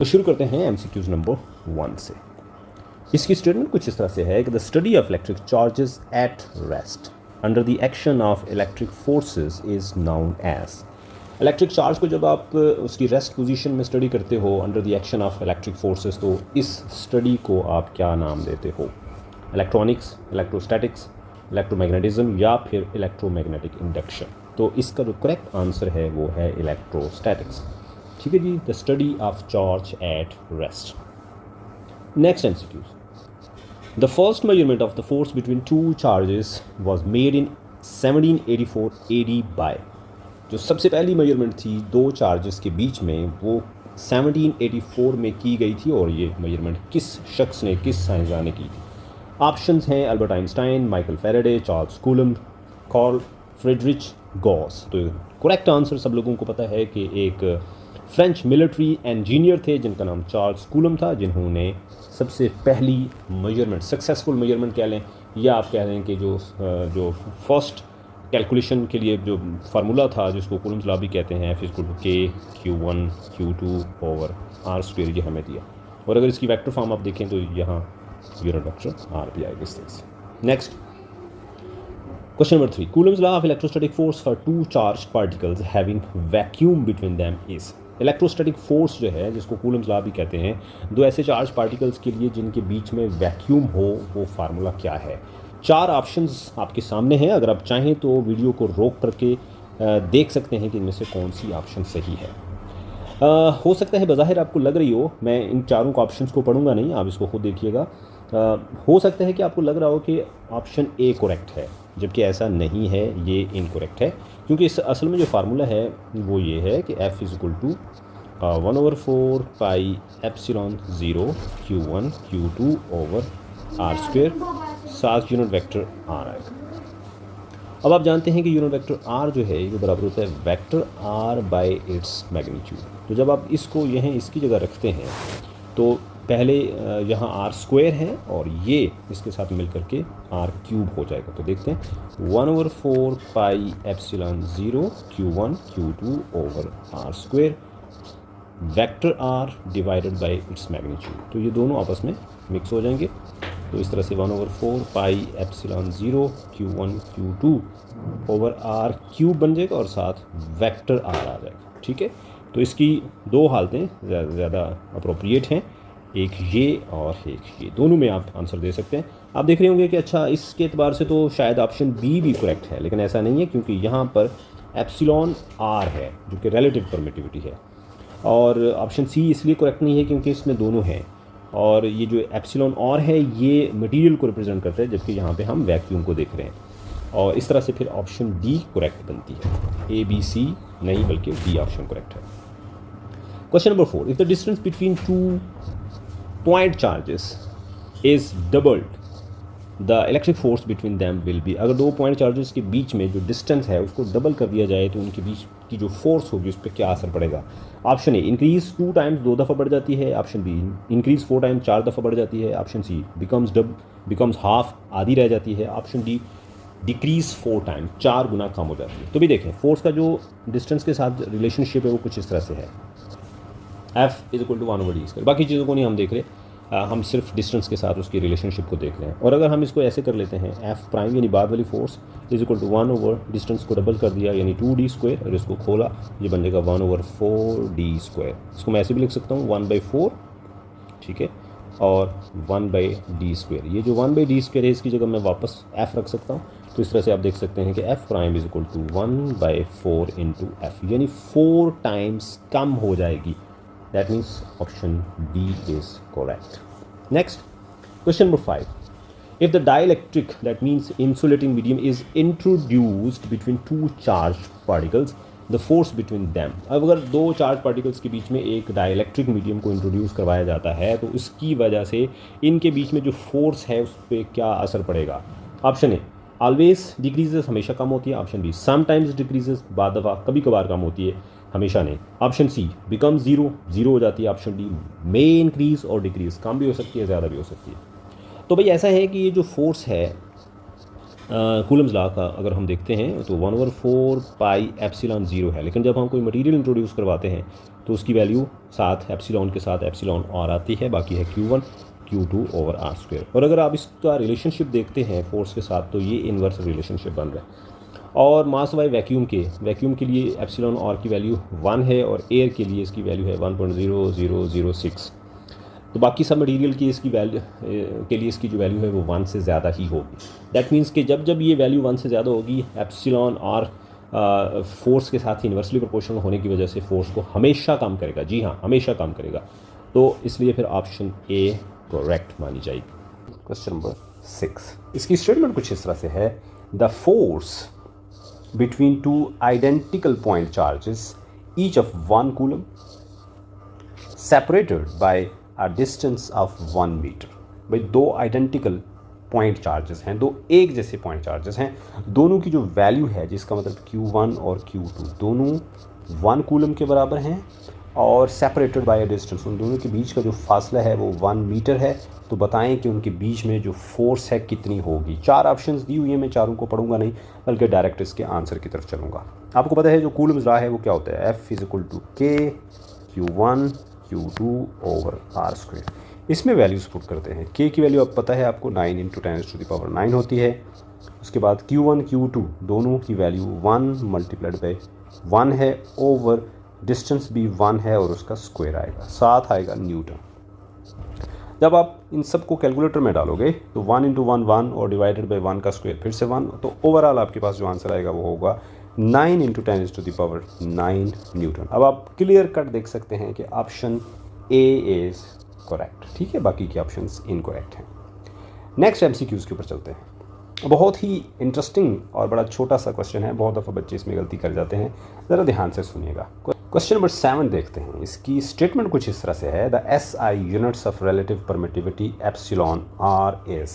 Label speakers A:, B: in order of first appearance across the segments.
A: तो शुरू करते हैं एमसीक्यूज नंबर 1 से। इसकी स्टेटमेंट कुछ इस तरह से है कि the study of electric charges at rest under the action of electric forces is known as. Electric charge को जब आप उसकी रेस्ट पोजीशन में स्टडी करते हो under the action of electric forces, तो इस स्टडी को आप क्या नाम देते हो? इलेक्ट्रॉनिक्स, इलेक्ट्रोस्टैटिक्स, इलेक्ट्रोमैग्नेटिज्म या फिर इलेक्ट्रोमैग्नेटिक इंडक्शन। तो इसका जो करेक्ट आंसर है वो है इलेक्ट्रोस्टैटिक्स। ठीक है जी, the study of charge at rest. Next MCQs, the first measurement of the force between two charges was made in 1784 AD by. जो सबसे पहली मेजरमेंट थी दो चार्जेस के बीच में वो 1784 में की गई थी, और ये मेजरमेंट किस शख्स ने, किस साइंसदान ने की थी? ऑप्शंस हैं Albert Einstein, Michael Faraday, Charles Coulomb, Carl Friedrich Gauss. तो करेक्ट आंसर सब लोगों को पता है कि एक फ्रेंच मिलिट्री इंजीनियर थे जिनका नाम चार्ल्स कूलम्ब था, जिन्होंने सबसे पहली मेजरमेंट, सक्सेसफुल मेजरमेंट कह लें या आप कह रहे हैं कि जो फर्स्ट कैलकुलेशन के लिए जो फार्मूला था जिसको कूलम्ब्स लॉ भी कहते हैं, K/Q1 Q2 over R square, ये हमें दिया। और अगर इसकी वेक्टर फॉर्म आप देखें तो यहाँ यूनिट वेक्टर R भी आएगा इस तरह से। Next question number 3, Coulomb's law of electrostatic force for two charge particles having vacuum between them is. Electrostatic force जो है जिसको कूलम्ब्स लॉ भी कहते हैं, दो ऐसे चार्ज पार्टिकल्स के लिए जिनके बीच में वैक्यूम हो, वो फार्मूला क्या है? चार ऑप्शंस आपके सामने हैं, अगर आप चाहें तो वीडियो को रोक करके देख सकते हैं कि इनमें से कौन सी ऑप्शन सही है। हो सकता है बज़ाहिर आपको लग रही हो, मैं इन चारों का ऑप्शंस को पढ़ूंगा नहीं, आप इसको खुद देखिएगा। हो सकता है कि आपको लग रहा हो कि ऑप्शन ए करेक्ट है, जबकि ऐसा नहीं है, ये इनकरेक्ट है, क्योंकि इस असल में जो फार्मूला है वो ये है कि F is equal to 1/4 pi epsilon 0 Q1 Q2 over R square, साथ यूनिट वेक्टर R आएगा। अब आप जानते हैं कि यूनिट वेक्टर R जो है वो बराबर होता है vector R bye its magnitude. तो जब आप इसको यहीं इसकी जगह रखते हैं तो पहले यहाँ R स्क्वायर है और ये इसके साथ मिल करके R क्यूब हो जाएगा। तो देखते हैं 1/4 pi epsilon 0 Q1 Q2 over R square vector R divided by its magnitude. तो ये दोनों आपस में मिक्स हो जाएंगे, तो इस तरह से 1/4 pi epsilon 0 Q1 Q2 over R cube बन जाएगा और साथ वेक्टर R आ जाएगा। ठीक है, तो इसकी दो हालतें ज़्यादा अप्रोप्रिएट हैं, एक ये और एक ये, दोनों में आप आंसर दे सकते हैं। आप देख रहे होंगे कि अच्छा इसके एतबार से तो शायद ऑप्शन बी भी करेक्ट है, लेकिन ऐसा नहीं है, क्योंकि यहाँ पर एप्सिलॉन R है जो कि रिलेटिव परमिटिविटी है, और ऑप्शन सी इसलिए करेक्ट नहीं है क्योंकि इसमें दोनों हैं, और ये जो एप्सिलॉन R है ये मटेरियल को रिप्रेजेंट करता है, जबकि यहाँ पे हम वैक्यूम को देख रहे हैं, और इस तरह से फिर ऑप्शन डी करेक्ट बनती है। ABC नहीं बल्कि डी ऑप्शन करेक्ट है। Question number 4, if the distance between two point charges is doubled the electric force between them will be. अगर दो पॉइंट चार्जेस के बीच में जो डिस्टेंस है उसको डबल कर दिया जाए तो उनके बीच की जो फोर्स होगी उस पर क्या असर पड़ेगा? ऑप्शन ए इंक्रीज 2 टाइम्स 2 दफ़ा बढ़ जाती है, ऑप्शन बी इंक्रीज 4 टाइम्स 4 दफ़ा बढ़ जाती है, ऑप्शन सी बिकम्स हाफ आधी रह जाती है, ऑप्शन डी डिक्रीज 4 टाइम्स 4 गुना कम हो जाती है। तो भी देखें फोर्स का जो डिस्टेंस के साथ रिलेशनशिप है वो कुछ इस तरह से है, F is equal to 1/d²। बाकी चीज़ों को नहीं हम देख रहे, हम सिर्फ डिस्टेंस के साथ उसकी रिलेशनशिप को देख रहे हैं। और अगर हम इसको ऐसे कर लेते हैं F प्राइम यानी बाद वाली force is equal to 1 distance को डबल कर दिया यानी 2d², और इसको खोला ये बन जाएगा 1/4d²। इसको मैं ऐसे भी लिख सकता हूँ 1/4, ठीक है, और 1/d²। ये जो 1/d² है इसकी जगह मैं वापस F रख सकता हूँ। तो इस तरह से आप देख सकते हैं कि F prime is equal to 1/4 into F, यानी 4 टाइम्स कम हो जाएगी। That means option D is correct. Next, question number 5. If the dielectric, that means insulating medium, is introduced between two charged particles, the force between them. अब अगर दो charge particles के बीच में एक dielectric medium को introduce करवाया जाता है तो इसकी वजह से इनके बीच में जो फोर्स है उस पर क्या असर पड़ेगा? ऑप्शन ए ऑलवेज डिक्रीजेस, हमेशा कम होती है, ऑप्शन बी समटाइम्स डिक्रीजेस, बाद दफ़ा कभी कभार कम होती है, हमेशा नहीं, ऑप्शन सी बिकम ज़ीरो हो जाती है, ऑप्शन डी मे इंक्रीज और डिक्रीज, कम भी हो सकती है ज़्यादा भी हो सकती है। तो भाई ऐसा है कि ये जो फोर्स है कूलम्स लॉ का अगर हम देखते हैं तो 1/4 पाई एप्सिलॉन 0 है, लेकिन जब हम कोई मटेरियल इंट्रोड्यूस करवाते हैं तो उसकी वैल्यू साथ एप्सिलॉन के साथ एप्सिलॉन आर आती है, बाकी है Q1 Q2 over R square. और अगर आप इसका रिलेशनशिप देखते हैं फोर्स के साथ, तो ये इन्वर्स रिलेशनशिप बन रहा है। और मास बाय वैक्यूम के लिए एप्सिलॉन आर की वैल्यू 1 है और एयर के लिए इसकी वैल्यू है 1.0006। तो बाकी सब मटेरियल की इसकी वैल्यू के लिए इसकी जो वैल्यू है वो 1 से ज़्यादा ही होगी। दैट मीन्स कि जब जब ये वैल्यू 1 से ज़्यादा होगी, एप्सिलॉन आर फोर्स के साथ इन्वर्सली प्रोपोर्शनल होने की वजह से फोर्स को हमेशा कम करेगा। जी हाँ, हमेशा कम करेगा। तो इसलिए फिर ऑप्शन ए करेक्ट मानी जाएगी। क्वेश्चन नंबर 6, इसकी स्टेटमेंट कुछ इस तरह से है, the force between two identical point charges each of 1 coulomb separated by a distance of 1 meter। भाई दो आइडेंटिकल पॉइंट चार्जेस हैं, दो एक जैसे पॉइंट चार्जेस हैं, दोनों की जो वैल्यू है, जिसका मतलब Q1 और Q2 दोनों 1 कूलम के बराबर हैं और सेपरेटेड बाय अ डिस्टेंस, उन दोनों के बीच का जो फासला है वो 1 मीटर है। तो बताएं कि उनके बीच में जो फोर्स है कितनी होगी। 4 ऑप्शंस दी हुई है, मैं चारों को पढ़ूंगा नहीं बल्कि डायरेक्ट इसके आंसर की तरफ चलूंगा। आपको पता है जो कूलम्स लॉ है वो क्या होता है, F = K Q1 Q2 over R square. इसमें वैल्यूज पुट करते हैं। K की वैल्यू अब पता है आपको 9 × 10⁻⁹ होती है। उसके बाद Q1 Q2 दोनों की वैल्यू 1 × 1 है, ओवर डिस्टेंस भी 1 है और उसका स्क्वायर आएगा, साथ आएगा न्यूटन। जब आप इन सब को कैलकुलेटर में डालोगे तो 1 × 1 1 और डिवाइडेड बाय 1 का स्क्वायर फिर से 1, तो ओवरऑल आपके पास जो आंसर आएगा वो होगा 9 × 10⁹ न्यूटन। अब आप क्लियर कट देख सकते हैं कि ऑप्शन ए इज़ करेक्ट। ठीक है, बाकी के ऑप्शंस इनकरेक्ट हैं। नेक्स्ट MCQs के ऊपर चलते हैं। बहुत ही इंटरेस्टिंग और बड़ा छोटा सा क्वेश्चन है, बहुत दफ़ा बच्चे इसमें गलती कर जाते हैं, ज़रा ध्यान से सुनिएगा। क्वेश्चन नंबर 7 देखते हैं। इसकी स्टेटमेंट कुछ इस तरह से है, the SI units of relative permittivity epsilon R is.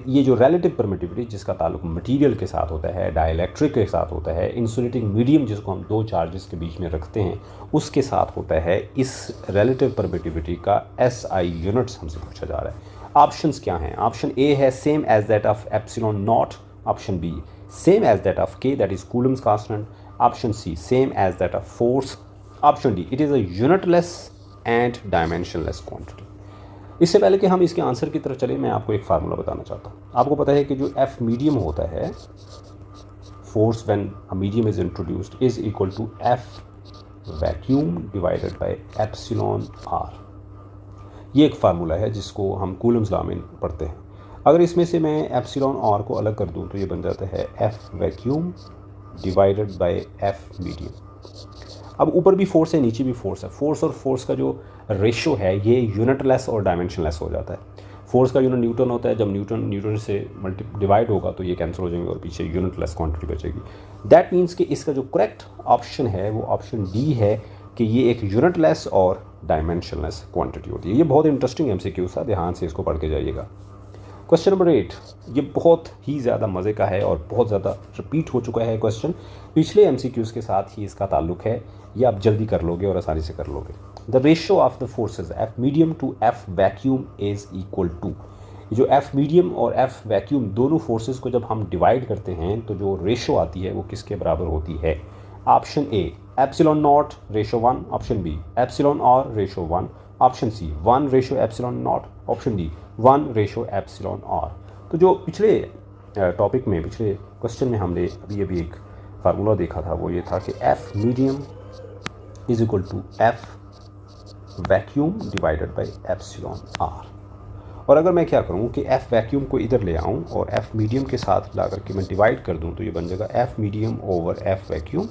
A: ये जो रिलेटिव परमिटिविटी जिसका ताल्लुक मटेरियल के साथ होता है, डाइलेक्ट्रिक के साथ होता है, इंसुलेटिंग मीडियम जिसको हम दो चार्जेस के बीच में रखते हैं उसके साथ होता है, इस रिलेटिव परमिटिविटी का SI यूनिट्स हमसे पूछा जा रहा है। ऑप्शंस क्या हैं? ऑप्शन ए है same as that of epsilon naught, option B same as that of K, that is Coulomb's constant, option C same as that of force, option D it is a unitless and dimensionless quantity. इससे पहले कि हम इसके answer की तरफ चले, मैं आपको एक फार्मूला बताना चाहता हूँ। आपको पता है कि जो F मीडियम होता है, force when a medium is introduced is equal to F vacuum divided by epsilon R. ये एक फार्मूला है जिसको हम कूलम्स लॉ में पढ़ते हैं। अगर इसमें से मैं एप्सिलॉन आर को अलग कर दूं तो ये बन जाता है F vacuum divided bye F medium. अब ऊपर भी फोर्स है, नीचे भी फोर्स है। फोर्स और फोर्स का जो रेशो है ये यूनिटलेस और डायमेंशनलेस हो जाता है। फोर्स का यूनिट न्यूटन होता है, जब न्यूटन से डिवाइड होगा तो ये कैंसिल हो जाएंगे और पीछे यूनिटलेस क्वांटिटी बचेगी। दैट मीन्स कि इसका जो करेक्ट ऑप्शन है वो ऑप्शन डी है कि ये एक यूनिटलेस और डायमेंशनलेस क्वांटिटी होती है। ये बहुत इंटरेस्टिंग MCQ था, ध्यान से इसको पढ़ के जाइएगा। क्वेश्चन नंबर 8, ये बहुत ही ज़्यादा मज़े का है और बहुत ज़्यादा रिपीट हो चुका है क्वेश्चन, पिछले MCQs के साथ ही इसका ताल्लुक है। ये आप जल्दी कर लोगे और आसानी से कर लोगे। The ratio of the forces F medium to F vacuum is equal to. जो F मीडियम और F वैक्यूम दोनों फोर्सेज को जब हम डिवाइड करते हैं तो जो रेशो आती है वो किसके बराबर होती है? Option A epsilon naught ratio 1, option B epsilon R ratio 1, option C 1 ratio epsilon naught, option D 1 ratio epsilon R. तो जो पिछले टॉपिक में, पिछले क्वेश्चन में हमने अभी एक फार्मूला देखा था, वो ये था कि F medium is equal to F vacuum divided by epsilon R. और अगर मैं क्या करूँ कि F वैक्यूम को इधर ले आऊँ और F मीडियम के साथ ला करके मैं डिवाइड कर दूँ तो ये बन जाएगा F medium over F vacuum,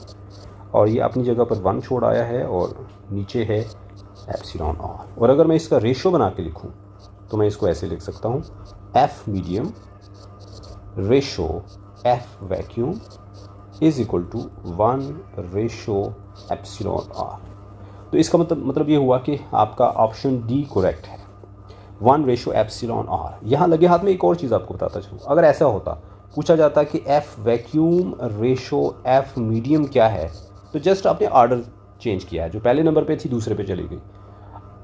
A: और ये अपनी जगह पर 1 छोड़ आया है और नीचे है एप्सिलॉन आर। और अगर मैं इसका रेशो बना के लिखूँ तो मैं इसको ऐसे लिख सकता हूँ, F medium ratio F vacuum is equal to 1 ratio epsilon R. तो इसका मतलब ये हुआ कि आपका ऑप्शन डी करेक्ट है, 1 रेशो एप्सिलॉन आर। यहाँ लगे हाथ में एक और चीज़ आपको बताता चलूँ, अगर ऐसा होता, पूछा जाता कि F vacuum ratio F medium क्या है, तो जस्ट आपने ऑर्डर चेंज किया है, जो पहले नंबर पे थी दूसरे पे चली गई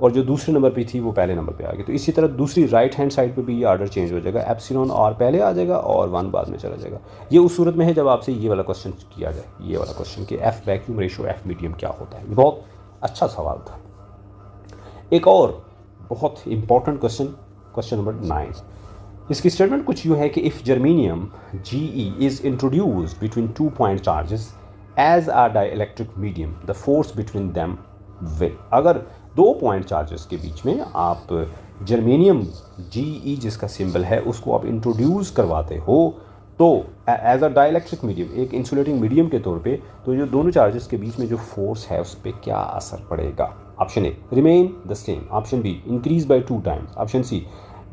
A: और जो दूसरे नंबर पे थी वो पहले नंबर पे आ गई। तो इसी तरह दूसरी राइट हैंड साइड पे भी ये ऑर्डर चेंज हो जाएगा, एप्सिलॉन आर पहले आ जाएगा और 1 बाद में चला जाएगा। ये उस सूरत में है जब आपसे ये वाला क्वेश्चन किया जाए, ये वाला क्वेश्चन कि F vacuum ratio F medium क्या होता है। बहुत
B: अच्छा सवाल था। एक और बहुत इंपॉर्टेंट क्वेश्चन नंबर 9। इसकी स्टेटमेंट कुछ यूँ है कि if germanium Ge is introduced between 2 point charges as a dielectric medium the force between them will. अगर 2 पॉइंट चार्जेस के बीच में आप जर्मेनियम Ge जिसका सिंबल है उसको आप इंट्रोड्यूस करवाते हो तो एज अ डाइइलेक्ट्रिक मीडियम, एक इंसुलेटिंग मीडियम के तौर पे, तो जो दोनों चार्जेस के बीच में जो फोर्स है उस पर क्या असर पड़ेगा? Option A remain the same, option B increase by 2 times, option C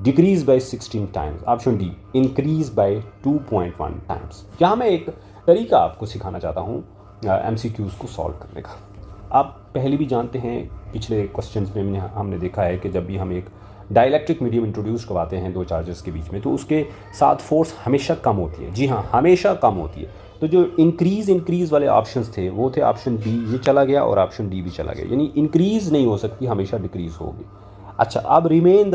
B: decrease by 16 times, option D increase by 2.1 times. यहाँ मैं एक तरीका आपको सिखाना चाहता हूँ MCQs को सॉल्व करने का। आप पहले भी जानते हैं, पिछले क्वेश्चंस में हमने देखा है कि जब भी हम एक डाइइलेक्ट्रिक मीडियम इंट्रोड्यूस करवाते हैं 2 चार्जेस के बीच में तो उसके साथ फोर्स हमेशा कम होती है। जी हाँ, हमेशा कम होती है। तो जो इंक्रीज़ वाले ऑप्शंस थे वो थे ऑप्शन बी, ये चला गया, और ऑप्शन डी भी चला गया, यानी इंक्रीज़ नहीं हो सकती, हमेशा डिक्रीज़ होगी। अच्छा, अब रिमेन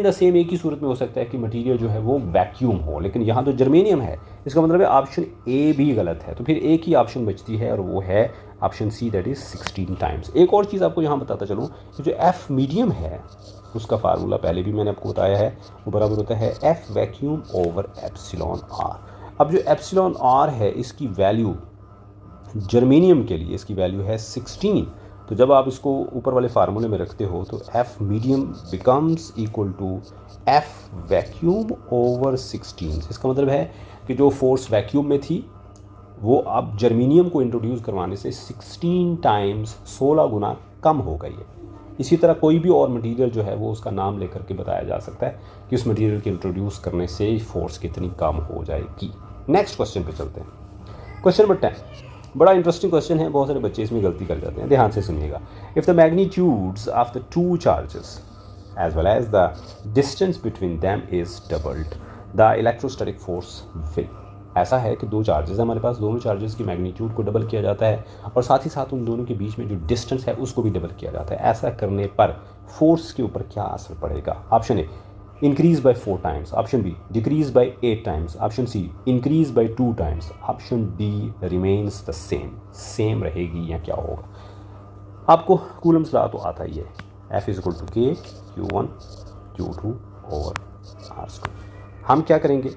B: द सेम एक ही सूरत में हो सकता है कि मटेरियल जो है वो वैक्यूम हो, लेकिन यहाँ तो जर्मेनियम है, इसका मतलब है ऑप्शन ए भी गलत है। तो फिर एक ही ऑप्शन बचती है और वो है option C, that is 16 times. एक और चीज़ आपको यहाँ बताता चलूँ कि जो एफ मीडियम है उसका फार्मूला पहले भी मैंने आपको बताया है, वो बराबर होता है F vacuum over epsilon R. अब जो एप्सिलॉन आर है इसकी वैल्यू जर्मेनियम के लिए इसकी वैल्यू है 16। तो जब आप इसको ऊपर वाले फार्मूले में रखते हो तो F medium becomes equal to F vacuum over 16। इसका मतलब है कि जो फोर्स वैक्यूम में थी वो अब जर्मेनियम को इंट्रोड्यूस करवाने से 16 टाइम्स 16 गुना कम हो गई है। इसी तरह कोई भी और मटेरियल जो है वो उसका नाम लेकर के बताया जा सकता है कि उस मटेरियल के इंट्रोड्यूस करने से फोर्स कितनी कम हो जाएगी। नेक्स्ट क्वेश्चन पे चलते हैं। क्वेश्चन नंबर 10 बड़ा इंटरेस्टिंग क्वेश्चन है, बहुत सारे बच्चे इसमें गलती कर जाते हैं, ध्यान से सुनिएगा। If the magnitudes of the 2 charges as well as the distance between them is doubled the electrostatic force will. ऐसा है कि 2 चार्जेस हमारे पास, दोनों चार्जेस की मैग्नीट्यूड को डबल किया जाता है और साथ ही साथ उन दोनों के बीच में जो डिस्टेंस है उसको भी डबल किया जाता है। ऐसा करने पर फोर्स के ऊपर क्या असर पड़ेगा? Option A increase by 4 times, option B decrease by 8 times, option C increase by 2 times, option D remains the same रहेगी या क्या होगा? आपको कूलम्स लॉ तो आता ही है, F इज इक्वल टू के Q1 Q2 ओवर R²। हम क्या करेंगे,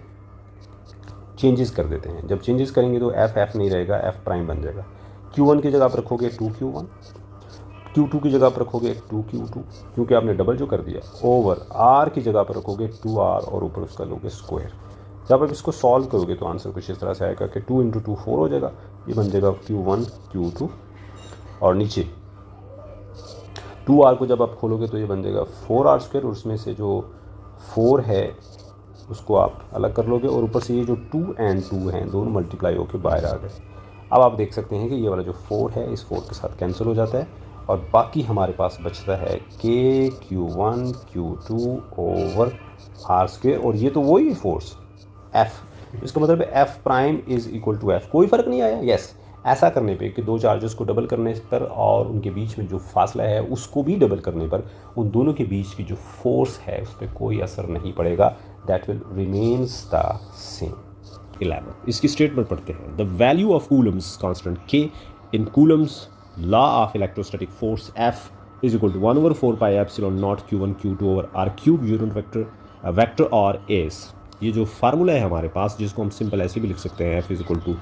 B: चेंजेस कर देते हैं। जब चेंजेस करेंगे तो F नहीं रहेगा, F प्राइम बन जाएगा। Q1 की जगह पर रखोगे 2Q1, Q2 की जगह पर रखोगे 2Q2 क्योंकि आपने डबल जो कर दिया, ओवर R की जगह पर रखोगे 2R और ऊपर उसका लोगे स्क्वायर। जब आप इसको सॉल्व करोगे तो आंसर कुछ इस तरह से आएगा कि 2 × 2 4 हो जाएगा, ये बन जाएगा Q1 Q2, और नीचे 2R को जब आप खोलोगे तो ये बन जाएगा 4R², और उसमें से जो 4 है उसको आप अलग कर लोगे और ऊपर से ये जो 2 और 2 हैं दोनों मल्टीप्लाई होकर बाहर आ गए। अब आप देख सकते हैं कि ये वाला जो 4 है इस 4 के साथ कैंसिल हो जाता है और बाकी हमारे पास बचता है के Q1 Q2 ओवर R², और ये तो वही फोर्स F। इसका मतलब है F prime is equal to F। कोई फ़र्क नहीं आया? यस। ऐसा करने पे कि 2 चार्जेस को डबल करने पर और उनके बीच में जो फासला है उसको भी डबल करने पर उन दोनों के बीच की जो फोर्स है उस पर कोई असर नहीं पड़ेगा, that will remains the same.
A: 11 इसकी स्टेटमेंट पढ़ते हैं। The value of Coulomb's constant के in Coulomb's law of electrostatic force F is equal to 1/4 pi epsilon naught Q1 Q2 over R³ unit vector और एस। ये जो फार्मूला है हमारे पास जिसको हम सिंपल ऐसे भी लिख सकते हैं, F इज इक्वल टू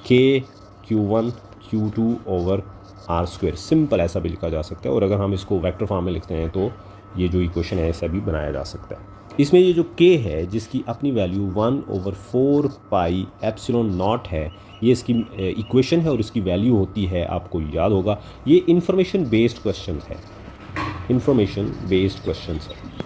A: के Q1 Q2 over R², simple ऐसा भी लिखा जा सकता है। और अगर हम इसको वेक्टर फॉर्म में लिखते हैं तो ये जो इक्वेशन है ऐसा भी बनाया जा सकता है। इसमें ये जो k है जिसकी अपनी वैल्यू 1/4 पाई एप्सिलॉन नॉट है, ये इसकी इक्वेशन है और इसकी वैल्यू होती है, आपको याद होगा, ये इन्फॉर्मेशन बेस्ड क्वेश्चन है, इन्फॉर्मेशन बेस्ड क्वेश्चन है।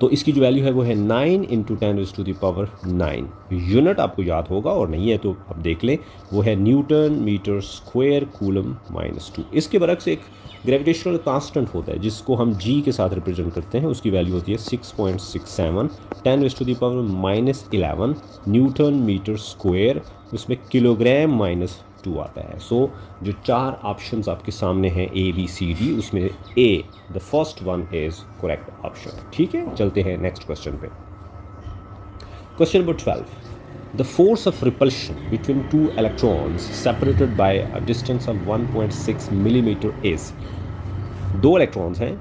A: तो इसकी जो वैल्यू है वो है 9 × 10⁻⁹ यूनिट आपको याद होगा, और नहीं है तो अब देख लें, वो है न्यूटन मीटर स्क्वायर कूलम -2। इसके बरक्स एक ग्रेविटेशनल कांस्टेंट होता है जिसको हम g के साथ रिप्रेजेंट करते हैं, उसकी वैल्यू होती है 6.67 10⁻11 न्यूटन मीटर स्क्वायर, उसमें किलोग्राम -2 आता है। सो जो 4 ऑप्शंस आपके सामने हैं A B C D, उसमें A the first one is correct option. ठीक है, चलते हैं नेक्स्ट क्वेश्चन पे। Question number 12 The force of repulsion between two electrons separated by a distance of 1.6 millimeter is, दो इलेक्ट्रॉन्स हैं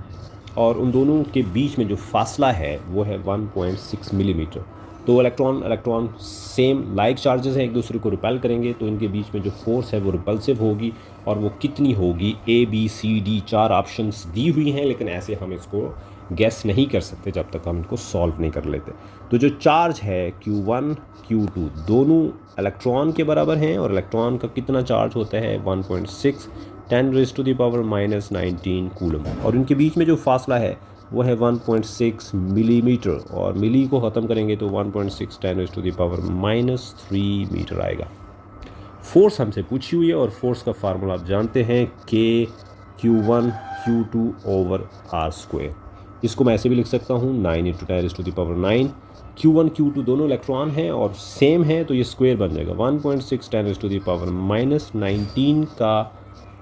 A: और उन दोनों के बीच में जो फासला है वो है 1.6 मिलीमीटर। तो इलेक्ट्रॉन सेम लाइक चार्जेस हैं, एक दूसरे को रिपेल करेंगे तो इनके बीच में जो फोर्स है वो रिपल्सिव होगी, और वो कितनी होगी, A B C D 4 options दी हुई हैं, लेकिन ऐसे हम इसको गैस नहीं कर सकते जब तक हम इनको सॉल्व नहीं कर लेते। तो जो चार्ज है Q1 Q2 दोनों इलेक्ट्रॉन के बराबर हैं, और इलेक्ट्रॉन का कितना चार्ज होता है 1.6 10⁻⁻19 कूलम, और इनके बीच में जो फासला है वो है 1.6 मिलीमीटर, और मिली को ख़त्म करेंगे तो 1.6 10⁻³ मीटर आएगा। फोर्स हमसे पूछी हुई है और फोर्स का फार्मूला आप जानते हैं K Q1 Q2 over R²। इसको मैं ऐसे भी लिख सकता हूँ 9 × 10⁻⁹। Q1 Q2 दोनों इलेक्ट्रॉन हैं और सेम है तो ये स्क्वायर बन जाएगा 1.6 10⁻⁻19 का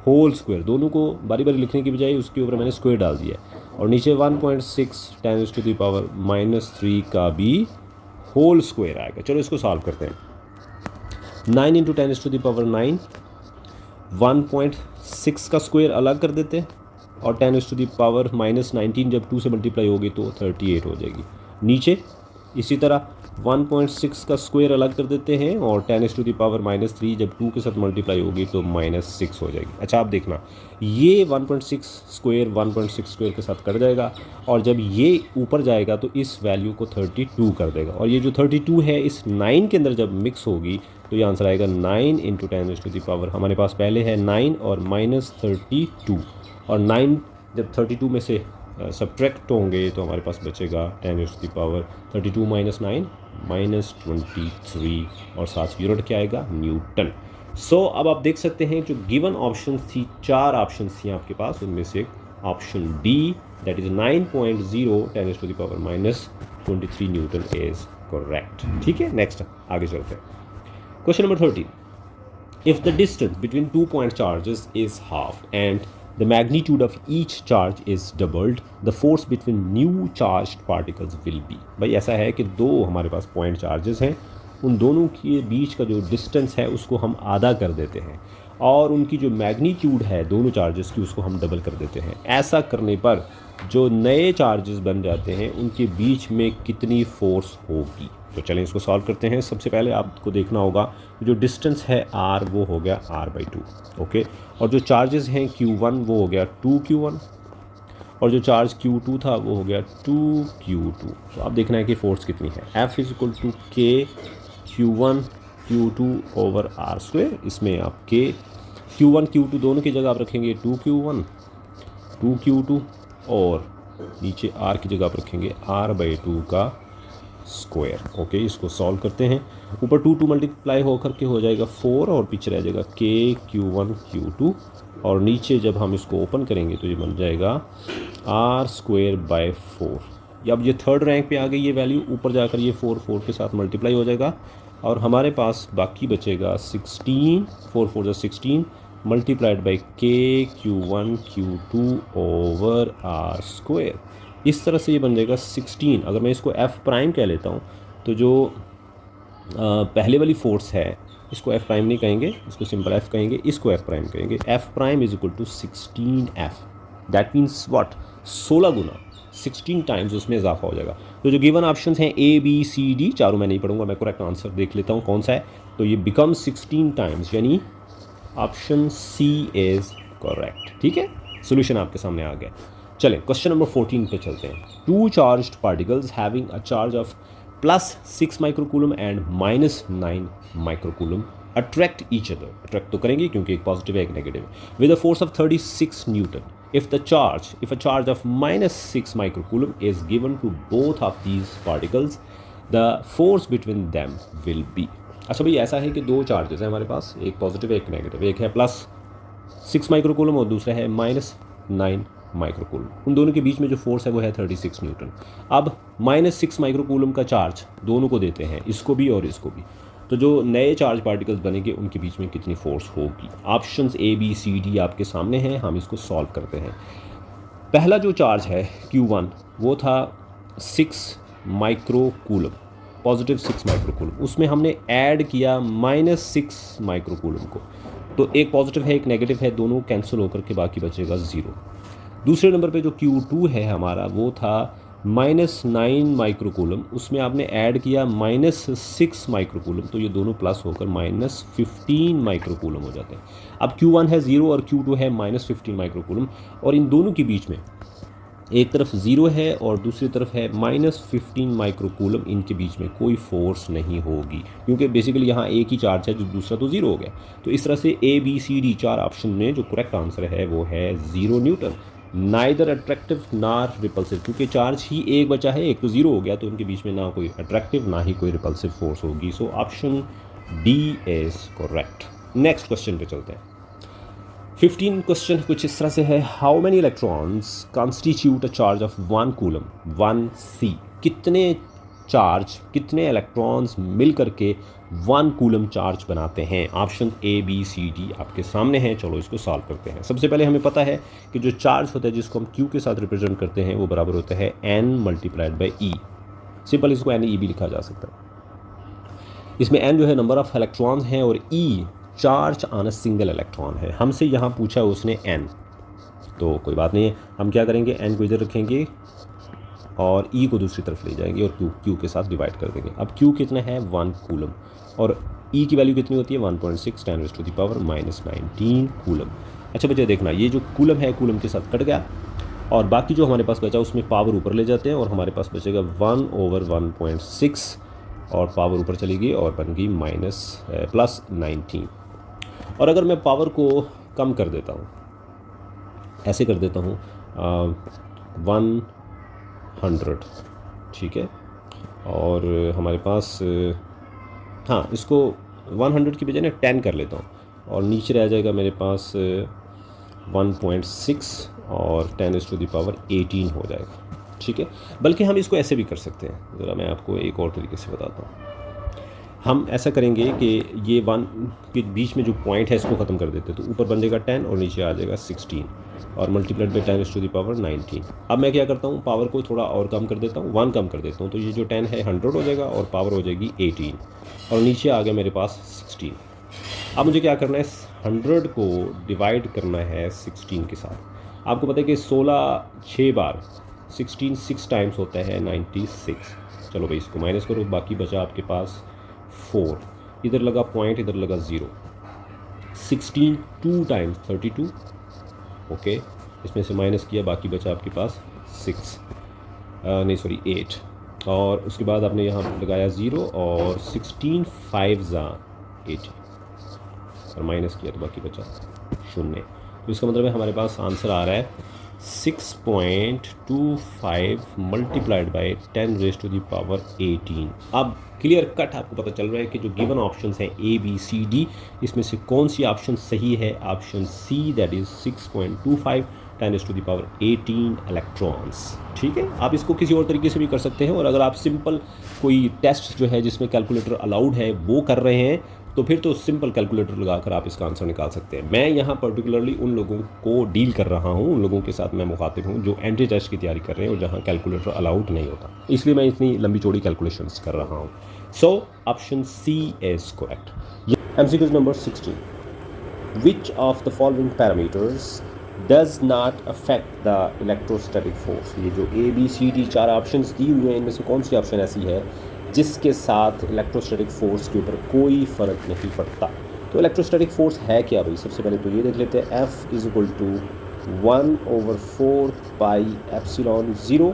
A: होल स्क्वायर। दोनों को बारी बारी लिखने की बजाय उसके ऊपर मैंने स्क्वायर डाल दिया है, और नीचे 1.6 10⁻⁻³ का भी होल स्क्वायर आएगा। चलो इसको सॉल्व करते हैं। 9 × 10⁻⁹, 1.6 का स्क्वायर अलग कर देते हैं, और 10⁻⁻19 जब 2 से मल्टीप्लाई होगी तो 38 हो जाएगी। नीचे इसी तरह 1.6 का स्क्वायर अलग कर देते हैं, और 10⁻⁻³ जब 2 के साथ मल्टीप्लाई होगी तो -6 हो जाएगी। अच्छा आप देखना, ये 1.6 स्क्वायर 1.6 स्क्वायर के साथ कट जाएगा, और जब ये ऊपर जाएगा तो इस वैल्यू को 32 कर देगा, और ये जो 32 है इस 9 के अंदर जब मिक्स होगी तो ये आंसर आएगा 9 × 10⁻, हमारे पास पहले है 9 और -32, और 9 जब 32 में से सब्ट्रैक्ट होंगे तो हमारे पास बचेगा 10⁻32 -9 -23, और साथ यूनिट क्या आएगा, न्यूटन। सो अब आप देख सकते हैं जो गिवन ऑप्शंस थी, 4 ऑप्शंस थी आपके पास, उनमें से option D that is 9.0 10⁻⁻23 Newton is correct. ठीक है, नेक्स्ट आगे चलते हैं। Question number 13, if the distance between 2 point charges is half and the magnitude of each charge is doubled, the force between new charged particles will be। भाई ऐसा है कि दो हमारे पास पॉइंट चार्जेस हैं, उन दोनों के बीच का जो डिस्टेंस है उसको हम आधा कर देते हैं, और उनकी जो मैग्नीट्यूड है दोनों चार्जेस की उसको हम डबल कर देते हैं। ऐसा करने पर जो नए चार्जेस बन जाते हैं उनके बीच में कितनी फोर्स होगी। तो चलें इसको सॉल्व करते हैं। सबसे पहले आपको देखना होगा जो डिस्टेंस है r वो हो गया r/2, ओके, और जो चार्जेस हैं Q1 वो हो गया 2Q1, और जो चार्ज Q2 था वो हो गया 2Q2। तो आप देखना है कि फोर्स कितनी है। F = K Q1 Q2 over R²। इसमें आप K Q1 Q2 दोनों की जगह आप रखेंगे 2Q1 2Q2, और नीचे R की जगह आप रखेंगे r/2 का स्क्वायर। ओके, इसको सॉल्व करते हैं। ऊपर 2 मल्टीप्लाई होकर के हो जाएगा 4, और पीछे रह जाएगा K Q1 Q2, और नीचे जब हम इसको ओपन करेंगे तो ये बन जाएगा r²/4। अब ये थर्ड रैंक पे आ गई ये वैल्यू, ऊपर जाकर ये 4 के साथ मल्टीप्लाई हो जाएगा, और हमारे पास बाकी बचेगा 16, 4 4 16 multiplied by K Q1 Q2 over r²। इस तरह से ये बन जाएगा 16। अगर मैं इसको F' कह लेता हूँ तो जो पहले वाली फोर्स है इसको F' नहीं कहेंगे, इसको सिंपल F कहेंगे, इसको F' कहेंगे। F' = 16F, that means what, 16 Guna 16 times उसमें इजाफा हो जाएगा। तो जो गिवन ऑप्शंस हैं A B C D चारों मैं नहीं पढ़ूंगा, मैं करेक्ट आंसर देख लेता हूँ कौन सा है। तो ये बिकम 16 टाइम्स, यानी ऑप्शन C इज़ करेक्ट। ठीक है, सोल्यूशन आपके सामने आ गया। चलें क्वेश्चन नंबर 14 पे चलते हैं। 2 charged particles having a charge of +6 microcoulomb and -9 microcoulomb attract each other. Attract तो करेंगे क्योंकि एक पॉजिटिव है एक negative, with a force of 36 Newton. if a charge of -6 microcoulomb is given to both of these particles, the force between them will be। अच्छा भाई ऐसा है कि दो चार्जेस हैं हमारे पास, एक पॉजिटिव एक नेगेटिव, एक है +6 माइक्रोकूलम और दूसरा है -9 माइक्रोकूलम। उन दोनों के बीच में जो फोर्स है वो है 36 न्यूटन। अब -6 माइक्रोकूलम का चार्ज दोनों को देते हैं, इसको भी और इसको भी, तो जो नए चार्ज पार्टिकल्स बनेंगे उनके बीच में कितनी फोर्स होगी। Options A B C D आपके सामने हैं, हम इसको सॉल्व करते हैं। पहला जो चार्ज है Q1 वो था 6 माइक्रोकूलम, पॉजिटिव 6 माइक्रोकूलम, उसमें हमने ऐड किया -6 माइक्रोकूलम को, तो एक पॉजिटिव है एक नेगेटिव है, दोनों कैंसिल होकर के बाकी बचेगा 0। दूसरे नंबर पे जो Q2 है हमारा वो था -9 माइक्रोकूलम, उसमें आपने ऐड किया -6 माइक्रोकूलम, तो ये दोनों प्लस होकर -15 माइक्रोकूलम हो जाते हैं। अब Q1 है 0 और Q2 है -15 माइक्रोकूलम, और इन दोनों के बीच में एक तरफ 0 है और दूसरी तरफ है -15 माइक्रोकूलम, इनके बीच में कोई फोर्स नहीं होगी, क्योंकि बेसिकली यहाँ एक ही चार्ज है जो दूसरा तो 0 हो गया। तो इस तरह से ABCD 4 ऑप्शन में जो करेक्ट आंसर है वो है 0 न्यूटन। नाइदर अट्रैक्टिव नार रिपल्सिव, क्योंकि चार्ज ही एक बचा है, एक तो 0 हो गया, तो उनके बीच में ना कोई अट्रैक्टिव ना ही कोई रिपल्सिव फोर्स होगी। सो option D is correct. Next question पे चलते हैं। 15 क्वेश्चन कुछ इस तरह से है, how many electrons constitute a charge of 1 coulomb 1c। कितने चार्ज, कितने इलेक्ट्रॉन्स मिल करके 1 कूलम चार्ज बनाते हैं। ऑप्शन ABCD आपके सामने हैं, चलो इसको सॉल्व करते हैं। सबसे पहले हमें पता है कि जो चार्ज होता है जिसको हम Q के साथ रिप्रेजेंट करते हैं वो बराबर होता है N multiplied by E। Simple इसको NE भी लिखा जा सकता है। इसमें N जो है नंबर ऑफ इलेक्ट्रॉन्स हैं और E charge on a single electron है। हमसे यहाँ पूछा उसने N, तो कोई बात नहीं है, हम क्या करेंगे, N को इधर रखेंगे और E को दूसरी तरफ ले जाएंगे और Q के साथ डिवाइड कर देंगे। अब Q कितना है 1 कूलम और E की वैल्यू कितनी होती है 1.6 10⁻⁻⁹ कूलम। अच्छा बच्चे देखना, ये जो कूलम है कूलम के साथ कट गया और बाकी जो हमारे पास बचा उसमें पावर ऊपर ले जाते हैं और हमारे पास बचेगा 1/1.6 और पावर ऊपर चली गई और बन गई +19। और अगर मैं पावर को कम कर देता हूँ, ऐसे कर देता हूँ 100, ठीक है, और हमारे पास हाँ इसको 100 की बजाय ना 10 कर लेता हूँ और नीचे रह जाएगा मेरे पास 1.6 और 10⁻18 हो जाएगा, ठीक है। बल्कि हम इसको ऐसे भी कर सकते हैं, ज़रा मैं आपको एक और तरीके से बताता हूँ। हम ऐसा करेंगे कि ये 1 के बीच में जो पॉइंट है इसको ख़त्म कर देते हैं, तो ऊपर बन जाएगा 10 और नीचे आ जाएगा 16 और मल्टीप्लाइड बाई 10⁻19। अब मैं क्या करता हूँ, पावर को थोड़ा और कम कर देता हूँ, 1 कम कर देता हूँ, तो ये जो 10 है 100 हो जाएगा और पावर हो जाएगी 18 और नीचे आ गया मेरे पास 16। अब मुझे क्या करना है, 100 को डिवाइड करना है 16 के साथ। आपको पता है कि 16 6 बार 16 6 टाइम्स होता है 96। चलो भाई इसको माइनस करो, बाकी बचा आपके पास 4, इधर लगा पॉइंट इधर लगा 0। 16 2 टाइम्स 32, ओके, इसमें से माइनस किया, बाकी बचा आपके पास 8 और उसके बाद आपने यहाँ लगाया 0 और 16 5 80 और माइनस किया तो बाकी बचा 0। तो इसका मतलब है हमारे पास आंसर आ रहा है 6.25 मल्टीप्लाइड बाई 10⁻18। अब क्लियर कट आपको पता चल रहा है कि जो गिवन ऑप्शंस हैं ABCD, इसमें से कौन सी ऑप्शन सही है। Option C, that is 6.25 10⁻18 electrons, ठीक है। आप इसको किसी और तरीके से भी कर सकते हैं, और अगर आप सिंपल कोई टेस्ट जो है जिसमें कैलकुलेटर अलाउड है वो कर रहे हैं तो फिर तो सिंपल कैलकुलेटर लगाकर आप इसका आंसर निकाल सकते हैं। मैं यहाँ पर्टिकुलरली उन लोगों को डील कर रहा हूँ, उन लोगों के साथ मैं मुखातिब हूँ जो एंट्री टेस्ट की तैयारी कर रहे हैं और जहाँ कैलकुलेटर अलाउड नहीं होता, इसलिए मैं इतनी लंबी चौड़ी कैलकुलेशंस कर रहा हूँ। So option C is correct. MCQ number 16, which of the following parameters does not affect the electrostatic force. ये जो ABCD 4 ऑप्शंस दी हुए हैं, इनमें से कौन सी ऑप्शन ऐसी है जिसके साथ इलेक्ट्रोस्टैटिक फोर्स के ऊपर कोई फ़र्क नहीं पड़ता। तो इलेक्ट्रोस्टैटिक फोर्स है क्या भाई, सबसे पहले तो ये देख लेते हैं। F = 1/4πε0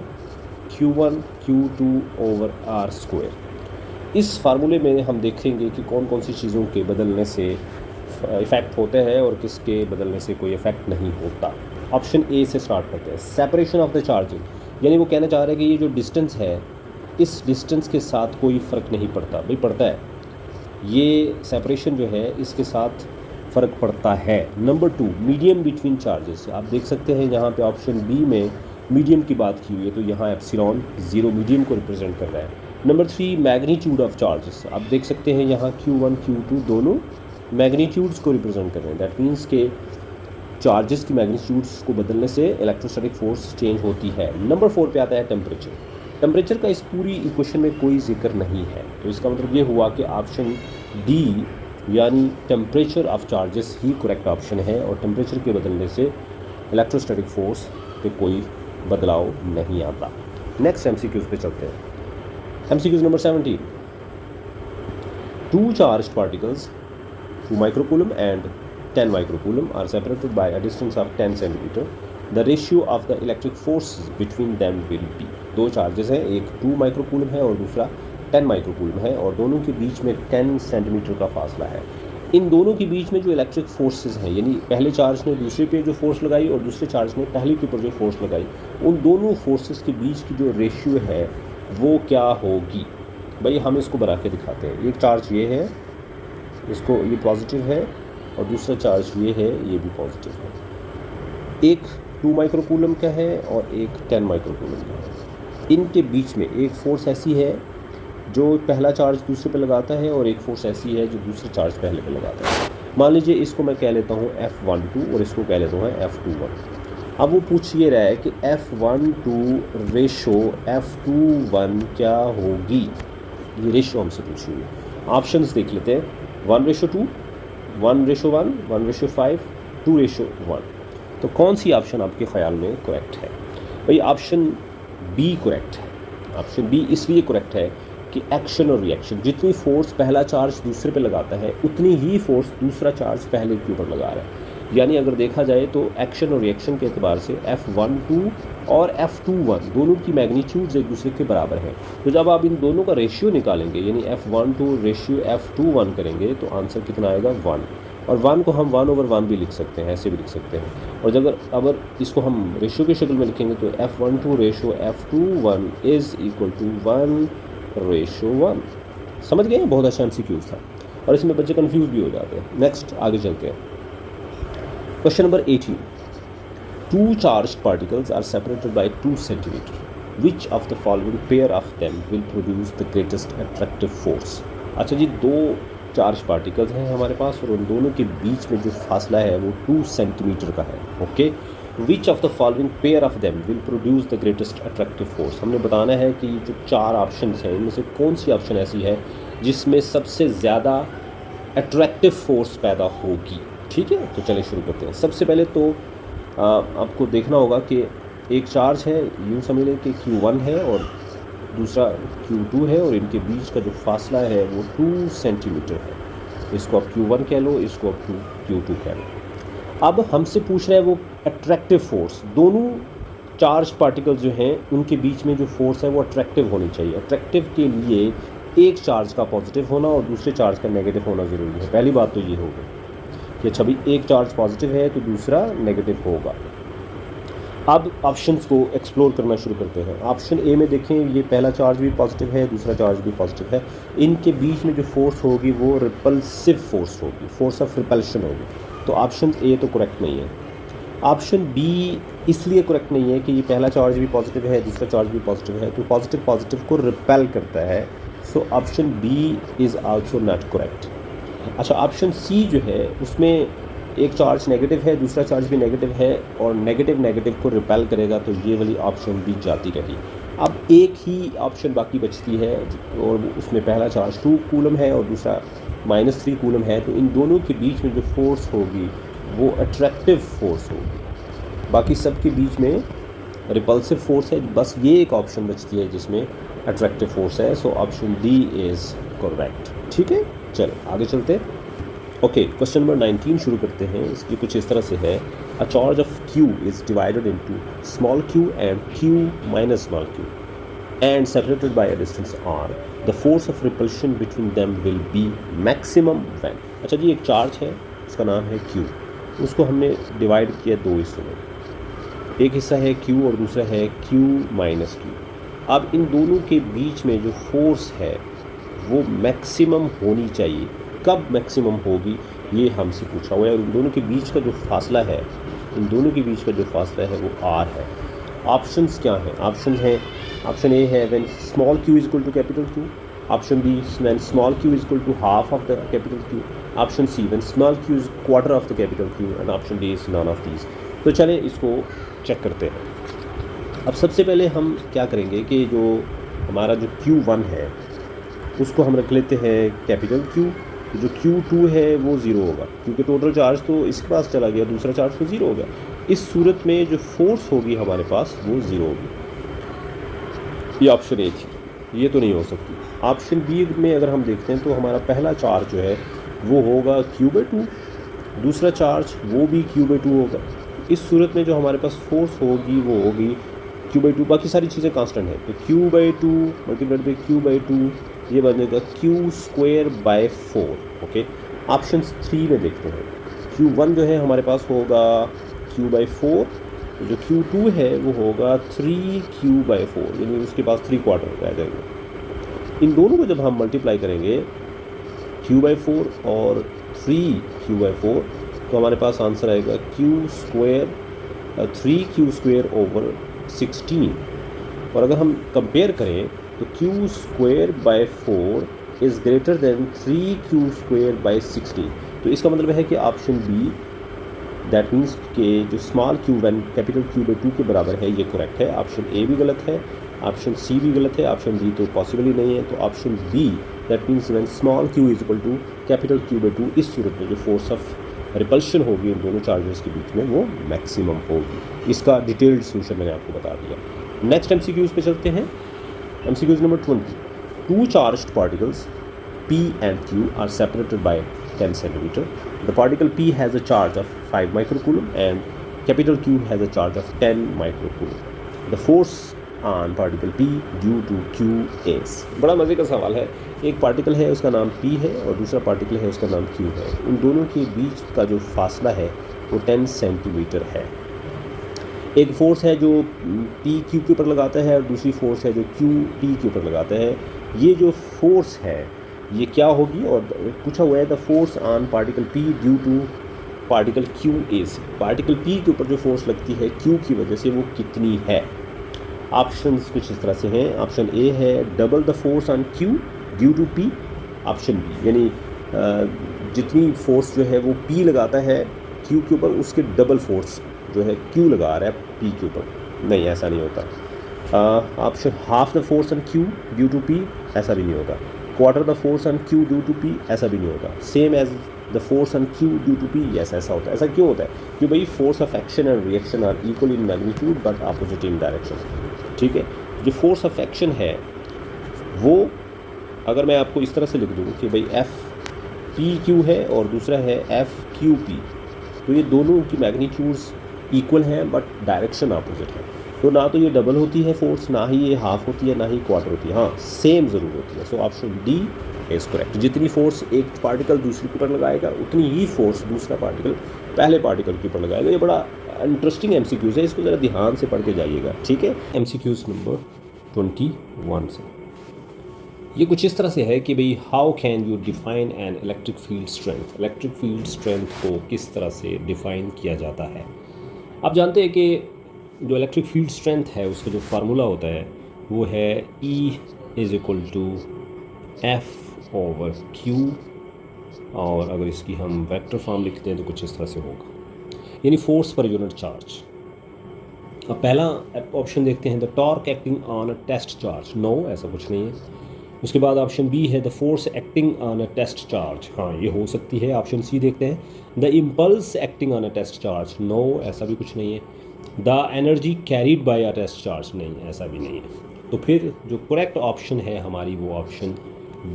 A: Q1 Q2/r²। इस फार्मूले में हम देखेंगे कि कौन कौन सी चीज़ों के बदलने से इफ़ेक्ट होते हैं और किसके बदलने से कोई इफ़ेक्ट नहीं होता। ऑप्शन A से स्टार्ट करते हैं, सेपरेशन ऑफ द चार्जिंग, यानी वो कहना चाह रहे हैं कि ये जो डिस्टेंस है इस डिस्टेंस के साथ कोई फ़र्क नहीं पड़ता। भाई पड़ता है, ये सेपरेशन जो है इसके साथ फ़र्क पड़ता है। Number 2, medium between charges. आप देख सकते हैं यहाँ पे ऑप्शन B में मीडियम की बात की हुई है, तो यहाँ एप्सिलॉन 0 मीडियम को रिप्रेजेंट कर रहा है। Number 3, magnitude of charges. आप देख सकते हैं यहाँ Q1 Q2 दोनों मैग्नीट्यूड्स को रिप्रेजेंट कर रहे हैं। दैट मीन्स के चार्जेस की मैग्नीट्यूड्स को बदलने से इलेक्ट्रोस्टैटिक फोर्स चेंज होती है। नंबर 4 पे आता है टेम्परेचर। टेम्परेचर का इस पूरी इक्वेशन में कोई जिक्र नहीं है, तो इसका मतलब ये हुआ कि ऑप्शन डी यानी temperature of charges he correct option है, और टेम्परेचर के बदलने से इलेक्ट्रोस्टैटिक फोर्स पे कोई बदलाव नहीं आता। नेक्स्ट एमसीक्यूज पे चलते हैं। MCQs number 17। Two charged particles 2 microcoulomb and 10 microcoulomb are separated by a distance of 10 centimeter. The ratio of the electric forces between them will be। दो चार्जेस हैं, एक 2 माइक्रोकूलम है और दूसरा 10 माइक्रोकूलम है, और दोनों के बीच में 10 सेंटीमीटर का फासला है। इन दोनों के बीच में जो इलेक्ट्रिक फोर्सेस हैं, यानी पहले चार्ज ने दूसरे पे जो फोर्स लगाई और दूसरे चार्ज ने पहले के ऊपर जो फोर्स लगाई, उन दोनों फोर्सेस के बीच की जो रेशियो है वो क्या होगी। भाई हम इसको बना के दिखाते हैं। एक चार्ज ये है, इसको ये पॉजिटिव है, और दूसरा चार्ज ये है, ये भी पॉजिटिव है। एक 2 माइक्रोकूलम का है और एक 10 माइक्रोकूलम का है। इनके बीच में एक फोर्स ऐसी है जो पहला चार्ज दूसरे पे लगाता है, और एक फोर्स ऐसी है जो दूसरे चार्ज पहले पे लगाता है। मान लीजिए इसको मैं कह लेता हूँ F12 और इसको कह लेता हूँ F21। अब वो पूछ ये रहा है कि F12 रेशो F21 क्या होगी, ये रेशो हमसे पूछी हुई है। ऑप्शंस देख लेते हैं। 1:2, 1:1, 1:5, 2:1। तो कौन सी ऑप्शन आपके ख्याल में करेक्ट है? भाई ऑप्शन बी करेक्ट है। ऑप्शन बी इसलिए करेक्ट है कि एक्शन और रिएक्शन, जितनी फोर्स पहला चार्ज दूसरे पे लगाता है उतनी ही फोर्स दूसरा चार्ज पहले के ऊपर लगा रहा है। यानी अगर देखा जाए तो एक्शन और रिएक्शन के एतबार से F12 और F21 दोनों की मैग्नीट्यूड्स एक दूसरे के बराबर हैं। तो जब आप इन दोनों का रेशियो निकालेंगे, यानी F12 रेशियो F21 करेंगे, तो आंसर कितना आएगा 1। और 1 को हम 1/1 भी लिख सकते हैं, ऐसे भी लिख सकते हैं। और अगर इसको हम रेशियो की शक्ल में लिखेंगे तो F12 ratio F21 is equal to 1:1। समझ गए? बहुत अच्छा MCQ था, और इसमें बच्चे कन्फ्यूज़ भी हो जाते हैं। नेक्स्ट आगे चलते हैं। Question number 18. Two charged particles are separated by 2 centimeter. Which of the following pair of them will produce the greatest attractive force? अच्छा जी, दो चार्ज पार्टिकल्स हैं हमारे पास, और उन दोनों के बीच में जो फासला है वो 2 सेंटीमीटर का है। Okay, which of the following pair of them will produce the greatest attractive force. हमने बताना है कि जो 4 ऑप्शन हैं इनमें से कौन सी ऑप्शन ऐसी है जिसमें सबसे ज़्यादा अट्रैक्टिव फोर्स पैदा होगी। ठीक है, तो चलिए शुरू करते हैं। सबसे पहले तो आपको देखना होगा कि एक चार्ज है, यूँ समझ लें कि Q1 है और दूसरा Q2 है, और इनके बीच का जो फासला है वो 2 सेंटीमीटर है। इसको आप Q1 कह लो, इसको आप Q2 कह लो। अब हमसे पूछ रहा है वो अट्रैक्टिव फोर्स। दोनों चार्ज पार्टिकल्स जो हैं उनके बीच में जो फोर्स है वो अट्रैक्टिव होनी चाहिए। अट्रैक्टिव के लिए एक चार्ज का पॉजिटिव होना और दूसरे चार्ज का नेगेटिव होना ज़रूरी है। पहली बात तो ये होगी कि अच्छा भाई, एक चार्ज पॉजिटिव है तो दूसरा नेगेटिव होगा। अब ऑप्शंस को एक्सप्लोर करना शुरू करते हैं। ऑप्शन ए में देखें, ये पहला चार्ज भी पॉजिटिव है, दूसरा चार्ज भी पॉजिटिव है। इनके बीच में जो फोर्स होगी वो रिपल्सिव फोर्स होगी, फोर्स ऑफ रिपल्शन होगी। तो ऑप्शन ए तो करेक्ट नहीं है। ऑप्शन बी इसलिए करेक्ट नहीं है कि ये पहला चार्ज भी पॉजिटिव है, दूसरा चार्ज भी पॉजिटिव है, तो पॉजिटिव पॉजिटिव को रिपेल करता है। So option B is also not correct. अच्छा, ऑप्शन सी जो है उसमें एक चार्ज नेगेटिव है, दूसरा चार्ज भी नेगेटिव है, और नेगेटिव नेगेटिव को रिपेल करेगा, तो ये वाली ऑप्शन भी जाती रही। अब एक ही ऑप्शन बाकी बचती है, और उसमें पहला चार्ज 2 कूलम है और दूसरा -3 कूलम है। तो इन दोनों के बीच में जो फोर्स होगी वो अट्रैक्टिव फोर्स होगी, बाकी सब के बीच में रिपल्सिव फोर्स है। बस ये एक ऑप्शन बचती है जिसमें अट्रैक्टिव फोर्स है। So option D is correct. ठीक है, चलो आगे चलते हैं। ओके, क्वेश्चन नंबर 19 शुरू करते हैं। इसकी कुछ इस तरह से है। अ charge of Q is divided into small q and Q minus small q and separated by a distance r। The force of repulsion between them will be maximum when. अच्छा जी, एक चार्ज है, इसका नाम है Q। उसको हमने divide किया 2 हिस्सों में। एक हिस्सा है Q और दूसरा है Q माइनस Q। अब इन दोनों के बीच में जो फोर्स है वो मैक्सिमम होनी चाहिए। कब मैक्सिमम होगी ये हमसे पूछा हुआ है। और इन दोनों के बीच का जो फासला है, इन दोनों के बीच का जो फासला है वो r है। ऑप्शंस क्या हैं? ऑप्शन है, ऑप्शन ए है when small q is equal to capital Q। Option B when small q is equal to half of the capital Q। Option C when small q is quarter of the capital Q। And option D is none of these. तो चलें इसको check करते हैं। अब सबसे पहले हम क्या करेंगे कि जो हमारा जो Q1 है उसको हम रख लेते हैं कैपिटल Q। तो जो Q2 है वो ज़ीरो होगा क्योंकि टोटल चार्ज तो इसके पास चला गया, दूसरा चार्ज तो ज़ीरो हो गया। इस सूरत में जो फोर्स होगी हमारे पास वो ज़ीरो होगी। ये ऑप्शन ए थी, ये तो नहीं हो सकती। ऑप्शन बी में अगर हम देखते हैं तो हमारा पहला चार्ज जो है वो होगा Q/2, दूसरा चार्ज वो भी Q/2 होगा। इस सूरत में जो हमारे पास फोर्स होगी वो होगी Q/2, बाकी सारी चीज़ें कांस्टेंट है तो Q/2 मल्टीप्लाइड बाई Q/2 ये बनेगा Q²/4। ओके, ऑप्शन 3 में देखते हैं। Q1 जो है हमारे पास होगा Q/4, तो जो Q2 है वो होगा 3Q/4, यानी उसके पास 3/4 रह जाएंगे। इन दोनों को जब हम मल्टीप्लाई करेंगे Q/4 और 3Q/4 तो हमारे पास आंसर आएगा Q², 3Q²/16। और अगर हम कंपेयर करें तो Q²/4 is greater than 3Q²/16। तो इसका मतलब है कि ऑप्शन बी, दैट मीन्स कि जो स्मॉल Q1 कैपिटल Q/2 के बराबर है, ये करेक्ट है। ऑप्शन ए भी गलत है, ऑप्शन सी भी गलत है, ऑप्शन डी तो पॉसिबल ही नहीं है। तो option B, that means when small Q is equal to capital Q/2, इस सूरत में जो फोर्स ऑफ रिपल्शन होगी इन दोनों चार्जेस के बीच में वो मैक्सिमम होगी। इसका डिटेल्ड सोल्यूशन मैंने आपको बता दिया। नेक्स्ट MCQs पे चलते हैं। MCQs number 20। Two charged particles P and Q are separated by 10 centimeter. The particle P has a charge of 5 microcoulomb and capital Q has a charge of 10 microcoulomb. The force on particle P due to Q is। बड़ा मज़े का सवाल है। एक particle है उसका नाम P है और दूसरा पार्टिकल है उसका नाम Q है। उन दोनों के बीच का जो फासला है वो 10 सेंटीमीटर है। एक फोर्स है जो P Q के ऊपर लगाता है और दूसरी फोर्स है जो Q P के ऊपर लगाता है। ये जो फोर्स है ये क्या होगी, और पूछा हुआ है the force on particle P due to particle Q is. Particle P के ऊपर जो फोर्स लगती है Q की वजह से वो कितनी है। ऑप्शंस कुछ इस तरह से हैं। ऑप्शन ए है double the force on Q due to P। Option B, यानी जितनी फोर्स जो है वो P लगाता है Q के ऊपर उसके डबल फोर्स जो है Q लगा रहा है P के ऊपर। नहीं, ऐसा नहीं होता। Option half the force on Q due to P, ऐसा भी नहीं होगा। Quarter the force on Q due to P, ऐसा भी नहीं होगा। Same as the force on Q due to P, yes ऐसा होता है। ऐसा क्यों होता है? कि भाई force of action and reaction are equal in magnitude but opposite in direction. ठीक है, जो फोर्स ऑफ एक्शन है वो अगर मैं आपको इस तरह से लिख दूँ कि भाई FPQ है और दूसरा है FQP, तो ये दोनों की मैग्नीट्यूड्स इक्वल हैं बट डायरेक्शन अपोजिट है। तो ना तो ये डबल होती है फोर्स, ना ही ये हाफ होती है, ना ही क्वार्टर होती है। हाँ, सेम ज़रूर होती है। So option D is correct. जितनी फोर्स एक पार्टिकल दूसरे के ऊपर लगाएगा उतनी ही फोर्स दूसरा पार्टिकल पहले पार्टिकल के ऊपर लगाएगा। ये बड़ा इंटरेस्टिंग MCQs है, इसको ज़रा ध्यान से पढ़ के जाइएगा। ठीक है, MCQs नंबर 21 से ये कुछ इस तरह से है कि भाई how can you define N electric field strength. Electric field strength को किस तरह से डिफाइन किया जाता है। आप जानते हैं कि जो इलेक्ट्रिक फील्ड स्ट्रेंथ है उसका जो फार्मूला होता है वो है E is equal to F/Q, और अगर इसकी हम वेक्टर फॉर्म लिखते हैं तो कुछ इस तरह से होगा, यानी फोर्स पर यूनिट चार्ज। अब पहला ऑप्शन देखते हैं the torque acting on a test charge. No, ऐसा कुछ नहीं है। उसके बाद ऑप्शन बी है the force acting on a test charge. हाँ, ये हो सकती है। ऑप्शन सी देखते हैं the impulse acting on a test charge. No, ऐसा भी कुछ नहीं है। The energy carried by a test charge. नहीं, ऐसा भी नहीं है। तो फिर जो करेक्ट ऑप्शन है हमारी वो ऑप्शन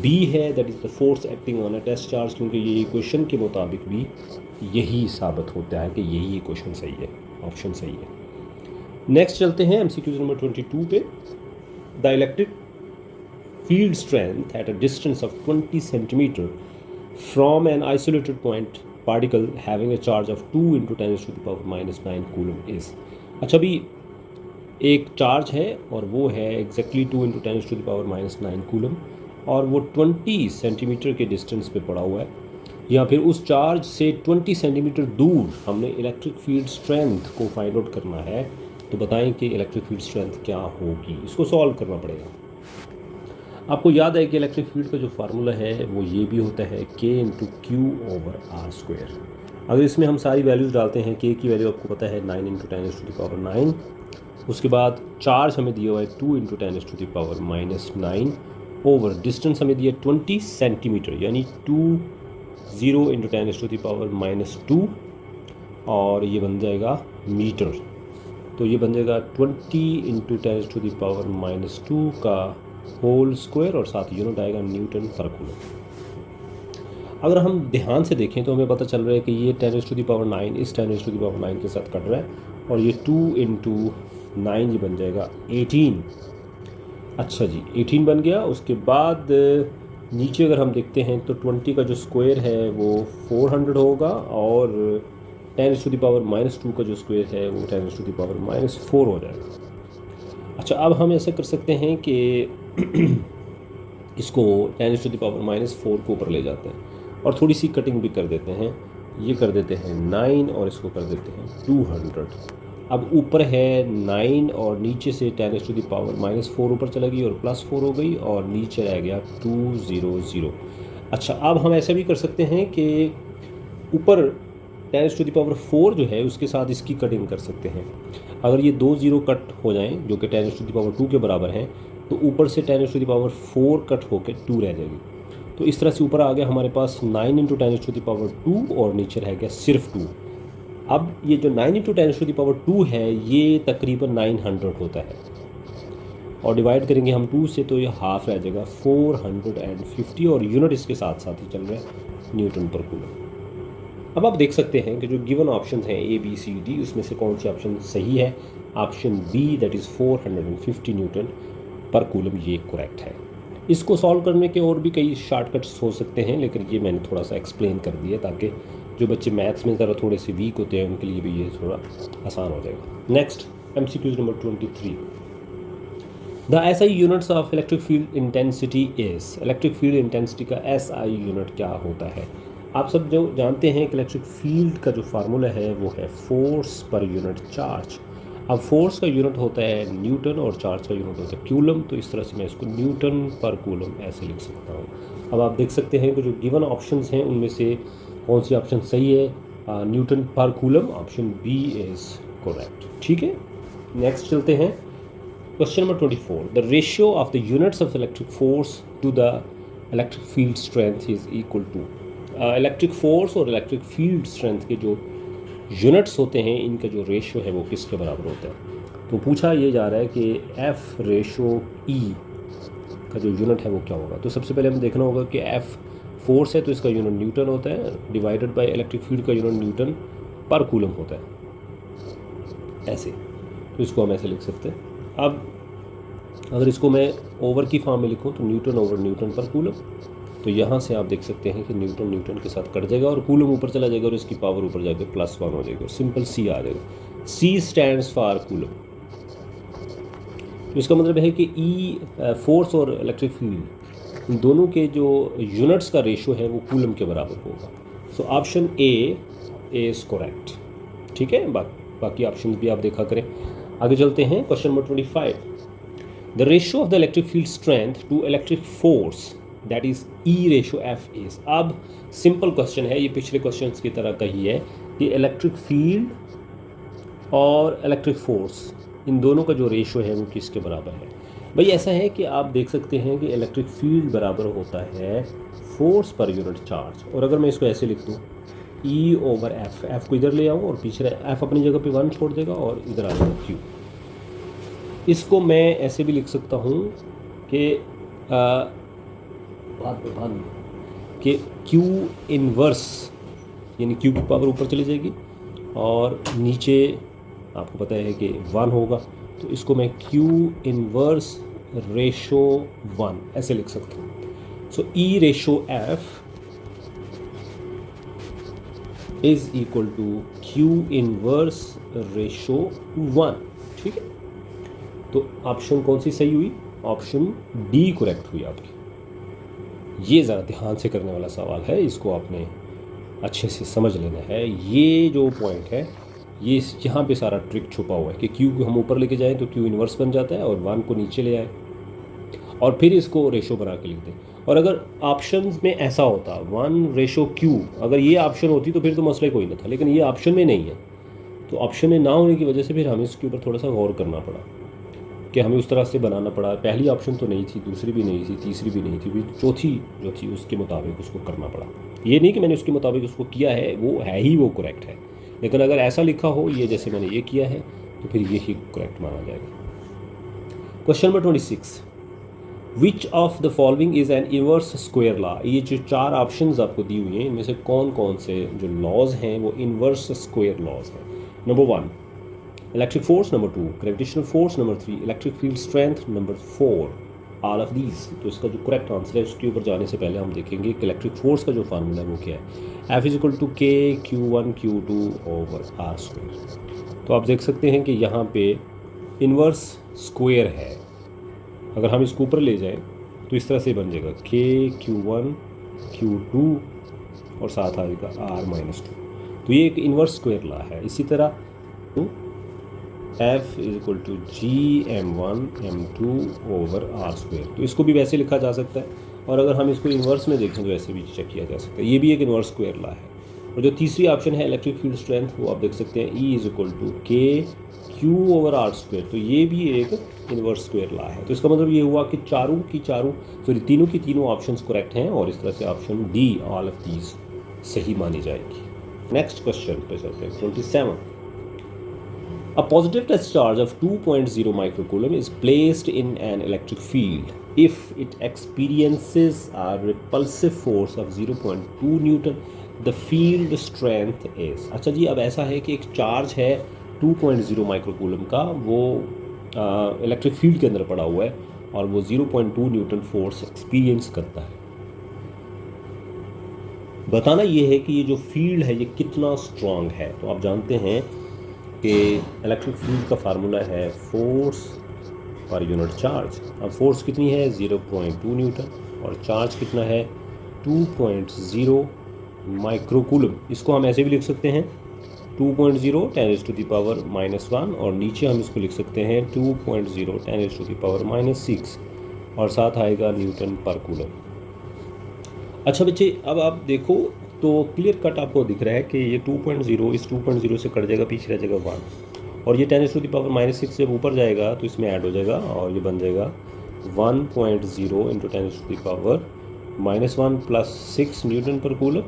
A: बी है, that is the force acting on a test charge, क्योंकि ये इक्वेशन के मुताबिक भी यही साबित होता है कि यही इक्वेशन सही है, ऑप्शन सही है। नेक्स्ट चलते हैं MCQ नंबर 22 पे। The electric field strength at a distance of 20 centimeter from an isolated point particle having a charge of 2 into 10 to the power minus 9 coulomb is। अच्छा, भी एक चार्ज है और वो है exactly 2 into 10 to the power minus 9 coulomb, और वो 20 centimetre के डिस्टेंस पे पड़ा हुआ है, या फिर उस चार्ज से 20 सेंटीमीटर दूर हमने इलेक्ट्रिक फील्ड स्ट्रेंथ को फाइंड आउट करना है। तो बताएं कि इलेक्ट्रिक फील्ड स्ट्रेंथ क्या होगी, इसको सॉल्व करना पड़ेगा। आपको याद है कि इलेक्ट्रिक फील्ड का जो फार्मूला है वो ये भी होता है K/Q/R²। अगर इसमें हम सारी वैल्यूज़ डालते हैं, K की वैल्यू आपको पता है 9 × 10⁻⁹, उसके बाद चार्ज हमें दिया हुआ है 2 × 10⁻⁻⁹ ओवर डिस्टेंस हमें दिया 20 सेंटीमीटर, यानी 20 × 10⁻⁻2 और ये बन जाएगा मीटर। तो ये बन जाएगा 20 × 10⁻⁻2 का होल स्क्वायर और साथ यूनिट आएगा न्यूटन पर कूलम। अगर हम ध्यान से देखें तो हमें पता चल रहा है कि ये 10⁻⁹ इस 10⁻⁹ के साथ कट रहा है और ये 2 × 9 ये बन जाएगा 18। अच्छा जी, 18 बन गया। उसके बाद नीचे अगर हम देखते हैं तो 20 का जो स्क्वायर है वो 400 होगा और 10⁻⁻2 का जो स्क्वायर है वो 10⁻⁻4 हो जाएगा। अच्छा, अब हम ऐसे कर सकते हैं कि इसको 10⁻⁻4 को ऊपर ले जाते हैं और थोड़ी सी कटिंग भी कर देते हैं। ये कर देते हैं 9 और इसको कर देते हैं 200। अब ऊपर है 9 और नीचे से 10⁻⁻4 ऊपर चला गई और +4 हो गई और नीचे रह गया 200। अच्छा, अब हम ऐसा भी कर सकते हैं कि ऊपर 10⁻4 जो है उसके साथ इसकी कटिंग कर सकते हैं। अगर ये 2 0 कट हो जाएं जो कि 10⁻2 के बराबर हैं तो ऊपर से 10⁻4 कट होकर 2 रह जाएगी। तो इस तरह से ऊपर आ गया हमारे पास 9 × 10⁻2 और नीचे रह गया सिर्फ 2। अब ये जो 9 × 10⁻2 है ये तकरीबन 900 होता है और डिवाइड करेंगे हम 2 से तो ये हाफ रह जाएगा 450 और यूनिट इसके साथ साथ ही चल रहा है न्यूटन पर कूलम। अब आप देख सकते हैं कि जो गिवन ऑप्शन हैं ABCD उसमें से कौन सी ऑप्शन सही है। Option B that is 450 Newton per coulomb ये करेक्ट है। इसको सॉल्व करने के और भी कई शॉर्टकट्स हो सकते हैं लेकिन ये मैंने थोड़ा सा एक्सप्लेन कर दिया ताकि जो बच्चे मैथ्स में ज़रा थोड़े से वीक होते हैं उनके लिए भी ये थोड़ा आसान हो जाएगा। Next MCQ number 23। The SI units of electric field intensity is. Electric field intensity का SI यूनिट क्या होता है। आप सब जो जानते हैं कि इलेक्ट्रिक फील्ड का जो फार्मूला है वो है फोर्स पर यूनिट चार्ज। अब फोर्स का यूनिट होता है न्यूटन और चार्ज का यूनिट होता है कूलम, तो इस तरह से मैं इसको न्यूटन पर कूलम ऐसे लिख सकता हूँ। अब आप देख सकते हैं कि जो गिवन ऑप्शंस हैं उनमें से कौन सी ऑप्शन सही है। Newton per coulomb option B is correct. ठीक है, नेक्स्ट चलते हैं question number 24। The ratio of the units of electric force to the electric field strength is equal to. Electric force और इलेक्ट्रिक फील्ड स्ट्रेंथ के जो units होते हैं इनका जो रेशियो है वो किसके बराबर होता है। तो पूछा ये जा रहा है कि F/E का जो यूनिट है वो क्या होगा। तो सबसे पहले हमें देखना होगा कि F फोर्स है तो इसका यूनिट न्यूटन होता है डिवाइडेड बाय इलेक्ट्रिक फील्ड का यूनिट न्यूटन पर कूलम होता है ऐसे। तो इसको हम ऐसे लिख सकते हैं। अब अगर इसको मैं ओवर की फॉर्म में लिखूं तो Newton over Newton per coulomb, तो यहाँ से आप देख सकते हैं कि न्यूटन न्यूटन के साथ कट जाएगा और कूलम ऊपर चला जाएगा और इसकी पावर ऊपर जाकर +1 हो जाएगी और सिंपल C आ जाएगा। C stands for coulomb. तो इसका मतलब है कि E फोर्स और इलेक्ट्रिक फील्ड इन दोनों के जो यूनिट्स का रेशियो है वो कूलम के बराबर होगा। So option A is correct. ठीक है, बाकी ऑप्शन भी आप देखा करें। आगे चलते हैं question number 25। The ratio of the electric field strength to electric force that is E/F is. अब सिंपल क्वेश्चन है, ये पिछले क्वेश्चन की तरह का ही है कि इलेक्ट्रिक फील्ड और इलेक्ट्रिक फोर्स इन दोनों का जो रेशियो है वो किसके बराबर है। भाई ऐसा है कि आप देख सकते हैं कि इलेक्ट्रिक फील्ड बराबर होता है फोर्स पर यूनिट चार्ज। और अगर मैं इसको ऐसे लिख दूँ E/F, F को इधर ले आऊँ और पीछे F अपनी जगह पे 1 छोड़ देगा और इधर आ जाएगा Q। इसको मैं ऐसे भी लिख सकता हूँ कि कि Q इन्वर्स यानी Q की पावर ऊपर चली जाएगी और नीचे आपको पता है कि 1 होगा, तो इसको मैं Q इन्वर्स रेशो 1 ऐसे लिख सकता हूँ। So E/F is equal to Q inverse ratio 1। ठीक है, तो ऑप्शन कौन सी सही हुई? ऑप्शन D करेक्ट हुई आपकी। ये ज़रा ध्यान से करने वाला सवाल है, इसको आपने अच्छे से समझ लेना है। ये जो पॉइंट है ये यहाँ पे सारा ट्रिक छुपा हुआ है कि Q को हम ऊपर लेके जाएं तो Q इन्वर्स बन जाता है और 1 को नीचे ले आए और फिर इसको रेशो बना के लिख दें। और अगर ऑप्शंस में ऐसा होता 1/Q, अगर ये ऑप्शन होती तो फिर तो मसला कोई ना था, लेकिन ये ऑप्शन में नहीं है। तो ऑप्शन में ना होने की वजह से फिर हमें इसके ऊपर थोड़ा सा गौर करना पड़ा कि हमें उस तरह से बनाना पड़ा। पहली ऑप्शन तो नहीं थी, दूसरी भी नहीं थी, तीसरी भी नहीं थी, फिर चौथी जो थी उसके मुताबिक उसको करना पड़ा। ये नहीं कि मैंने उसके मुताबिक उसको किया है, वो है ही वो करेक्ट है, लेकिन अगर ऐसा लिखा हो ये जैसे मैंने ये किया है तो फिर ये ही करेक्ट माना जाएगा। Question number 26, which of the following is an inverse square law. ये जो 4 ऑप्शंस आपको दी हुई हैं इनमें से कौन कौन से जो लॉज हैं वो इनवर्स स्क्वायर लॉज हैं। Number 1 electric force, number 2 gravitational force, number 3 electric field strength, number 4 all of these. तो इसका जो करेक्ट आंसर है उसके ऊपर जाने से पहले हम देखेंगे कि इलेक्ट्रिक फोर्स का जो फार्मूला है वो क्या है। F इज इक्वल टू के Q1 Q2 over R square. तो आप देख सकते हैं कि यहाँ पे इनवर्स स्क्वायर है। अगर हम इसको ऊपर ले जाएं तो इस तरह से बन जाएगा के Q1 Q2 और साथ आएगा R-2। तो ये एक इनवर्स स्क्वायर लॉ है। इसी तरह F is equal to GM1 M2 over R square. तो इसको भी वैसे लिखा जा सकता है, और अगर हम इसको इन्वर्स में देखें तो ऐसे भी चेक किया जा सकता है। ये भी एक इन्वर्स स्क्वायर लॉ है। और जो तीसरी ऑप्शन है इलेक्ट्रिक फील्ड स्ट्रेंथ, वो आप देख सकते हैं E इज इक्वल टू के Q ओवर आर स्क्वायर। तो ये भी एक इन्वर्स स्क्वायर लॉ है। तो इसका मतलब ये हुआ कि तीनों की तीनों ऑप्शंस करेक्ट हैं, और इस तरह से option D all of these सही मानी जाएगी। नेक्स्ट क्वेश्चन पे चलते हैं। 27, a positive test charge of 2.0 microcoulomb is placed in an electric field if it experiences a repulsive force of 0.2 Newton. The field strength is। अच्छा जी, अब ऐसा है कि एक चार्ज है 2.0 माइक्रोकूलम का, वो इलेक्ट्रिक फील्ड के अंदर पड़ा हुआ है और वो 0.2 न्यूटन फोर्स एक्सपीरियंस करता है। बताना ये है कि ये जो फील्ड है ये कितना स्ट्रांग है। तो आप जानते हैं कि इलेक्ट्रिक फील्ड का फार्मूला है फोर्स पर यूनिट चार्ज। अब फोर्स कितनी है 0.2 न्यूटन, और चार्ज कितना है 2.0 माइक्रोकूलम। इसको हम ऐसे भी लिख सकते हैं 2.0 10⁻⁻⁻1, और नीचे हम इसको लिख सकते हैं 2.0 10⁻⁻6, और साथ आएगा न्यूटन पर कूलम। अच्छा बच्चे, अब आप देखो तो क्लियर कट आपको दिख रहा है कि ये 2.0 इस 2.0 से कट जाएगा, पीछे रह जाएगा 1, और ये 10⁻⁻6 जब ऊपर जाएगा तो इसमें ऐड हो जाएगा और ये बन जाएगा 1.0 into 10⁻⁻1 plus 6 Newton per coulomb,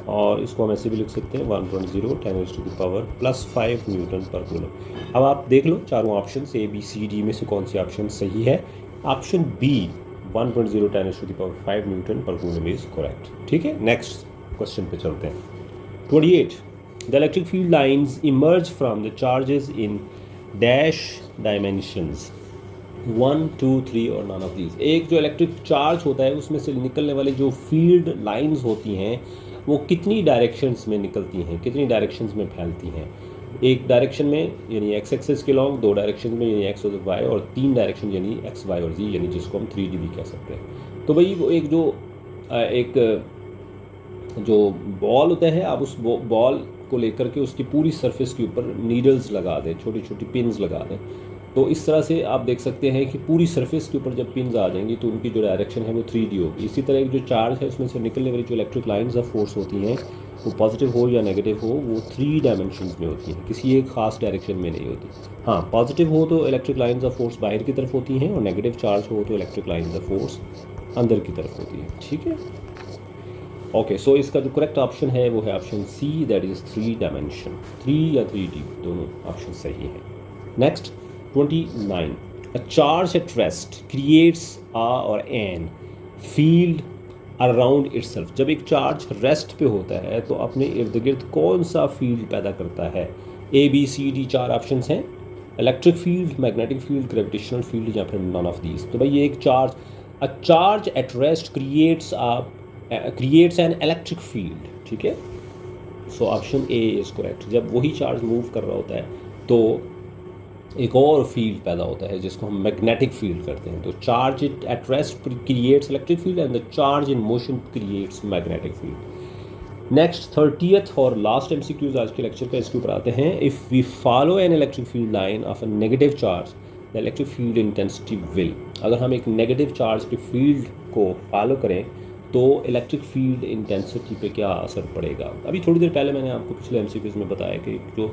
A: और इसको हम ऐसे भी लिख सकते हैं 1.0 10⁻⁻5 न्यूटन पर कूलम। अब आप देख लो चारों option A B C D में से कौन सी ऑप्शन सही है। Option B 1.0 10⁻5 Newton per coulomb is correct. ठीक है, नेक्स्ट क्वेश्चन पे चलते हैं। 28, the electric field lines emerge from the charges in dash dimensions 1 2 3 और नन ऑफ दीज। एक जो इलेक्ट्रिक चार्ज होता है उसमें से निकलने वाली जो फील्ड लाइंस होती हैं वो कितनी डायरेक्शंस में निकलती हैं, कितनी डायरेक्शंस में फैलती हैं। एक डायरेक्शन में यानी एक्स एक्सिस के लॉन्ग, 2 डायरेक्शन में यानी एक्स और वाई, और 3 डायरेक्शन यानी एक्स वाई और जी, यानी जिसको हम 3D भी कह सकते हैं। तो भाई वो एक जो बॉल होता है, आप उस बॉल को लेकर के उसकी पूरी सरफेस के ऊपर नीडल्स लगा दें, छोटी छोटी पिन्स लगा दें, तो इस तरह से आप देख सकते हैं कि पूरी सरफेस के ऊपर जब पिन्स आ जाएंगी तो उनकी जो डायरेक्शन है वो 3D होगी। इसी तरह एक जो चार्ज है उसमें से निकलने वाली जो इलेक्ट्रिक लाइंस ऑफ फोर्स होती हैं वो पॉजिटिव हो या नेगेटिव हो, वो 3 डायमेंशंस में होती हैं, किसी एक खास डायरेक्शन में नहीं होती। हाँ, पॉजिटिव हो तो इलेक्ट्रिक लाइंस ऑफ फोर्स बाहर की तरफ होती हैं, और नेगेटिव चार्ज हो तो इलेक्ट्रिक लाइंस ऑफ फोर्स अंदर की तरफ होती है। ठीक है, ओके। सो इसका जो करेक्ट ऑप्शन है वो है option C, that is 3 dimension. 3 या 3D दोनों ऑप्शन सही है। Next 29, a charge at rest creates और एन फील्ड अराउंड इटसेल्फ। जब एक चार्ज रेस्ट पे होता है तो अपने इर्द गिर्द कौन सा फील्ड पैदा करता है। A B C D 4 option हैं, electric field, magnetic field, gravitational field, या फिर नन ऑफ दीज। तो भाई ये एक charge, a charge at rest creates an electric field. ठीक है, so option A is correct. जब वही चार्ज मूव कर रहा होता है तो एक और फील्ड पैदा होता है जिसको हम मैग्नेटिक फील्ड करते हैं। तो charge at rest creates electric field and the charge in motion creates magnetic field. Next 30th और लास्ट MCQs आज के लेक्चर का, इसके ऊपर आते हैं। If we follow an electric field line of a negative charge the electric field intensity will. अगर हम एक नेगेटिव चार्ज के फील्ड को फॉलो करें तो इलेक्ट्रिक फील्ड इंटेंसिटी पे क्या असर पड़ेगा। अभी थोड़ी देर पहले मैंने आपको पिछले MCQs में बताया कि जो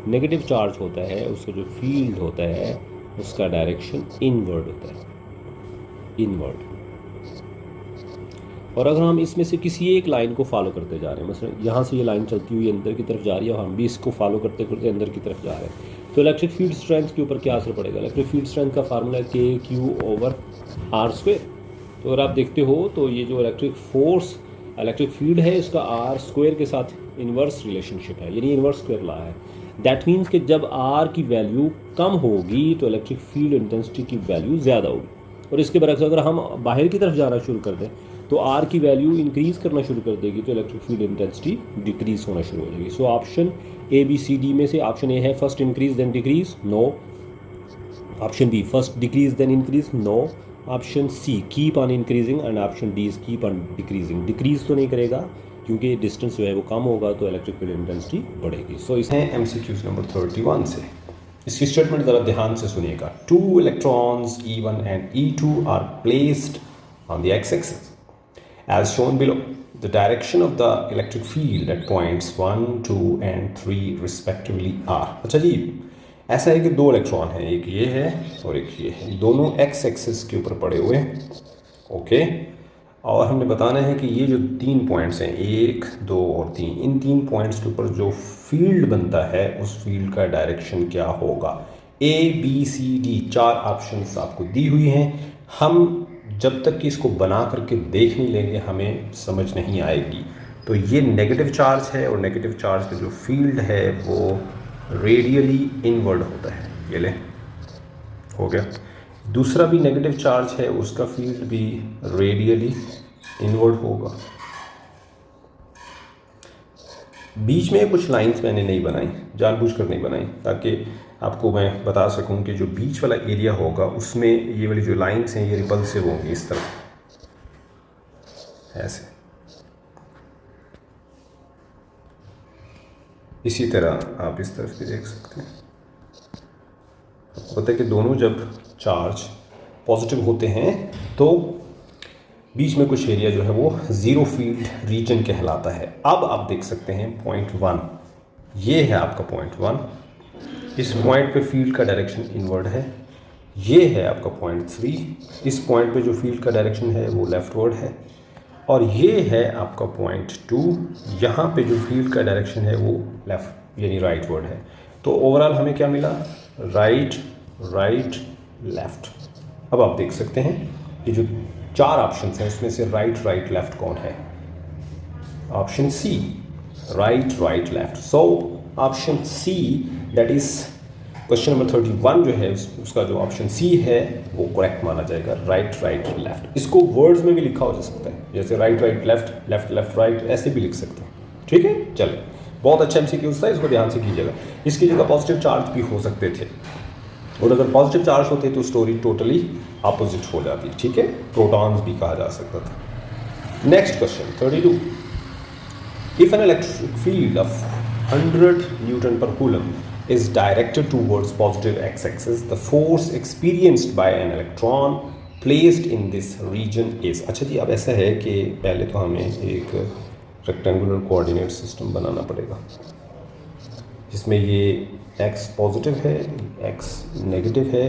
A: नेगेटिव चार्ज होता है उसका जो फील्ड होता है उसका डायरेक्शन इनवर्ड होता है, इनवर्ड। और अगर हम इसमें से किसी एक लाइन को फॉलो करते जा रहे हैं, मतलब यहाँ से ये लाइन चलती हुई अंदर की तरफ जा रही है और हम भी इसको फॉलो करते करते अंदर की तरफ जा रहे हैं, तो इलेक्ट्रिक फील्ड स्ट्रेंथ के ऊपर क्या असर पड़ेगा? इलेक्ट्रिक फील्ड स्ट्रेंथ का फार्मूला है KQ/R²। तो अगर आप देखते हो तो ये जो इलेक्ट्रिक फील्ड है इसका R² के साथ इन्वर्स रिलेशनशिप है, यानी इन्वर्स स्क्वायर ला है। दैट मीन्स कि जब R की वैल्यू कम होगी तो इलेक्ट्रिक फील्ड इंटेंसिटी की वैल्यू ज़्यादा होगी। और इसके बरक्स अगर हम बाहर की तरफ जाना शुरू कर दें तो R की वैल्यू इंक्रीज़ करना शुरू कर देगी तो इलेक्ट्रिक फील्ड इंटेंसिटी डिक्रीज़ होना शुरू हो जाएगी। सो ऑप्शन ABCD में से ऑप्शन ए है first increase then decrease, no. Option B first decrease then increase, no. Option C keep on increasing and option D is keep on decreasing. Decrease तो नहीं करेगा क्योंकि डिस्टेंस जो है वो कम होगा तो इलेक्ट्रिक फील्ड इंटेंसिटी बढ़ेगी। सो इसमें MCQs नंबर 31 से इसकी स्टेटमेंट ज़रा ध्यान से सुनिएगा। 2 electrons E1 and E2 are placed on the x-axis as shown below. The direction of the electric field at points 1, 2 and 3 respectively are। अच्छा जी, ऐसा है कि 2 इलेक्ट्रॉन हैं, एक ये है और एक ये है, दोनों एक्स एक्सिस के ऊपर पड़े हुए हैं, ओके। और हमने बताना है कि ये जो 3 पॉइंट्स हैं 1, 2 और 3, इन 3 पॉइंट्स के ऊपर जो फील्ड बनता है उस फील्ड का डायरेक्शन क्या होगा। ABCD 4 ऑप्शंस आपको दी हुई हैं। हम जब तक कि इसको बना करके देख नहीं लेंगे हमें समझ नहीं आएगी। तो ये नेगेटिव चार्ज है और नेगेटिव चार्ज का जो फील्ड है वो रेडियली इनवर्ड होता है, ये ले हो गया। दूसरा भी नेगेटिव चार्ज है, उसका फील्ड भी रेडियली इनवर्ड होगा। बीच में कुछ लाइंस मैंने नहीं बनाई, जानबूझकर नहीं बनाई, ताकि आपको मैं बता सकूं कि जो बीच वाला एरिया होगा उसमें ये वाली जो लाइंस हैं ये रिपल्सिव होंगी इस तरह, ऐसे। इसी तरह आप इस तरफ भी देख सकते हैं। पता है कि दोनों जब चार्ज पॉजिटिव होते हैं तो बीच में कुछ एरिया जो है वो ज़ीरो फील्ड रीजन कहलाता है। अब आप देख सकते हैं पॉइंट 1, ये है आपका पॉइंट 1, इस पॉइंट पे फील्ड का डायरेक्शन इनवर्ड है। ये है आपका पॉइंट 3, इस पॉइंट पे जो फील्ड का डायरेक्शन है वो लेफ्टवर्ड है। और ये है आपका पॉइंट 2, यहाँ पे जो फील्ड का डायरेक्शन है वो लेफ्ट यानी राइटवर्ड है। तो ओवरऑल हमें क्या मिला, राइट राइट लेफ्ट। अब आप देख सकते हैं ये जो 4 ऑप्शंस हैं उसमें से राइट राइट लेफ्ट कौन है? Option C, right right left. So option C that is question number 31 जो है उसका जो ऑप्शन सी है वो करेक्ट माना जाएगा, राइट राइट लेफ्ट। इसको वर्ड्स में भी लिखा हो जा सकता है, जैसे right right left, left left right, ऐसे भी लिख सकते हैं। ठीक है, चलिए, बहुत अच्छा MCQ था, इसको ध्यान से कीजिएगा। इसकी जगह पॉजिटिव चार्ज भी हो सकते थे, और अगर पॉजिटिव चार्ज होते तो स्टोरी टोटली अपोजिट हो जाती। ठीक है, प्रोटॉन्स भी कहा जा सकता था। Next question 32, if N electric field of 100 Newton per coulomb is directed towards positive x-axis, the force experienced by an electron placed in this region is। अच्छा जी, अब ऐसा है कि पहले तो हमें एक रेक्टेंगुलर कोऑर्डिनेट सिस्टम बनाना पड़ेगा जिसमें ये x पॉजिटिव है, x नेगेटिव है,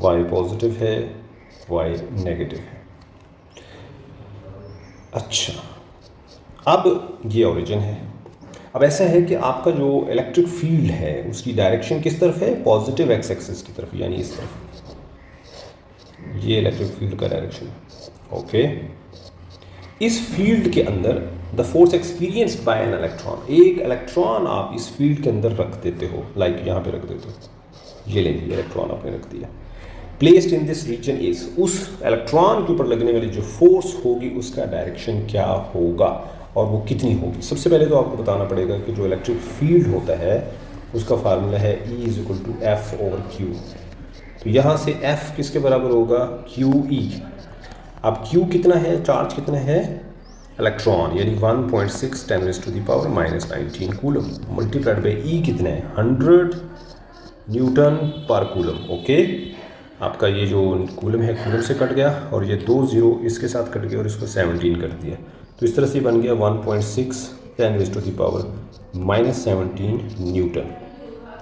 A: y पॉजिटिव है, y नेगेटिव है। अच्छा, अब ये ओरिजिन है। अब ऐसा है कि आपका जो इलेक्ट्रिक फील्ड है उसकी डायरेक्शन किस तरफ है? पॉजिटिव एक्स एक्सिस की तरफ, यानी इस तरफ। ये इलेक्ट्रिक फील्ड का डायरेक्शन है, ओके। इस फील्ड के अंदर the force experienced bye an electron, एक इलेक्ट्रॉन आप इस फील्ड के अंदर रख देते हो, लाइक यहाँ पे रख देते हो, ये लेंगे इलेक्ट्रॉन आपने रख दिया। Placed in this region is, उस इलेक्ट्रॉन के ऊपर लगने वाली जो फोर्स होगी उसका डायरेक्शन क्या होगा और वो कितनी होगी? सबसे पहले तो आपको बताना पड़ेगा कि जो इलेक्ट्रिक फील्ड होता है उसका फार्मूला है E = F/Q। तो यहाँ से F किसके बराबर होगा? QE। अब Q कितना है, चार्ज कितना है? इलेक्ट्रॉन, यानी 1.6 × 10⁻⁻19 कूलम, मल्टीप्लाइड बाई E कितना है? 100 न्यूटन पर कूलम, ओके। आपका ये जो कूलम है कूलम से कट गया और ये 2 0 इसके साथ कट गया और इसको 17 कर दिया, तो इस तरह से बन गया 1.6 × 10⁻⁻17 न्यूटन।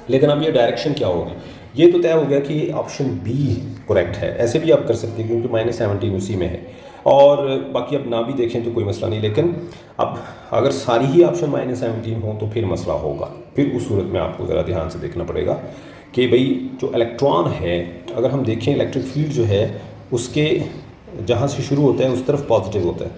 A: लेकिन अब ये डायरेक्शन क्या होगी, ये तो तय हो गया कि ऑप्शन बी करेक्ट है। ऐसे भी आप कर सकते हैं क्योंकि -17 उसी में है, और बाकी अब ना भी देखें तो कोई मसला नहीं। लेकिन अब अगर सारी ही ऑप्शन -17 हो तो फिर मसला होगा। फिर उस सूरत में आपको ज़रा ध्यान से देखना पड़ेगा कि भाई जो इलेक्ट्रॉन है, अगर हम देखें इलेक्ट्रिक फील्ड जो है उसके जहाँ से शुरू होता है उस तरफ पॉजिटिव होता है,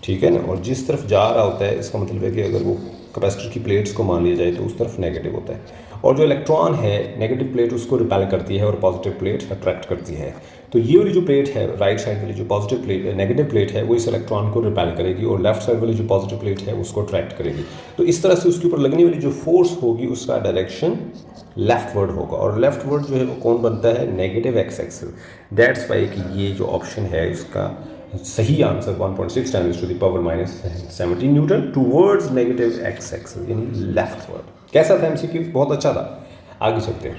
A: ठीक है ना, और जिस तरफ जा रहा होता है इसका मतलब है कि अगर वो कैपेसिटर की प्लेट्स को मान लिया जाए तो उस तरफ नेगेटिव होता है, और जो इलेक्ट्रॉन है नेगेटिव प्लेट उसको रिपेल करती है और पॉजिटिव प्लेट अट्रैक्ट करती है। तो ये वाली जो प्लेट है राइट साइड वाली जो पॉजिटिव प्लेट नेगेटिव प्लेट है वो इस इलेक्ट्रॉन को रिपेल करेगी, और लेफ्ट साइड वाली जो पॉजिटिव प्लेट है उसको अट्रैक्ट करेगी। तो इस तरह से उसके ऊपर लगने वाली जो फोर्स होगी उसका डायरेक्शन लेफ्टवर्ड होगा, और लेफ्टवर्ड जो है वो कौन बनता है, negative x axis. That's why कि ये जो ऑप्शन है इसका सही answer 1.6 times to the power -17 newton towards negative x axis यानी लेफ्टवर्ड। कैसा था एमसीक्यू, बहुत अच्छा था। आगे चलते हैं,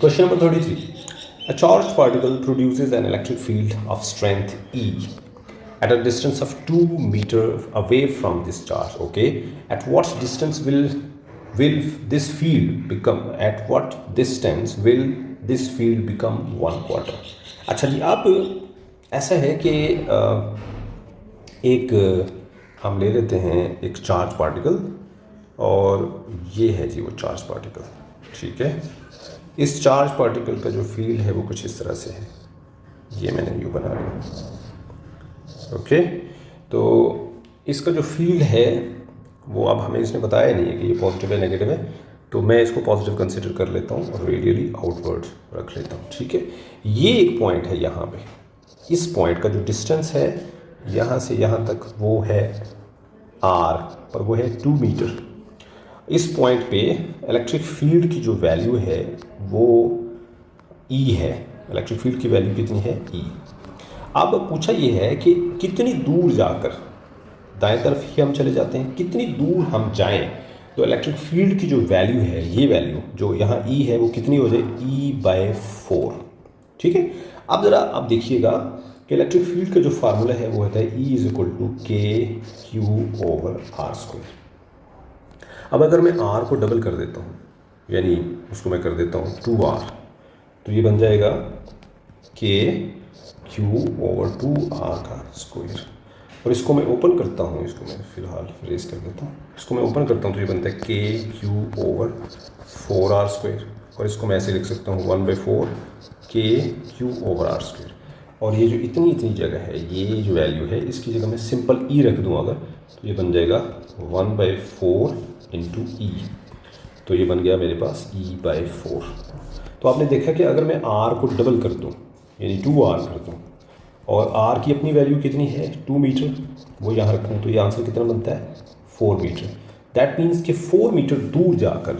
A: question number 33। A charged particle produces an electric field of strength E at a distance of 2 meters away from this charge. Okay, at what distance will this field become? At what distance will this field become 1/4? अच्छा जी, अब ऐसा है कि एक हम ले लेते हैं एक चार्ज पार्टिकल, और ये है जी वो चार्ज पार्टिकल, ठीक है। इस चार्ज पार्टिकल का जो फील्ड है वो कुछ इस तरह से है, ये मैंने यूँ बना रहा हूँ, ओके। तो इसका जो फील्ड है वो अब हमें इसने बताया नहीं है कि ये पॉजिटिव है नेगेटिव है, तो मैं इसको पॉजिटिव कंसिडर कर लेता हूँ और रेडियली आउटवर्ड रख लेता हूँ, ठीक है। ये एक पॉइंट है यहाँ पे, इस पॉइंट का जो डिस्टेंस है यहाँ से यहाँ तक वो है r, पर वो है 2 मीटर। इस पॉइंट पे इलेक्ट्रिक फील्ड की जो वैल्यू है वो E है, इलेक्ट्रिक फील्ड की वैल्यू कितनी है E। अब पूछा ये है कि कितनी दूर जाकर, दाएं तरफ ही हम चले जाते हैं, कितनी दूर हम जाएं तो इलेक्ट्रिक फील्ड की जो वैल्यू है, ये वैल्यू जो यहाँ E है वो कितनी हो जाए, E/4, ठीक है। अब ज़रा आप देखिएगा कि इलेक्ट्रिक फील्ड का जो फार्मूला है वो होता है E = kq/r²। अब अगर मैं r को डबल कर देता हूँ, यानी उसको मैं कर देता हूँ 2r, तो ये बन जाएगा kq/2r²। और इसको मैं ओपन करता हूँ, इसको मैं फ़िलहाल रेस कर देता हूँ, इसको मैं ओपन करता हूँ तो ये बनता है kq/4r²। और इसको मैं ऐसे लिख सकता हूँ 1/4 kq/r²। और ये जो इतनी जगह है, ये जो वैल्यू है इसकी जगह मैं सिंपल E रख दूँ अगर, तो ये बन जाएगा 1/4 × E। तो ये बन गया मेरे पास E/4। तो आपने देखा कि अगर मैं R को डबल कर दूँ यानी 2r कर दूँ, और R की अपनी वैल्यू कितनी है 2 मीटर, वो यहाँ रखूँ, तो ये आंसर कितना बनता है 4 मीटर। दैट मीन्स कि 4 मीटर दूर जाकर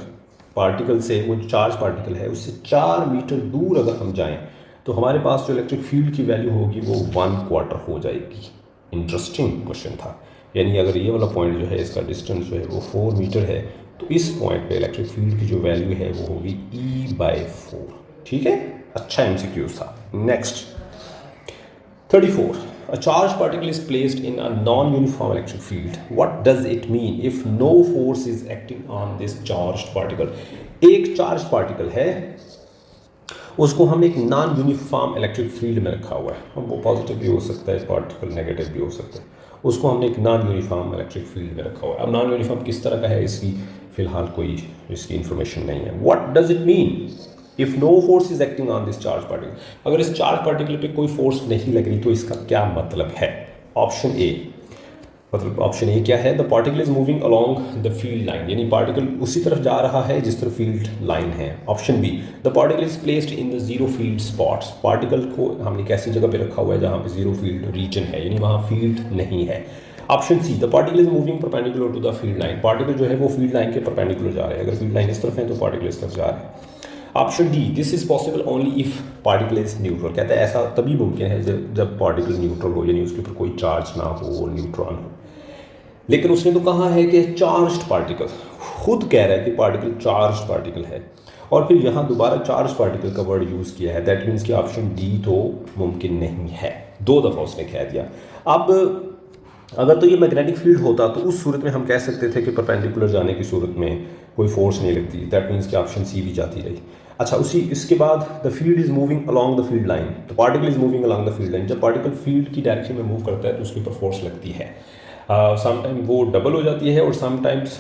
A: पार्टिकल से, वो जो चार्ज पार्टिकल है उससे 4 मीटर दूर अगर हम जाएँ तो हमारे पास जो इलेक्ट्रिक फील्ड की वैल्यू होगी वो 1/4 हो जाएगी। इंटरेस्टिंग क्वेश्चन था। यानी अगर ये वाला पॉइंट जो है इसका डिस्टेंस जो है वो 4 मीटर है, तो इस पॉइंट पे इलेक्ट्रिक फील्ड की जो वैल्यू है वो होगी E/4, ठीक है। अच्छा MCQ था। Next 34. A charged particle is placed in a non-uniform electric field. What does it mean if no force is acting on this charged particle? एक चार्ज पार्टिकल है, उसको हमने एक नॉन यूनिफॉर्म इलेक्ट्रिक फील्ड में रखा हुआ है। वो पॉजिटिव भी हो सकता है पार्टिकल, नेगेटिव भी हो सकता है। उसको हमने एक नॉन यूनिफॉर्म इलेक्ट्रिक फील्ड में रखा हुआ है। अब नॉन यूनिफॉर्म किस तरह का है इसकी फ़िलहाल कोई इसकी इन्फॉर्मेशन नहीं है। What does it mean if no force is acting on this charge particle? अगर इस चार्ज पार्टिकल पे कोई फोर्स नहीं लग रही तो इसका क्या मतलब है? ऑप्शन ए, मतलब ऑप्शन ए क्या है, the particle is moving along the field line, यानी पार्टिकल उसी तरफ जा रहा है जिस तरफ फील्ड लाइन है। Option B, the particle is placed in the zero field spots, particle को हमने कैसी जगह पे रखा हुआ है जहाँ पे जीरो फील्ड रीजन है, यानी वहाँ फील्ड नहीं है। Option C, the particle is moving perpendicular to the field line, particle जो है वो फील्ड लाइन के परपेंडिकुलर जा रहे हैं। अगर फील्ड लाइन इस तरफ है तो पार्टिकल इस तरफ जा रहे हैं। Option D, this is possible only if particle is neutral, कहता है ऐसा तभी मुमकिन है जब पार्टिकल न्यूट्रल हो, यानी उसके ऊपर कोई चार्ज ना हो, न्यूट्रॉन हो। लेकिन उसने तो कहा है कि चार्ज्ड पार्टिकल, खुद कह रहा है कि पार्टिकल चार्ज्ड पार्टिकल है, और फिर यहाँ दोबारा चार्ज पार्टिकल का वर्ड यूज़ किया है। दैट मीन्स कि ऑप्शन डी तो मुमकिन नहीं है, 2 दफ़ा उसने कह दिया। अब अगर तो ये मैग्नेटिक फील्ड होता तो उस सूरत में हम कह सकते थे कि परपेंडिकुलर जाने की सूरत में कोई फोर्स नहीं लगती, दैट मीन्स कि ऑप्शन सी भी जाती रही। अच्छा, उसी इसके बाद the field is moving along the field line, the particle is moving along the field line. जब पार्टिकल फील्ड की डायरेक्शन में मूव करता है तो उसके ऊपर फोर्स लगती है। समटाइम वो डबल हो जाती है और समटाइम्स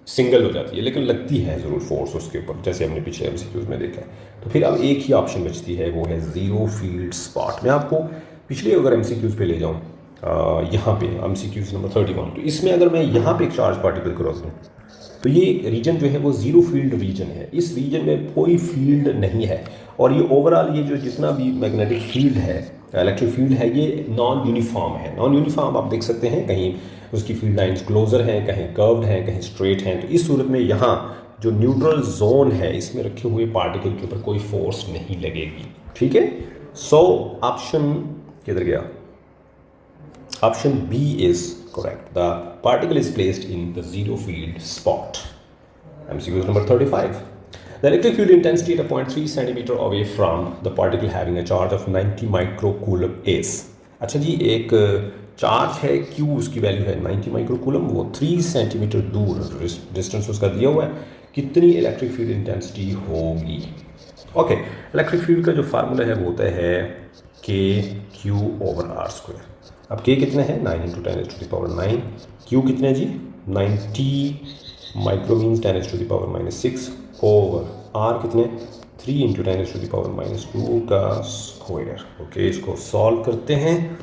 A: सिंगल हो जाती है, लेकिन लगती है ज़रूर फोर्स उसके ऊपर, जैसे हमने पिछले एमसीक्यूज में देखा है। तो फिर अब एक ही ऑप्शन बचती है, वो है ज़ीरो फील्ड स्पॉट। मैं आपको पिछले अगर एमसीक्यूज पे ले जाऊँ, यहाँ पे एमसीक्यूज नंबर 31, तो इसमें अगर मैं यहाँ पे एक चार्ज पार्टिकल क्रॉस दूँ तो ये रीजन जो है वो ज़ीरो फील्ड रीजन है। इस रीजन में कोई फील्ड नहीं है और ये ओवरऑल ये जो जितना भी मैग्नेटिक फील्ड है, इलेक्ट्रिक फील्ड है, ये नॉन यूनिफॉर्म है। नॉन यूनिफॉर्म आप देख सकते हैं, कहीं उसकी फील्ड लाइंस क्लोजर हैं, कहीं कर्व्ड हैं, कहीं स्ट्रेट हैं। तो इस सूरत में यहाँ जो न्यूट्रल जोन है इसमें रखे हुए पार्टिकल के ऊपर कोई फोर्स नहीं लगेगी। ठीक है, सो ऑप्शन किधर गया? Option B is correct. The particle is placed in the zero field spot. MCQ number 35. The electric field intensity at a 0.3 centimeter away from the particle having a charge of 90 microcoulomb is. अच्छा जी, एक charge है Q, उसकी value है 90 microcoulomb, वो 3 centimetre दूर distance उसका दिया हुआ है, कितनी इलेक्ट्रिक फील्ड इंटेंसिटी होगी? ओके, इलेक्ट्रिक फील्ड का जो फार्मूला है वो होता है KQ/R²। अब K कितना है? 9 × 10⁻⁹। Q कितना है जी? 90 माइक्रो मीन्स 10⁻⁻⁶ ओवर R कितने? 3 × 10⁻⁻² का स्क्वायर। ओके, इसको सॉल्व करते हैं।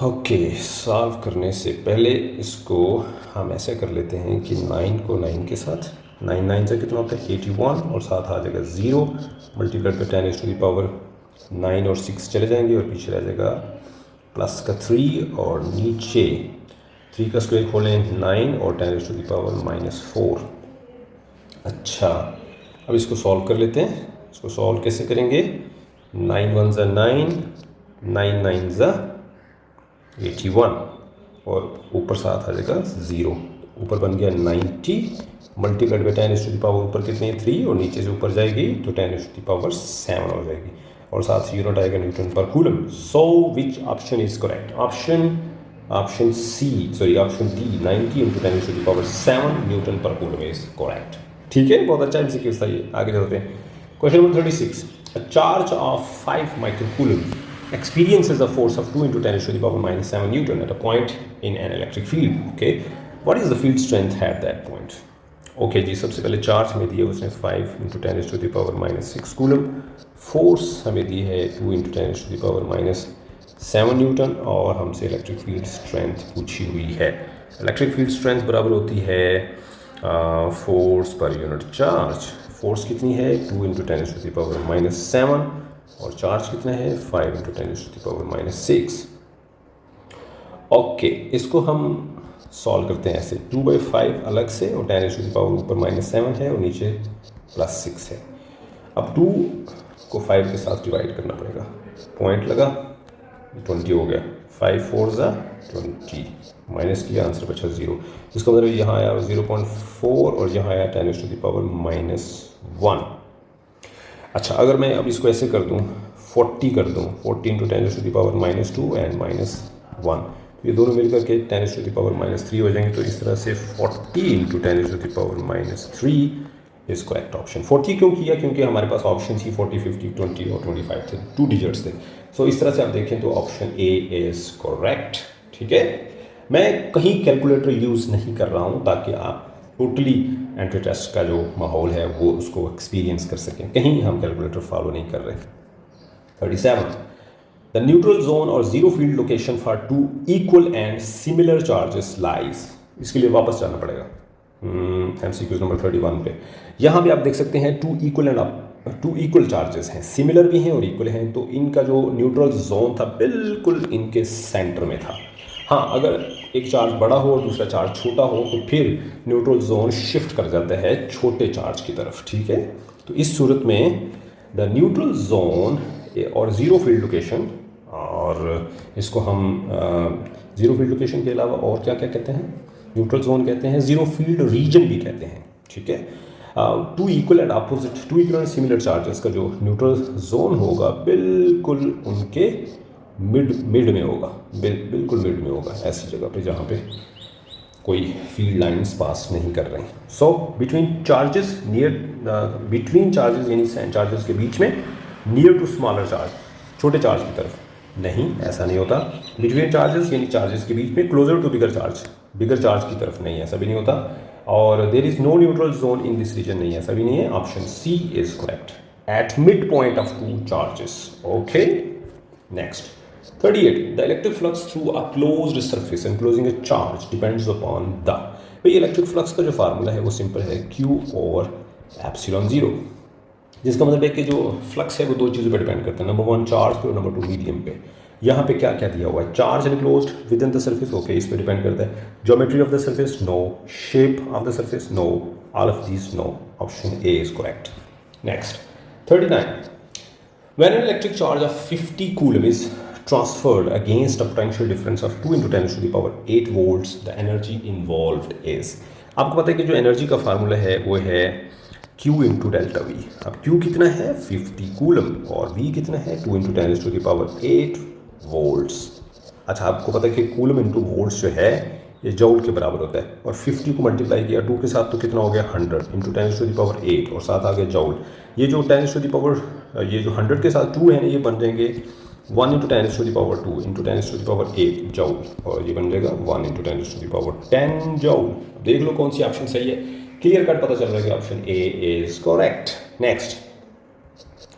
A: ओके, सॉल्व करने से पहले इसको हम ऐसे कर लेते हैं कि 9 को 9 के साथ, 9 9 से कितना होता है? 81 और साथ आ जाएगा 0 मल्टीप्लाइड पे 10⁻⁹ और 6 चले जाएंगे और पीछे रह जाएगा प्लस का 3 और नीचे 3 का स्क्वायर खोलें 9 और 10⁻⁻⁴। अच्छा, अब इसको सॉल्व कर लेते हैं। इसको सॉल्व कैसे करेंगे? 9 1 ज़ा 9, 9 9 ज़ा 81 और ऊपर साथ आ जाएगा 0। ऊपर बन गया 90 मल्टीप्लाइड बाई 10⁻⁻, ऊपर कितनी है? 3 और नीचे से ऊपर जाएगी तो 10⁻⁷ हो जाएगी और साथ यूनिट आएगा newton per coulomb. So which option is correct? Option C, sorry option D, 90 × 10⁻⁷ newton per coulomb is correct. ठीक है, बहुत अच्छा एमसीक्यू था ये। आगे चलते हैं। Question number 36। A charge of 5 microcoulomb experiences a force of 2 × 10⁻⁷ Newton at a point in an electric field. Okay, what is the field strength at that point? Okay जी, सबसे पहले चार्ज हमें दिया उसने 5 × 10⁻⁶ कूलम, फोर्स हमें दी है 2 × 10⁻⁷ Newton और हमसे electric field strength पूछी हुई है। इलेक्ट्रिक फील्ड स्ट्रेंथ बराबर होती है force per unit charge. Force कितनी है? 2 × 10⁻⁷ और चार्ज कितना है? 5 × 10⁻⁶। ओके, इसको हम सॉल्व करते हैं ऐसे, 2/5 अलग से और 10⁻⁻ ऊपर -7 है और नीचे +6 है। अब 2 को 5 के साथ डिवाइड करना पड़ेगा, पॉइंट लगा 20 हो गया, 5 4 ज़ा 20 माइनस किया, आंसर बचा 0। इसका मतलब यहाँ आया 0.4 और यहाँ आया 10⁻⁻1। अच्छा, अगर मैं अब इसको ऐसे कर दूं, 40 कर दूं, 40 × 10⁻⁻2 एंड -1, तो ये दोनों मिलकर के 10⁻⁻3 हो जाएंगे। तो इस तरह से 40 × 10⁻⁻3 इज करेक्ट ऑप्शन। 40 क्यों किया? क्योंकि हमारे पास ऑप्शन थी 40, 50, 20 और 25 थे, 2 डिजिट्स थे। सो इस तरह से आप देखें तो ऑप्शन ए इज़ करेक्ट। ठीक है, मैं कहीं कैलकुलेटर यूज़ नहीं कर रहा हूँ ताकि आप टोटली एंट्री टेस्ट का जो माहौल है वो उसको एक्सपीरियंस कर सकें, कहीं हम कैलकुलेटर फॉलो नहीं कर रहे। 37, द न्यूट्रल जोन और zero field location for 2 equal and similar charges lies. इसके लिए वापस जाना पड़ेगा एमसीक्यूज नंबर 31 पे। यहाँ भी आप देख सकते हैं 2 इक्वल चार्जेस हैं, सिमिलर भी हैं और इक्वल हैं, तो इनका जो न्यूट्रल जोन था बिल्कुल इनके सेंटर में था। हाँ, अगर एक चार्ज बड़ा हो और दूसरा चार्ज छोटा हो तो फिर न्यूट्रल जोन शिफ्ट कर जाता है छोटे चार्ज की तरफ। ठीक है, तो इस सूरत में द न्यूट्रल जोन और ज़ीरो फील्ड लोकेशन, और इसको हम ज़ीरो फील्ड लोकेशन के अलावा और क्या क्या कहते हैं? न्यूट्रल जोन कहते हैं, ज़ीरो फील्ड रीजन भी कहते हैं। ठीक है, 2 equal and opposite, 2 equal and similar charges का जो न्यूट्रल जोन होगा बिल्कुल उनके मिड में होगा, बिल्कुल मिड में होगा, ऐसी जगह पे जहाँ पे कोई फील्ड लाइंस पास नहीं कर रही। So between charges between charges यानी चार्जेस के बीच में, नियर टू स्मॉलर चार्ज, छोटे चार्ज की तरफ नहीं, ऐसा नहीं होता। बिटवीन चार्जेस यानी चार्जेस के बीच में, क्लोजर टू बिगर चार्ज की तरफ नहीं, ऐसा भी नहीं होता। और there is no neutral zone in this region, नहीं, ऐसा भी नहीं है। Option C is correct, at mid point of two charges. Okay, next 38, the electric flux through a closed surface enclosing a charge depends upon the, भाई electric flux का जो formula है वो सिंपल है, Q और एप्सिलॉन जीरो, जिसका मतलब है कि जो फ्लक्स है वो दो चीज़ों पे डिपेंड करता है, नंबर 1 चार्ज पे और नंबर 2 मीडियम पे। यहाँ पे क्या क्या दिया हुआ है, charge enclosed within the surface, okay, इस पे डिपेंड करता है। Geometry of the surface, no. Shape of the surface, no. All of these, no. Option A is correct. Next 39, when an electric charge of 50 coulomb is transferred against a potential difference of 2 into 10 to the power 8 volts, the energy involved is, आपको पता है कि जो energy का formula है वो है Q into delta we. अब Q कितना है 50 कूलम और V कितना है 2 into 10 to the power 8 volts. अच्छा, आपको पता है कि कूलम इंटू वोल्ट्स जो है ये जूल के बराबर होता है, और 50 को मल्टीप्लाई किया 2 के साथ तो कितना हो गया 100 इंटू 10 टू द पावर 8 और साथ आ गया जूल। ये जो 10 टू द पावर, ये जो 100 के साथ 2 है ना, ये बन जाएंगे 1 into 10 to the power 2 into 10 to the power 8 joule, और ये बन जाएगा 1 into 10 to the power 10 joule. देख लो कौन सी ऑप्शन सही है, क्लियर कट पता चल रहा है कि option A is correct. Next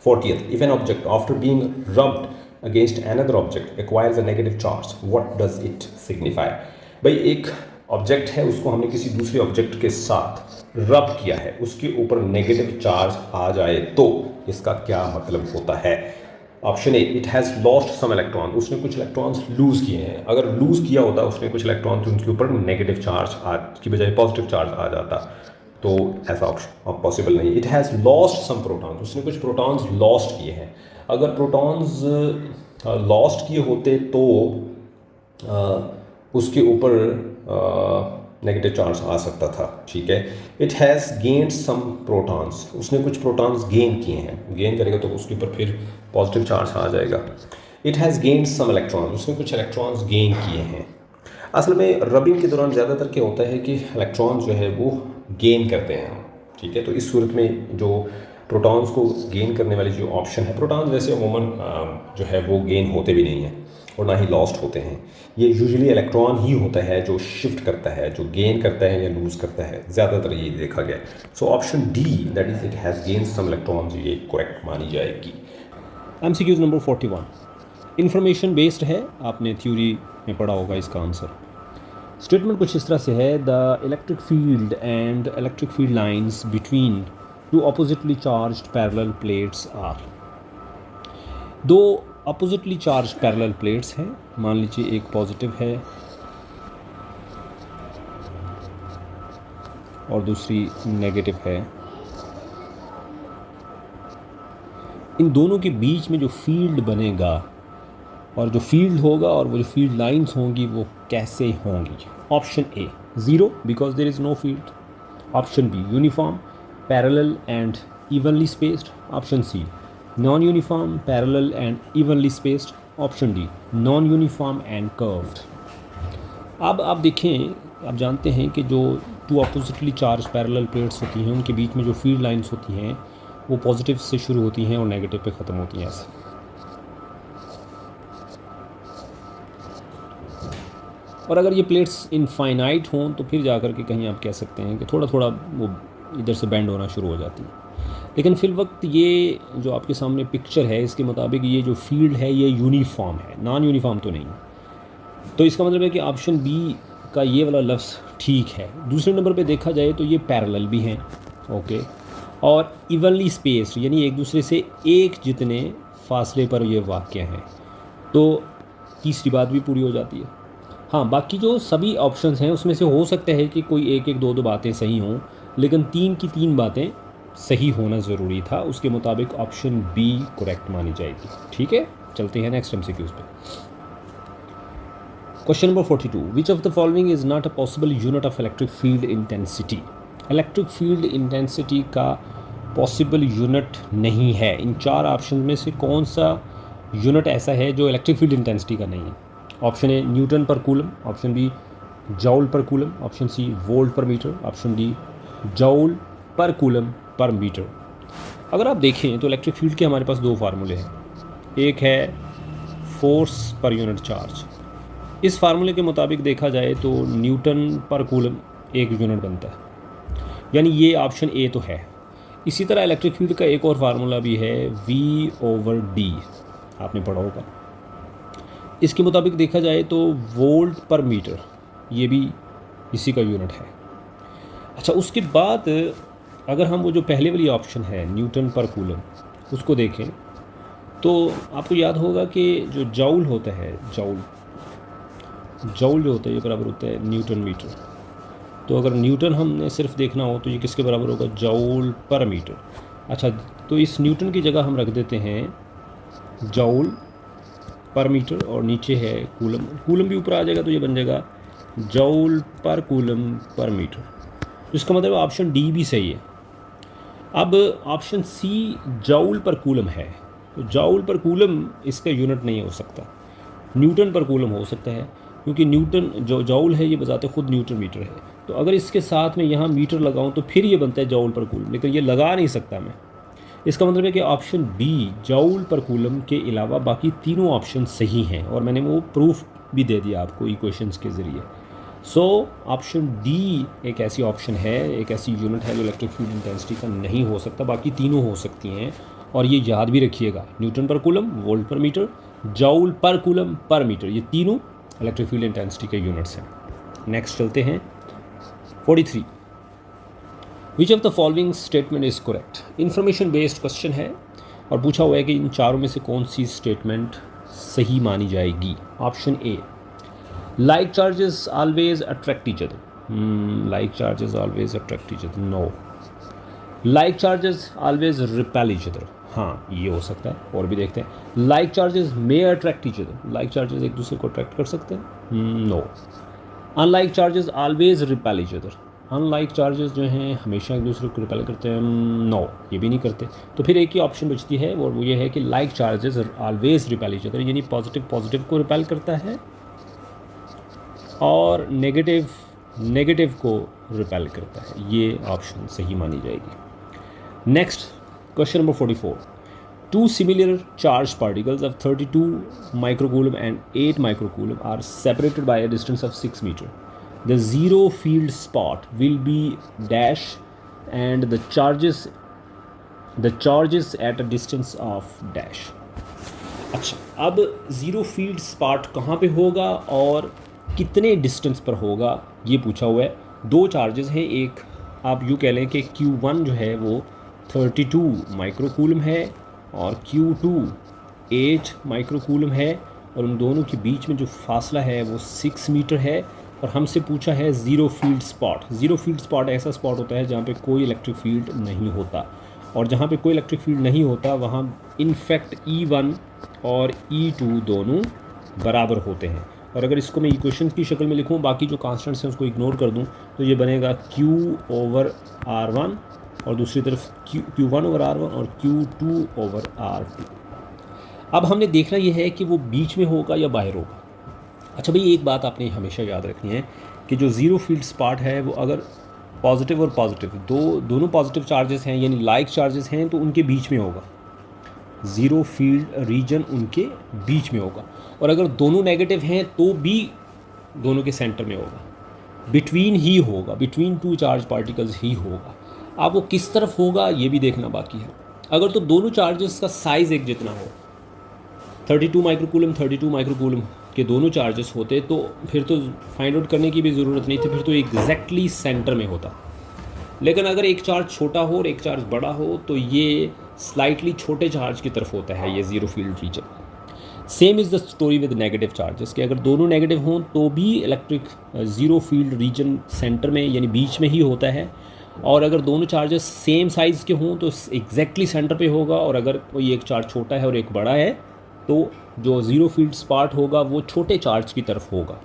A: 40th, if an object after being rubbed against another object acquires a negative charge, what does it signify? भाई एक ऑब्जेक्ट है, उसको हमने किसी दूसरे ऑब्जेक्ट के साथ रब किया है, उसके ऊपर नेगेटिव चार्ज आ जाए तो इसका क्या मतलब होता है। Option A, it has lost some electron, उसने कुछ इलेक्ट्रॉन्स लूज़ किए हैं। अगर लूज़ किया होता उसने कुछ इलेक्ट्रॉन तो उनके ऊपर नेगेटिव चार्ज की बजाय पॉजिटिव चार्ज आ जाता, तो ऐसा ऑप्शन पॉसिबल नहीं। It has lost some protons, उसने कुछ प्रोटॉन्स लॉस्ट किए हैं। अगर प्रोटॉन्स लॉस्ट किए होते तो उसके ऊपर नेगेटिव चार्ज आ सकता था, ठीक है। It has gained some protons, उसने कुछ प्रोटॉन्स गेन किए हैं, गेन करेगा तो उसके ऊपर फिर पॉजिटिव चार्ज आ जाएगा। It has gained some electrons, उसने कुछ इलेक्ट्रॉन्स गेन किए हैं। असल में रबिंग के दौरान ज़्यादातर क्या होता है कि इलेक्ट्रॉन्स जो है वो गेन करते हैं, ठीक है। तो इस सूरत में जो प्रोटॉन्स को गेन करने वाली जो ऑप्शन है, प्रोटॉन्स वैसे अमूमन जो है वो गेन होते भी नहीं हैं और ना ही लॉस्ट होते हैं। ये यूजुअली इलेक्ट्रॉन ही होता है जो शिफ्ट करता है, जो गेन करता है या लूज़ करता है, ज़्यादातर ये देखा गया। So option D, that is it has gain some electrons, ये करेक्ट मानी जाएगी।
C: MCQs नंबर 41, इंफॉर्मेशन बेस्ड है, आपने थ्योरी में पढ़ा होगा इसका आंसर। स्टेटमेंट कुछ इस तरह से है, the electric field and electric field lines between two oppositely charged parallel plates are. दो अपोजिटली चार्ज पैरेलल प्लेट्स हैं, मान लीजिए एक पॉजिटिव है और दूसरी नेगेटिव है। इन दोनों के बीच में जो फील्ड बनेगा और जो फील्ड होगा और वो जो फील्ड लाइंस होंगी वो कैसे होंगी। Option A 0 because there is no field. Option B uniform, parallel and evenly spaced. Option C non uniform, parallel and evenly spaced. Option D non uniform and curved. अब आप देखें, आप जानते हैं कि जो two oppositely charge parallel plates होती हैं उनके बीच में जो फील्ड लाइंस होती हैं वो पॉजिटिव से शुरू होती हैं और नेगेटिव पे ख़त्म होती हैं ऐसे। और अगर ये प्लेट्स इनफाइनाइट हों तो फिर जाकर के कहीं आप कह सकते हैं कि थोड़ा थोड़ा वो इधर से बेंड होना शुरू हो जाती है। लेकिन फिल वक्त ये जो आपके सामने पिक्चर है इसके मुताबिक ये जो फील्ड है ये यूनिफॉर्म है, नॉन यूनिफॉर्म तो नहीं। तो इसका मतलब है कि ऑप्शन बी का ये वाला लफ्ज़ ठीक है। दूसरे नंबर पे देखा जाए तो ये पैरेलल भी हैं, ओके, और इवनली स्पेस्ड यानी एक दूसरे से एक जितने फासले पर ये वाक़ हैं, तो तीसरी बात भी पूरी हो जाती है। हाँ, बाकी जो सभी ऑप्शंस हैं उसमें से हो सकता है कि कोई एक एक दो बातें सही हों, लेकिन 3 की 3 बातें सही होना ज़रूरी था। उसके मुताबिक ऑप्शन बी करेक्ट मानी जाएगी, ठीक है। चलते हैं नेक्स्ट MCQs पे। Question number 42, which of the following is not a possible unit of electric field intensity. Electric field intensity का पॉसिबल यूनिट नहीं है। इन 4 ऑप्शन में से कौन सा यूनिट ऐसा है जो इलेक्ट्रिक फील्ड इंटेंसिटी का नहीं है। Option A Newton per coulomb, option B जॉल पर coulomb, option C volt per metre, option D जॉल पर कूलम पर मीटर। अगर आप देखें तो इलेक्ट्रिक फील्ड के हमारे पास दो फार्मूले हैं, एक है फोर्स पर यूनिट चार्ज। इस फार्मूले के मुताबिक देखा जाए तो न्यूटन पर कूलम एक यूनिट बनता है, यानी ये ऑप्शन ए तो है। इसी तरह इलेक्ट्रिक फील्ड का एक और फार्मूला भी है V/D, आपने पढ़ा होगा। इसके मुताबिक देखा जाए तो वोल्ट पर मीटर ये भी इसी का यूनिट है। अच्छा, उसके बाद अगर हम वो जो पहले वाली ऑप्शन है न्यूटन पर कूलम उसको देखें तो आपको याद होगा कि जो जॉल होता है, जॉल जो होता है ये बराबर होता है न्यूटन मीटर। तो अगर न्यूटन हमने सिर्फ देखना हो तो ये किसके बराबर होगा, जॉल पर मीटर। अच्छा, तो इस न्यूटन की जगह हम रख देते हैं जॉल पर मीटर और नीचे है कूलम, कूलम भी ऊपर आ जाएगा तो ये बन जाएगा जॉल पर कूलम पर मीटर। इसका मतलब ऑप्शन डी भी सही है। अब ऑप्शन सी जॉल पर कूलम है, तो जॉल पर कूलम इसका यूनिट नहीं हो सकता, न्यूटन पर कूलम हो सकता है, क्योंकि न्यूटन जो जॉल है ये बजाते खुद न्यूटन मीटर है। तो अगर इसके साथ में यहाँ मीटर लगाऊं तो फिर ये बनता है जॉल पर कूलम, लेकिन ये लगा नहीं सकता मैं। इसका मतलब है कि ऑप्शन बी जॉल पर कूलम के अलावा बाकी तीनों ऑप्शन सही हैं, और मैंने वो प्रूफ भी दे दिया आपको इक्वेशंस के ज़रिए। सो ऑप्शन डी एक ऐसी ऑप्शन है, एक ऐसी यूनिट है जो इलेक्ट्रिक फील्ड इंटेंसिटी का नहीं हो सकता, बाकी तीनों हो सकती हैं। और ये याद भी रखिएगा, Newton per coulomb, volt per metre, जॉल पर कूलम पर मीटर, ये तीनों इलेक्ट्रिक फील्ड इंटेंसिटी के यूनिट्स हैं। नेक्स्ट चलते हैं 43। विच of the following statement is correct. Information based question है और पूछा हुआ है कि इन चारों में से कौन सी स्टेटमेंट सही मानी जाएगी। Option A, like charges always attract each other, like charges always attract each other, no. Like charges always repel each other, हाँ ये हो सकता है। और भी देखते हैं, like charges may attract each other, like charges एक दूसरे को अट्रैक्ट कर सकते हैं, no. Unlike charges always repel each other, unlike charges जो हैं हमेशा एक दूसरे को रिपेल करते हैं, नो ये भी नहीं करते। तो फिर एक ही ऑप्शन बचती है और वो ये है कि like charges always repel each other, यानी पॉजिटिव पॉजिटिव को रिपेल करता है और नेगेटिव नेगेटिव को रिपेल करता है। ये ऑप्शन सही मानी जाएगी। Next question number 44। Two similar charged particles of 32 microcoulomb and 8 microcoulomb are separated by a distance of 6 meter. The zero field spot will be dash and the charges at a distance of dash. अच्छा, अब zero field spot कहाँ पे होगा और कितने distance पर होगा ये पूछा हुआ है। दो चार्जेस हैं, एक आप यूँ कह लें कि Q1 जो है वो 32 माइक्रोकूलम है और Q2 8 माइक्रोकूलम है, और उन दोनों के बीच में जो फासला है वो 6 मीटर है। और हमसे पूछा है zero field spot. Zero field spot ऐसा स्पॉट होता है जहाँ पे कोई इलेक्ट्रिक फील्ड नहीं होता, और जहाँ पे कोई इलेक्ट्रिक फील्ड नहीं होता वहाँ इनफैक्ट E1 और E2 दोनों बराबर होते हैं। और अगर इसको मैं इक्वेशन की शक्ल में लिखूँ, बाकी जो कांस्टेंट्स हैं उसको इग्नोर कर दूँ, तो ये बनेगा Q/R1 और दूसरी तरफ Q1/R1 और Q2/R2। अब हमने देखना ये है कि वो बीच में होगा या बाहर होगा। अच्छा भाई, एक बात आपने हमेशा याद रखनी है कि जो ज़ीरो फील्ड स्पॉट है वो अगर पॉजिटिव और पॉजिटिव दोनों पॉजिटिव चार्जेस हैं यानी लाइक चार्जेस हैं तो उनके बीच में होगा, ज़ीरो फील्ड रीजन उनके बीच में होगा। और अगर दोनों नेगेटिव हैं तो भी दोनों के सेंटर में होगा, बिटवीन ही होगा, बिटवीन टू चार्ज पार्टिकल्स ही होगा। अब वो किस तरफ होगा ये भी देखना बाकी है। अगर तो दोनों चार्जेस का साइज़ एक जितना हो, 32 माइक्रोकूलम के दोनों चार्जेस होते तो फिर तो फाइंड आउट करने की भी ज़रूरत नहीं थी, फिर तो एग्जैक्टली सेंटर में होता। लेकिन अगर एक चार्ज छोटा हो और एक चार्ज बड़ा हो तो ये स्लाइटली छोटे चार्ज की तरफ होता है ये zero field region. Same is the story with negative charges, कि अगर दोनों नेगेटिव हों तो भी electric zero field region centre में यानी बीच में ही होता है, और अगर दोनों चार्जेस सेम साइज़ के हों तो एग्जैक्टली सेंटर पे होगा। और अगर कोई एक चार्ज छोटा है और एक बड़ा है तो जो ज़ीरो फील्ड स्पॉट होगा वो छोटे चार्ज की तरफ होगा,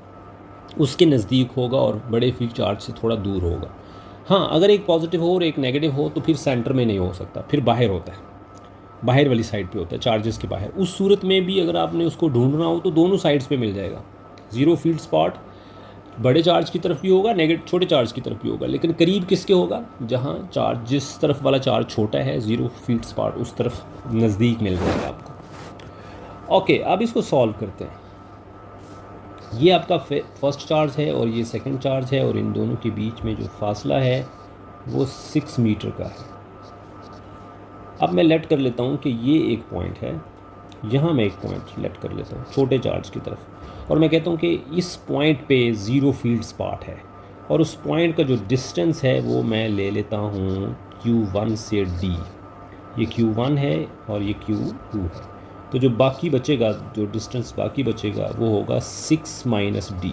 C: उसके नज़दीक होगा और बड़े फील्ड चार्ज से थोड़ा दूर होगा। हाँ, अगर एक पॉजिटिव हो और एक नेगेटिव हो तो फिर सेंटर में नहीं हो सकता, फिर बाहर होता है, बाहर वाली साइड पे होता है, चार्जेस के बाहर। उस सूरत में भी अगर आपने उसको ढूंढना हो तो दोनों साइड्स पे मिल जाएगा। ज़ीरो फील्ड स्पॉट बड़े चार्ज की तरफ भी होगा, नेगेटिव छोटे चार्ज की तरफ भी होगा, लेकिन करीब किसके होगा, जहाँ चार्ज जिस तरफ वाला चार्ज छोटा है, 0 फील्ड स्पॉट उस तरफ नज़दीक मिल जाएगा आपको। ओके, अब इसको सॉल्व करते हैं। ये आपका फर्स्ट चार्ज है और ये सेकंड चार्ज है, और इन दोनों के बीच में जो फासला है वो 6 मीटर का है। अब मैं लेट कर लेता हूँ कि ये एक पॉइंट है, यहाँ मैं एक पॉइंट लेट कर लेता हूँ छोटे चार्ज की तरफ, और मैं कहता हूँ कि इस पॉइंट पे 0 फील्ड स्पॉट है, और उस पॉइंट का जो डिस्टेंस है वो मैं ले लेता हूँ Q1 से D। ये Q1 है और ये Q2 है, तो जो बाकी बचेगा, जो डिस्टेंस बाकी बचेगा वो होगा 6 माइनस D।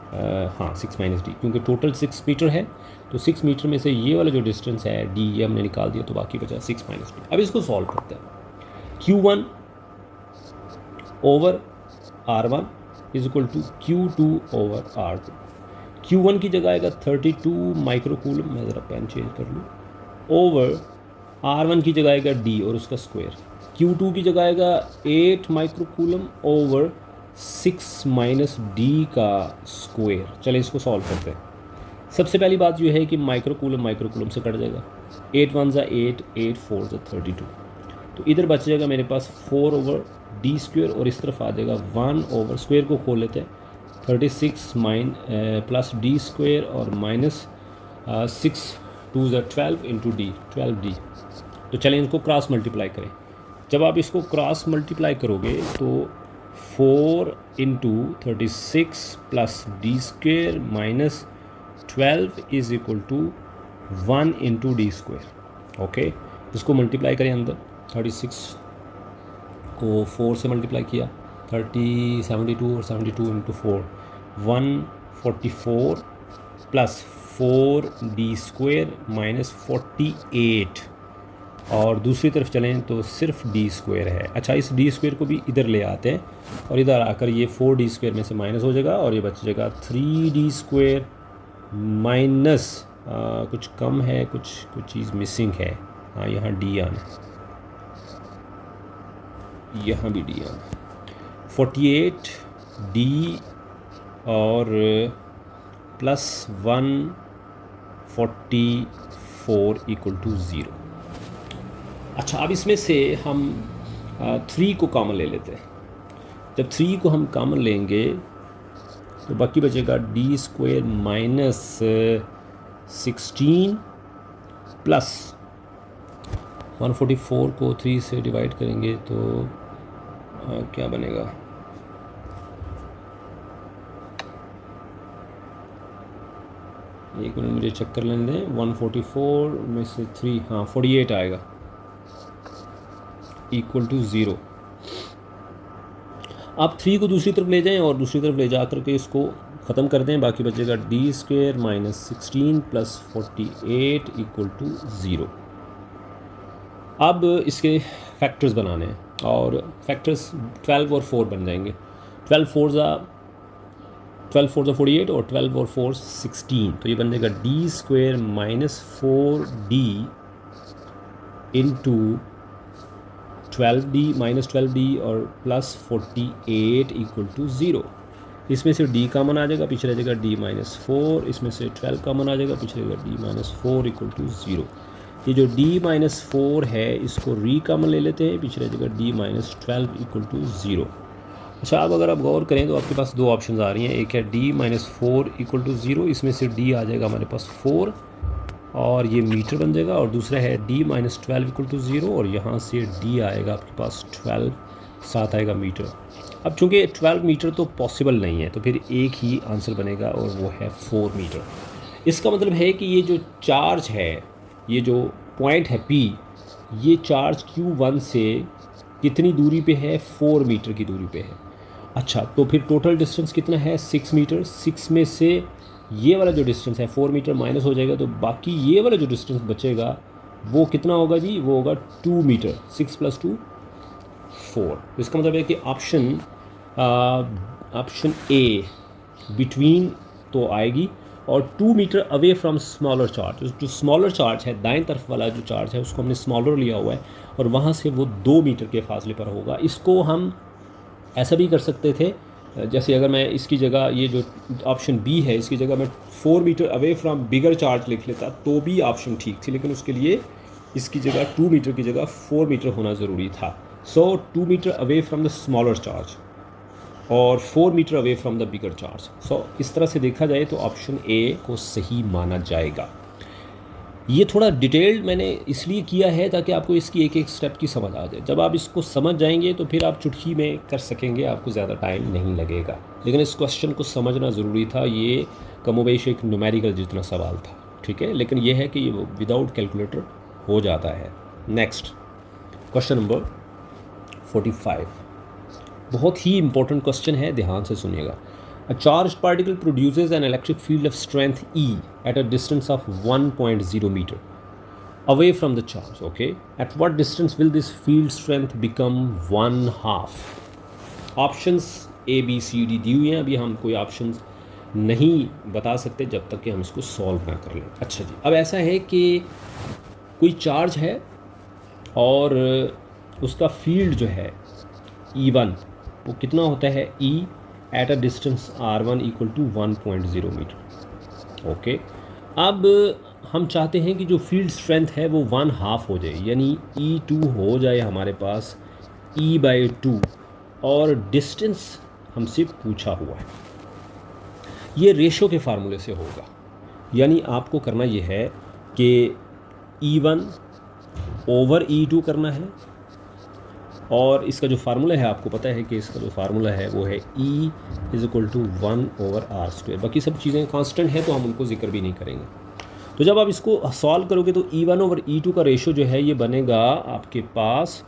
C: हाँ, 6 माइनस D, क्योंकि टोटल 6 मीटर है, तो 6 मीटर में से ये वाला जो डिस्टेंस है D, ये हमने निकाल दिया, तो बाकी बचा 6 माइनस D। अब इसको सॉल्व करते हैं। Q1 over R1 is equal to Q2 over R2। Q1 की जगह आएगा 32 माइक्रोकूलम, मैं ज़रा पेन चेंज कर लूँ, ओवर R1 की जगह आएगा D और उसका स्क्वायर। Q2 की जगह आएगा 8 माइक्रोकूलम ओवर 6 माइनस D का स्क्वायर। चलिए इसको सॉल्व करते हैं। सबसे पहली बात यह है कि माइक्रोकूलम से कट जाएगा, 8 1 ज़ा 8, 8 4 ज़ा 32, तो इधर बच जाएगा मेरे पास 4 ओवर D स्क्वायर, और इस तरफ आ जाएगा 1 ओवर, स्क्वायर को खोल लेते हैं, 36 प्लस D स्क्वायर और माइनस 6 2 ज़ा 12 इंटू D, 12D। तो चलें इसको क्रॉस मल्टीप्लाई करें। जब आप इसको क्रॉस मल्टीप्लाई करोगे तो 4 into 36 plus D square minus 12 is equal to 1 into D square. Okay, इसको मल्टीप्लाई करें अंदर, 36 को 4 से मल्टीप्लाई किया, 72 और 72 into 4, 144 plus 4D square minus 48, और दूसरी तरफ चलें तो सिर्फ D स्क्वायर है। अच्छा, इस D स्क्वायर को भी इधर ले आते हैं, और इधर आकर ये 4D स्क्वायर में से माइनस हो जाएगा, और ये बच जाएगा 3D स्क्वायर माइनस कुछ कम है, कुछ चीज़ मिसिंग है। हाँ, यहाँ D आना, यहाँ भी D आना, 48D और प्लस 144 इक्वल टू 0। अच्छा, अब इसमें से हम 3 को कॉमन ले लेते हैं। जब 3 को हम कॉमन लेंगे तो बाकी बचेगा D स्क्वायर माइनस 16 प्लस 144 को 3 से डिवाइड करेंगे तो क्या बनेगा, एक मिनट मुझे चेक कर लेने दें, 144 में से 3, हाँ 48 आएगा, इक्वल टू 0। आप 3 को दूसरी तरफ ले जाएं और दूसरी तरफ ले जा करके इसको ख़त्म कर दें, बाकी बचेगा D square minus 16 plus 48 equal to 0। अब इसके फैक्टर्स बनाने हैं, और फैक्टर्स 12 और 4 बन जाएंगे। 12 4 ज़ा 48 और 12 और 4 16, तो ये बन जाएगा D square minus 4D into 12D minus 12D और प्लस 48 इक्वल टू 0। इसमें से D कॉमन आ जाएगा, पीछे रह जाएगा D माइनस 4, इसमें से 12 कॉमन आ जाएगा, पीछे रहेगा D माइनस 4 इक्वल टू 0। ये जो D माइनस 4 है इसको री कॉमन ले लेते हैं, पीछे रह जाएगा D माइनस 12 इक्वल टू 0। अच्छा, अब अगर आप गौर करें तो आपके पास 2 ऑप्शन आ रही हैं, एक है D माइनस 4 इक्वल टू 0, इसमें से D आ जाएगा हमारे पास 4 और ये मीटर बन जाएगा, और दूसरा है D माइनस 12 इक्वल टू 0 और यहाँ से D आएगा आपके पास 12, साथ आएगा मीटर। अब चूँकि 12 मीटर तो पॉसिबल नहीं है, तो फिर एक ही आंसर बनेगा और वो है 4 मीटर। इसका मतलब है कि ये जो चार्ज है, ये जो पॉइंट है P, ये चार्ज Q1 से कितनी दूरी पे है, 4 मीटर की दूरी पे है। अच्छा, तो फिर टोटल डिस्टेंस कितना है, 6 मीटर। 6 में से ये वाला जो डिस्टेंस है 4 मीटर माइनस हो जाएगा, तो बाकी ये वाला जो डिस्टेंस बचेगा वो कितना होगा जी, वो होगा 2 मीटर। 6 प्लस 2 4। इसका मतलब है कि ऑप्शन ए बिटवीन तो आएगी, और 2 metre away from smaller charge. जो स्मॉलर चार्ज है, दाएं तरफ वाला जो चार्ज है उसको हमने स्मॉलर लिया हुआ है, और वहाँ से वो 2 मीटर के फासले पर होगा। इसको हम ऐसा भी कर सकते थे जैसे अगर मैं इसकी जगह ये जो ऑप्शन बी है इसकी जगह मैं 4 metre away from bigger charge लिख लेता तो भी ऑप्शन ठीक थी, लेकिन उसके लिए इसकी जगह 2 मीटर की जगह 4 मीटर होना ज़रूरी था। So 2 metre away from the smaller charge और 4 metre away from the bigger charge. So इस तरह से देखा जाए तो ऑप्शन ए को सही माना जाएगा। ये थोड़ा डिटेल्ड मैंने इसलिए किया है ताकि आपको इसकी एक एक स्टेप की समझ आ जाए। जब आप इसको समझ जाएंगे तो फिर आप चुटकी में कर सकेंगे, आपको ज़्यादा टाइम नहीं लगेगा। लेकिन इस क्वेश्चन को समझना ज़रूरी था, ये कमोबेश एक न्यूमेरिकल जितना सवाल था, ठीक है। लेकिन ये है कि ये विदाउट कैलकुलेटर हो जाता है। नेक्स्ट क्वेश्चन नंबर 45, बहुत ही इंपॉर्टेंट क्वेश्चन है, ध्यान से सुनिएगा। A charged particle produces an electric field of strength E at a distance of 1.0 meter away from the charge. Okay, at what distance will this field strength become 1/2? Options A, B, C, D दी हुई हैं। अभी हम कोई options नहीं बता सकते जब तक कि हम इसको सॉल्व ना कर लें। अच्छा जी, अब ऐसा है कि कोई चार्ज है और उसका फील्ड जो है E1 वो कितना होता है, E at a distance R1 equal to 1.0 metre. Okay, अब हम चाहते हैं कि जो फील्ड स्ट्रेंथ है वो 1/2 हो जाए, यानी E2 हो जाए हमारे पास E/2 और डिस्टेंस हमसे पूछा हुआ है। ये रेशो के फार्मूले से होगा, यानी आपको करना ये है कि E1 ओवर E2 करना है और इसका जो फार्मूला है आपको पता है कि इसका जो फार्मूला है वो है E = 1/r²। बाकी सब चीज़ें कांस्टेंट हैं तो हम उनको जिक्र भी नहीं करेंगे। तो जब आप इसको सॉल्व करोगे तो E1/E2 का रेशो जो है ये बनेगा आपके पास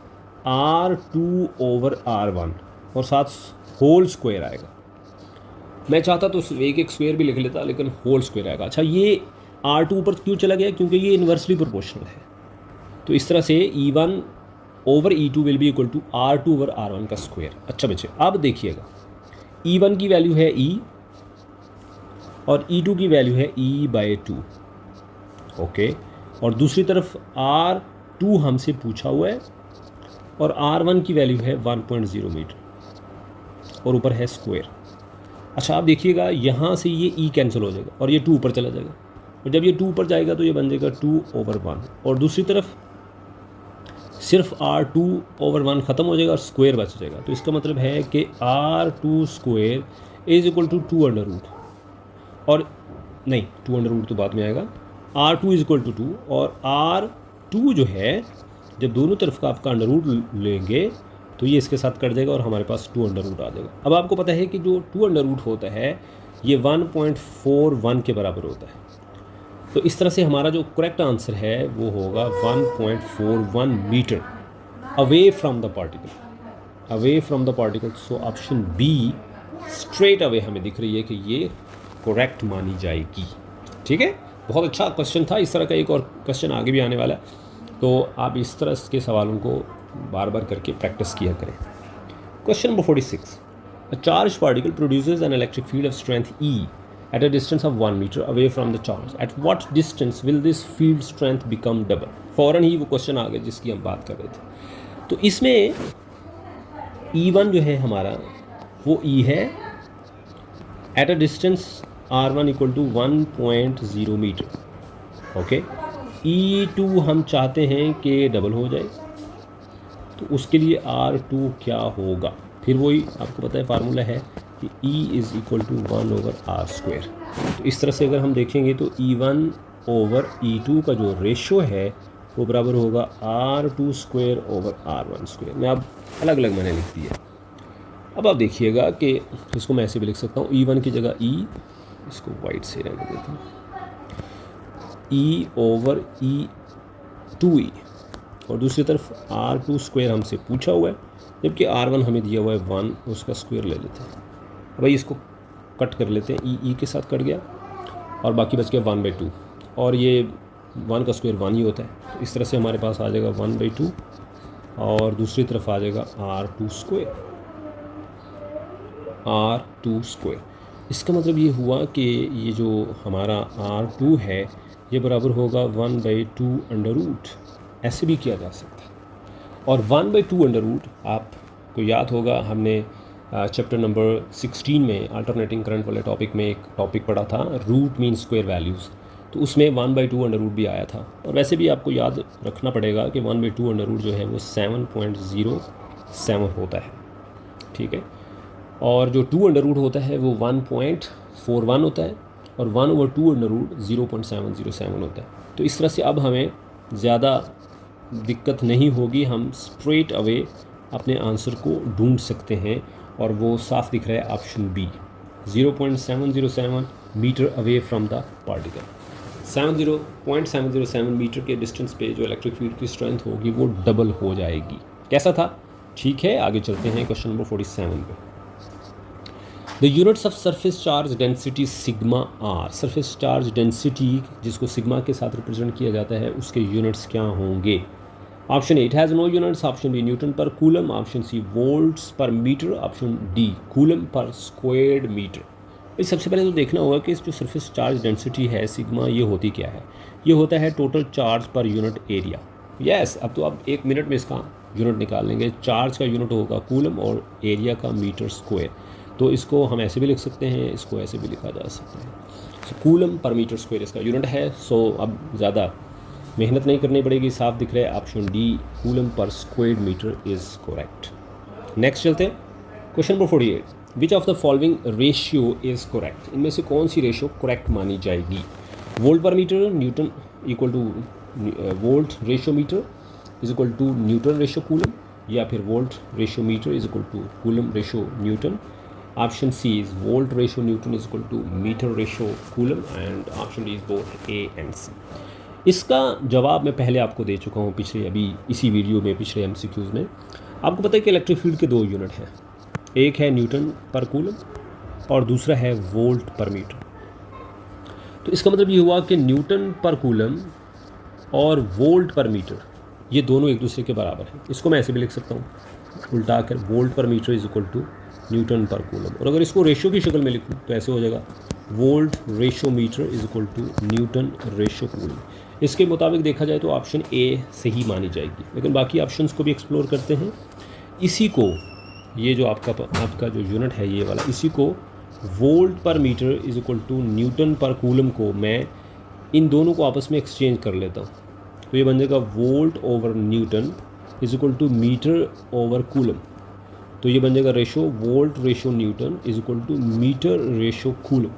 C: R2/R1 और साथ होल स्क्वायर आएगा। मैं चाहता तो एक स्क्वायर भी लिख लेता, लेकिन होल स्क्वायर आएगा। अच्छा, ये R2 ऊपर क्यों चला गया, क्योंकि ये इन्वर्सली प्रोपोर्शनल है। तो इस तरह से E1/E2 will be equal to R2/R1 का स्क्वायर। अच्छा बच्चे, अब देखिएगा E1 की वैल्यू है E और E2 की वैल्यू है E/2। ओके, और दूसरी तरफ R2 हमसे पूछा हुआ है और R1 की वैल्यू है 1.0 मीटर और ऊपर है स्क्वायर। अच्छा, आप देखिएगा यहाँ से ये E कैंसिल हो जाएगा और ये 2 ऊपर चला जाएगा, और जब ये 2 ऊपर जाएगा तो ये बन जाएगा 2/1 और दूसरी तरफ सिर्फ R2/1 ख़त्म हो जाएगा और स्क्वायर बच जाएगा। तो इसका मतलब है कि R2² = 2 और नहीं, 2 तो बाद में आएगा। R2 = 2 और R2 जो है जब दोनों तरफ का आपका अंडर लेंगे तो ये इसके साथ कट जाएगा और हमारे पास 2 आ जाएगा। अब आपको पता है कि जो 2 होता है ये 1.41 के बराबर होता है। तो इस तरह से हमारा जो करेक्ट आंसर है वो होगा 1.41 metre away from the particle. So option B straight away हमें दिख रही है कि ये करेक्ट मानी जाएगी। ठीक है, बहुत अच्छा क्वेश्चन था। इस तरह का एक और क्वेश्चन आगे भी आने वाला है, तो आप इस तरह के सवालों को बार बार करके प्रैक्टिस किया करें। Question number 46, a charge particle produces N electric field of strength E at a distance of 1 meter away from the charge. At what distance will this field strength become double? फ़ौरन ही वो question आ गया जिसकी हम बात कर रहे थे। तो इसमें E1 जो है हमारा वो E है at a distance R1 = 1.0 metre. Okay, E2 हम चाहते हैं कि डबल हो जाए, तो उसके लिए R2 क्या होगा, फिर वही आपको पता है फार्मूला है कि E = 1/r²। तो इस तरह से अगर हम देखेंगे तो E1/E2 का जो रेशो है वो बराबर होगा R2²/R1²। मैं अब अलग अलग मैंने लिख दिया। अब आप देखिएगा कि इसको मैं ऐसे भी लिख सकता हूँ, E1 की जगह E, इसको वाइट से रहने देता हूँ, E/E2E और दूसरी तरफ R2² हमसे पूछा हुआ है, जबकि R1 हमें दिया हुआ है 1, उसका स्क्वायर ले लेते हैं। भाई इसको कट कर लेते हैं, E के साथ कट गया और बाकी बच गया 1/2 और ये 1 का स्क्वायर 1 ही होता है। तो इस तरह से हमारे पास आ जाएगा 1/2 और दूसरी तरफ आ जाएगा R2²। इसका मतलब ये हुआ कि ये जो हमारा R2 है ये बराबर होगा 1/2 ऐसे भी किया जा सकता है। और 1/2 आपको याद होगा हमने चैप्टर नंबर 16 में अल्टरनेटिंग करंट वाले टॉपिक में एक टॉपिक पढ़ा था, रूट मीन स्क्वायर वैल्यूज़। तो उसमें 1/2 अंडर रूट भी आया था। और वैसे भी आपको याद रखना पड़ेगा कि 1/2 अंडर रूट जो है वो 7.07 होता है, ठीक है। और जो 2 अंडर रूट होता है वो 1.41 होता है, और 1/2 अंडर रूट 0.707 होता है। तो इस तरह से अब हमें ज़्यादा दिक्कत नहीं होगी, हम स्ट्रेट अवे अपने आंसर को ढूंढ सकते हैं, और वो साफ दिख रहा है option B, 0.707 metre away from the particle. 0.707 metre के डिस्टेंस पे जो इलेक्ट्रिक फील्ड की स्ट्रेंथ होगी वो डबल हो जाएगी। कैसा था? ठीक है, आगे चलते हैं क्वेश्चन नंबर 47 पे। The units of surface charge density sigma are. Surface charge density जिसको सिग्मा के साथ रिप्रेजेंट किया जाता है, उसके यूनिट्स क्या होंगे? Option A, it has no units. Option B, newton per coulomb. Option C, volts per metre. Option D, coulomb per squared metre. सबसे पहले तो देखना होगा कि इस जो सरफेस चार्ज डेंसिटी है सिग्मा, ये होती क्या है? ये होता है total charge per unit area. Yes, अब तो आप 1 मिनट में इसका यूनिट निकाल लेंगे। चार्ज का यूनिट होगा कूलम और एरिया का मीटर स्क्वायर। तो इसको हम ऐसे भी लिख सकते हैं, इसको ऐसे भी लिखा जा सकता है। सो कूलम पर मीटर स्क्वायर इसका यूनिट है। सो अब ज़्यादा मेहनत नहीं करनी पड़ेगी, साफ दिख रहा है option D, coulomb per squared metre is correct. Next चलते हैं question number 48। Which of the following ratio is correct? इनमें से कौन सी रेशियो करेक्ट मानी जाएगी? Volt per metre newton equal to volt ratio metre is equal to newton ratio coulomb, या फिर volt ratio metre is equal to coulomb ratio newton. Option C is volt ratio newton is equal to metre ratio coulomb, and option D is both A and C. इसका जवाब मैं पहले आपको दे चुका हूँ पिछले, अभी इसी वीडियो में, पिछले MCQs में। आपको पता है कि इलेक्ट्रिक फील्ड के 2 यूनिट हैं, एक है न्यूटन पर कूलम और दूसरा है वोल्ट पर मीटर। तो इसका मतलब ये हुआ कि न्यूटन पर कूलम और वोल्ट पर मीटर ये दोनों एक दूसरे के बराबर हैं। इसको मैं ऐसे भी लिख सकता हूँ उल्टा कर, volt per metre is equal to newton per coulomb. और अगर इसको रेशियो की शक्ल में लिखूँ तो ऐसे हो जाएगा, volt ratio metre is equal to newton ratio coulomb. इसके मुताबिक देखा जाए तो ऑप्शन ए सही मानी जाएगी, लेकिन बाकी ऑप्शंस को भी एक्सप्लोर करते हैं। इसी को, ये जो आपका जो यूनिट है ये वाला, इसी को volt per metre is equal to newton per coulomb को मैं इन दोनों को आपस में एक्सचेंज कर लेता हूँ। तो ये बन जाएगा volt over newton is equal to metre over coulomb. तो ये बन जाएगा ratio volt ratio newton is equal to metre ratio coulomb.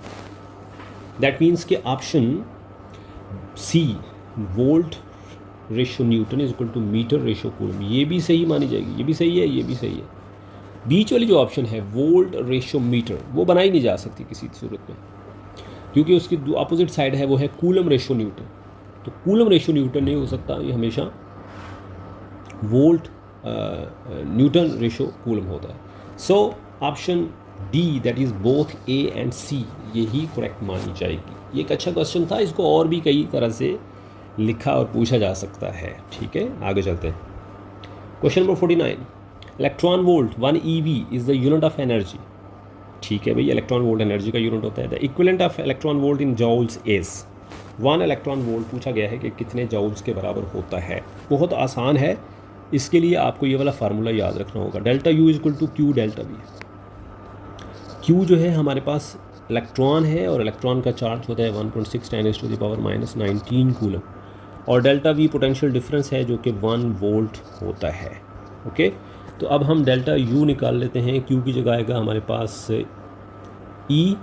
C: That means कि option C, volt ratio newton is equal to metre ratio coulomb, ये भी सही मानी जाएगी। ये भी सही है, ये भी सही है। बीच वाली जो ऑप्शन है वोल्ट रेशो मीटर, वो बनाई नहीं जा सकती किसी सूरत में, क्योंकि उसकी जो अपोजिट साइड है वो है कूलम रेशो न्यूटन। तो कूलम रेशो न्यूटन नहीं हो सकता, ये हमेशा वोल्ट न्यूटन रेशो कूलम होता है। So option D, that is both A and C, यही करेक्ट मानी जाएगी। ये एक अच्छा क्वेश्चन था, इसको और भी कई तरह से लिखा और पूछा जा सकता है। ठीक है, आगे चलते हैं। Question number 49। Electron volt 1 eV is the unit of energy. ठीक है भाई, इलेक्ट्रॉन वोल्ट एनर्जी का यूनिट होता है। The equivalent of electron volt in joules is 1 electron volt पूछा गया है कि कितने जॉल्स के बराबर होता है। बहुत आसान है, इसके लिए आपको ये वाला फार्मूला याद रखना होगा, delta U is equal to Q delta V। Q जो है हमारे पास इलेक्ट्रॉन है और इलेक्ट्रॉन का चार्ज होता है 1.6 × 10⁻⁻19 कूलम, और डेल्टा V पोटेंशियल डिफरेंस है जो कि 1 वोल्ट होता है। ओके, तो अब हम डेल्टा U निकाल लेते हैं। Q की जगह आएगा हमारे पास E,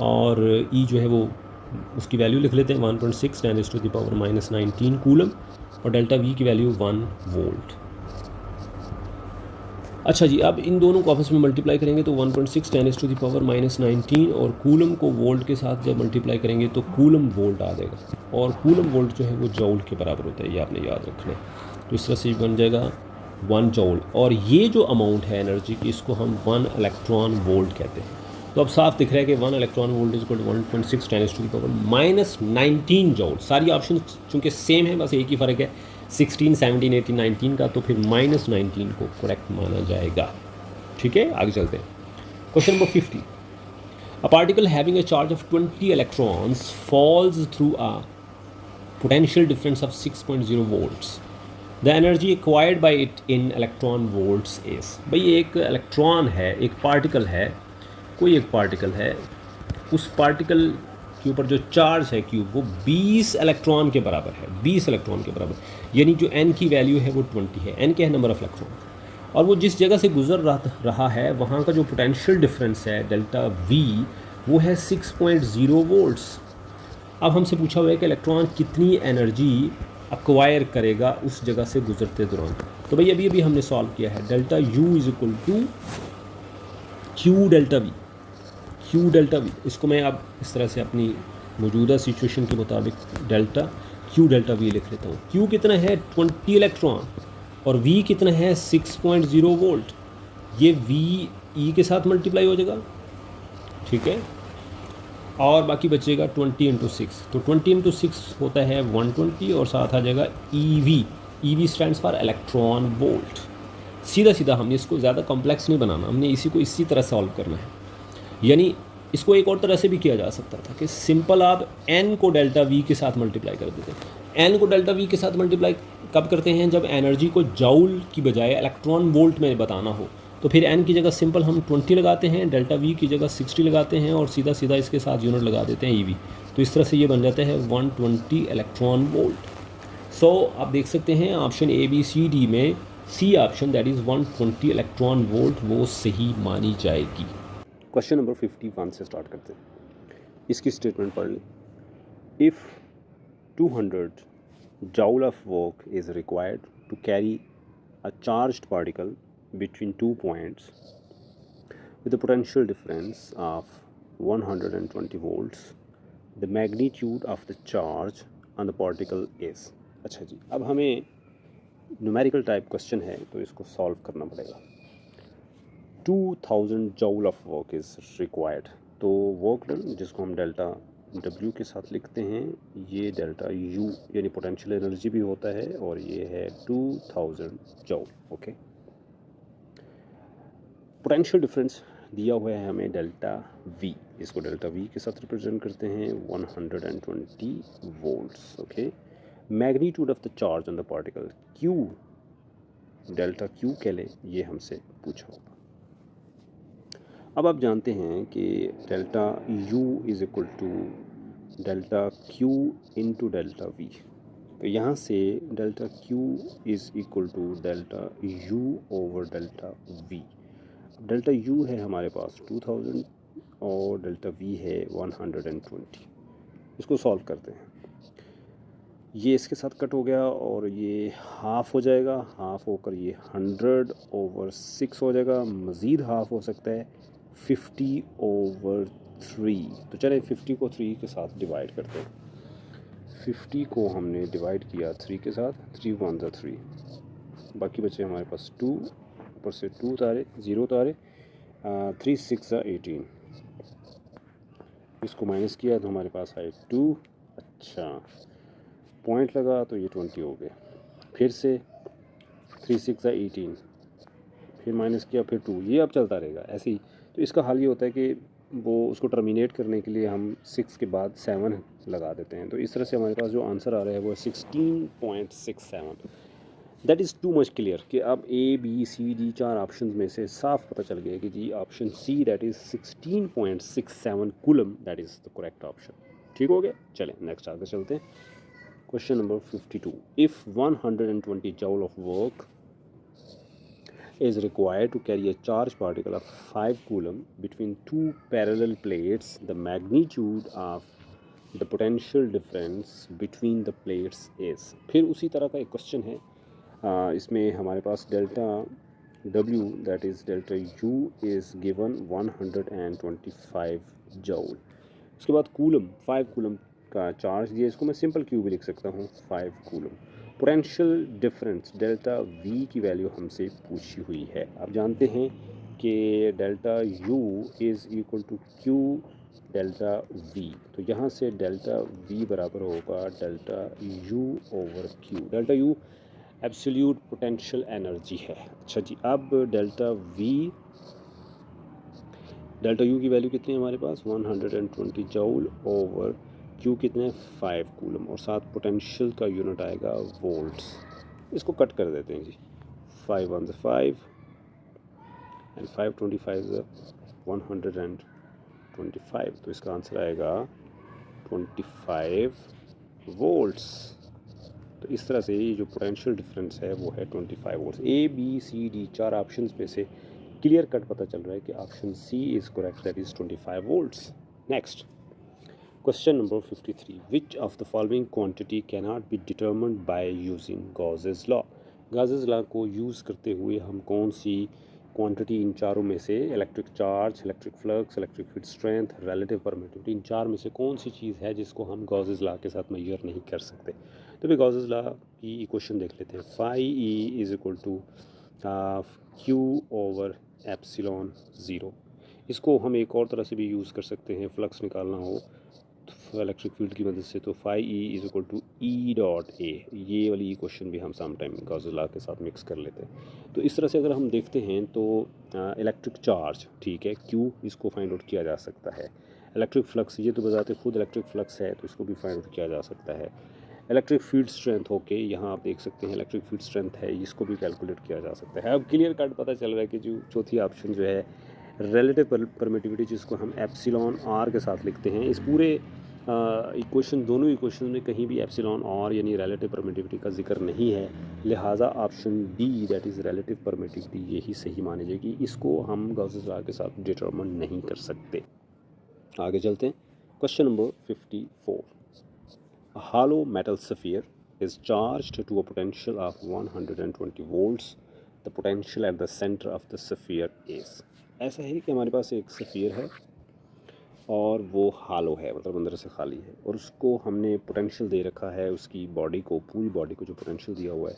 C: और E जो है वो उसकी वैल्यू लिख लेते हैं 1.6 × 10⁻⁻19 कूलम, और डेल्टा V की वैल्यू 1 वोल्ट। अच्छा जी, अब इन दोनों को आपस में मल्टीप्लाई करेंगे तो 1.6 × 10⁻⁻19 और कूलम को वोल्ट के साथ जब मल्टीप्लाई करेंगे तो कूलम वोल्ट आ जाएगा, और कूलम वोल्ट जो है वो जौल के बराबर होता है, ये आपने याद रखना है। तो इस तरह से बन जाएगा 1 जौल, और ये जो अमाउंट है एनर्जी की, इसको हम 1 इलेक्ट्रॉन वोल्ट कहते हैं। तो अब साफ दिख रहा है कि 1 electron volt is equal to 1.6 × 10⁻⁻19 joule. सारी ऑप्शन चूँकि सेम है, बस एक ही फ़र्क है 16, 17, 18, 19 का, तो फिर -19 को करेक्ट माना जाएगा। ठीक है, आगे चलते हैं। Question number 50। A particle having a charge of 20 electrons falls through a potential difference of 6.0 volts the energy acquired by it in electron volts is. भाई एक इलेक्ट्रॉन है, एक पार्टिकल है, कोई एक पार्टिकल है, उस पार्टिकल के ऊपर जो चार्ज है क्यू वो 20 इलेक्ट्रॉन के बराबर है, 20 इलेक्ट्रॉन के बराबर, यानी जो एन की वैल्यू है वो 20 है। एन क्या है? Number of electron. और वो जिस जगह से गुजर रहा है वहाँ का जो पोटेंशियल डिफरेंस है डेल्टा वी वो है 6.0 वोल्ट्स। अब हमसे पूछा हुआ है कि इलेक्ट्रॉन कितनी एनर्जी अक्वायर करेगा उस जगह से गुजरते दौरान। तो भाई अभी हमने सॉल्व किया है delta U is equal to Q delta V. Q delta V, इसको मैं अब इस तरह से अपनी मौजूदा सिचुएशन के मुताबिक डेल्टा क्यू डेल्टा वी लिख लेता हूँ। क्यू कितना है? 20 इलेक्ट्रॉन, और वी कितना है? 6.0 वोल्ट। ये वी ई के साथ मल्टीप्लाई हो जाएगा, ठीक है, और बाकी बचेगा 20 × 6। तो 20 × 6 होता है 120, और साथ आ जाएगा E V. E V stands for electron volt. सीधा सीधा हमने इसको ज़्यादा कॉम्प्लेक्स नहीं बनाना, हमने इसी को इसी तरह सॉल्व करना है। यानी इसको एक और तरह से भी किया जा सकता था कि सिंपल आप n को डेल्टा वी के साथ मल्टीप्लाई कर देते हैं। n को डेल्टा वी के साथ मल्टीप्लाई कब करते हैं? जब एनर्जी को जाउल की बजाय इलेक्ट्रॉन वोल्ट में बताना हो, तो फिर n की जगह सिंपल हम 20 लगाते हैं, डेल्टा वी की जगह 60 लगाते हैं, और सीधा सीधा इसके साथ यूनिट लगा देते हैं EV। तो इस तरह से ये बन जाता है 120 इलेक्ट्रॉन वोल्ट। सो आप देख सकते हैं ऑप्शन ABCD में C option that is 120 electron volt वो सही मानी जाएगी।
B: क्वेश्चन नंबर 51 से स्टार्ट करते हैं। इसकी स्टेटमेंट पढ़ लें। If 200 joule of work is required to carry a charged particle between 2 points with a potential difference of 120 volts, the magnitude of the charge on the particle is। अच्छा जी, अब हमें numerical type question है तो इसको solve करना पड़ेगा। 2000 joule of work is required, तो work done जिसको हम डेल्टा W के साथ लिखते हैं, ये डेल्टा U यानी पोटेंशियल एनर्जी भी होता है, और ये है 2000 joule। ओके, पोटेंशियल डिफरेंस दिया हुआ है हमें डेल्टा V, इसको डेल्टा V के साथ रिप्रेजेंट करते हैं 120 volts. Okay, magnitude of the charge on the particle Q, delta Q कह लें, ये हमसे पूछा होगा। अब आप जानते हैं कि delta U is equal to delta Q into delta V। तो यहाँ से delta Q is equal to delta U over delta V। Delta U है हमारे पास 2000 और डेल्टा V है 120। इसको सॉल्व करते हैं। ये इसके साथ कट हो गया और ये हाफ़ हो जाएगा, हाफ़ होकर ये 100/6 हो जाएगा। मज़ीद हाफ़ हो सकता है 50/3। तो चले 50 को 3 के साथ डिवाइड करते हैं। 50 को हमने डिवाइड किया 3 के साथ, 3 1 3, बाकी बचे हमारे पास 2, ऊपर से 2 तारे, 0 तारे, 3 6 18। इसको माइनस किया तो हमारे पास आए 2। अच्छा, पॉइंट लगा तो ये 20 हो गए। फिर से 3 6 18, फिर माइनस किया, फिर 2, ये अब चलता रहेगा ऐसे ही। तो इसका हल ये होता है कि वो उसको टर्मिनेट करने के लिए हम 6 के बाद 7 लगा देते हैं। तो इस तरह से हमारे पास जो आंसर आ रहा है वो 16.67। That is too much clear कि अब ABCD 4 ऑप्शन में से साफ पता चल गया कि जी option C that is 16.67 coulomb that is the correct option. ठीक हो गया, चलें नेक्स्ट आगे चलते हैं। Question number 52। इफ़ 120 joule of work is required to carry a charged particle of 5 coulomb between 2 parallel plates, the magnitude of the potential difference between the plates is। फिर उसी तरह का एक क्वेश्चन है, इसमें हमारे पास delta W that is delta U is given 125 joule। उसके बाद कूलम 5 कूलम का चार्ज दिया, इसको मैं सिंपल Q भी लिख सकता हूँ 5 coulomb. Potential difference delta V की वैल्यू हमसे पूछी हुई है। आप जानते हैं कि delta U is equal to Q delta V, तो यहाँ से डेल्टा V बराबर होगा delta U over Q। Delta U absolute potential energy है। अच्छा जी, अब डेल्टा U की वैल्यू कितनी है हमारे पास 120 जूल ओवर Q कितने 5 कूलम, और साथ पोटेंशियल का यूनिट आएगा वोल्ट्स। इसको कट कर देते हैं जी, 5 1 5 एंड 5 25 125, तो इसका आंसर आएगा 25 वोल्ट्स। तो इस तरह से ये जो पोटेंशियल डिफरेंस है वो है 25 volts. A B C D 4 options में से क्लियर कट पता चल रहा है कि option C is correct, that is 25 volts. Next question number 53, which of the following quantity cannot be determined by using Gauss's law. Gauss's law को use करते हुए हम कौन सी क्वांटिटी इन चारों में से, electric charge, electric flux, electric field strength, relative permittivity, इन चार में से कौन सी चीज़ है जिसको हम गॉसेस लॉ के साथ मेजर नहीं कर सकते। तो भी गॉसेस लॉ की इक्वेशन देख लेते हैं। Phi E is equal to Q over epsilon zero. इसको हम एक और तरह से भी यूज़ कर सकते हैं, फ्लक्स निकालना हो तो इलेक्ट्रिक फील्ड की मदद से, तो phi E is equal to E dot A. ये वाली इक्वेशन भी हम सम टाइम गॉसेस लॉ के साथ मिक्स कर लेते हैं। तो इस तरह से अगर हम देखते हैं तो इलेक्ट्रिक चार्ज, ठीक है, क्यू, इसको फाइंड आउट किया जा सकता है। इलेक्ट्रिक फ्लक्स, ये तो बजाते खुद इलेक्ट्रिक फ्लक्स है, तो इसको भी फाइंड आउट किया जा सकता है। इलेक्ट्रिक फील्ड स्ट्रेंथ, ओके, यहाँ आप देख सकते हैं इलेक्ट्रिक फील्ड स्ट्रेंथ है, इसको भी कैलकुलेट किया जा सकता है। अब क्लियर कट पता चल रहा है कि जो चौथी ऑप्शन जो है रिलेटिव परमिटिविटी, जिसको हम एप्सिलॉन आर के साथ लिखते हैं, इस पूरे इक्वेशन, दोनों इक्वेशन में कहीं भी एप्सिलॉन आर यानी रिलेटिव परमिटिविटी का जिक्र नहीं है, लिहाजा option D that is relative permittivity यही सही मानी जाएगी। इसको हम गॉसेस लॉ के साथ डिटरमिन नहीं कर सकते। आगे चलते हैं। Question number 54, a hollow metal sphere is charged to a potential of 120 volts. The potential at the center of the sphere is, ऐसा है कि हमारे पास एक स्फीयर है और वो हालो है, मतलब अंदर से खाली है, और उसको हमने पोटेंशियल दे रखा है, उसकी बॉडी को, पूरी बॉडी को जो पोटेंशियल दिया हुआ है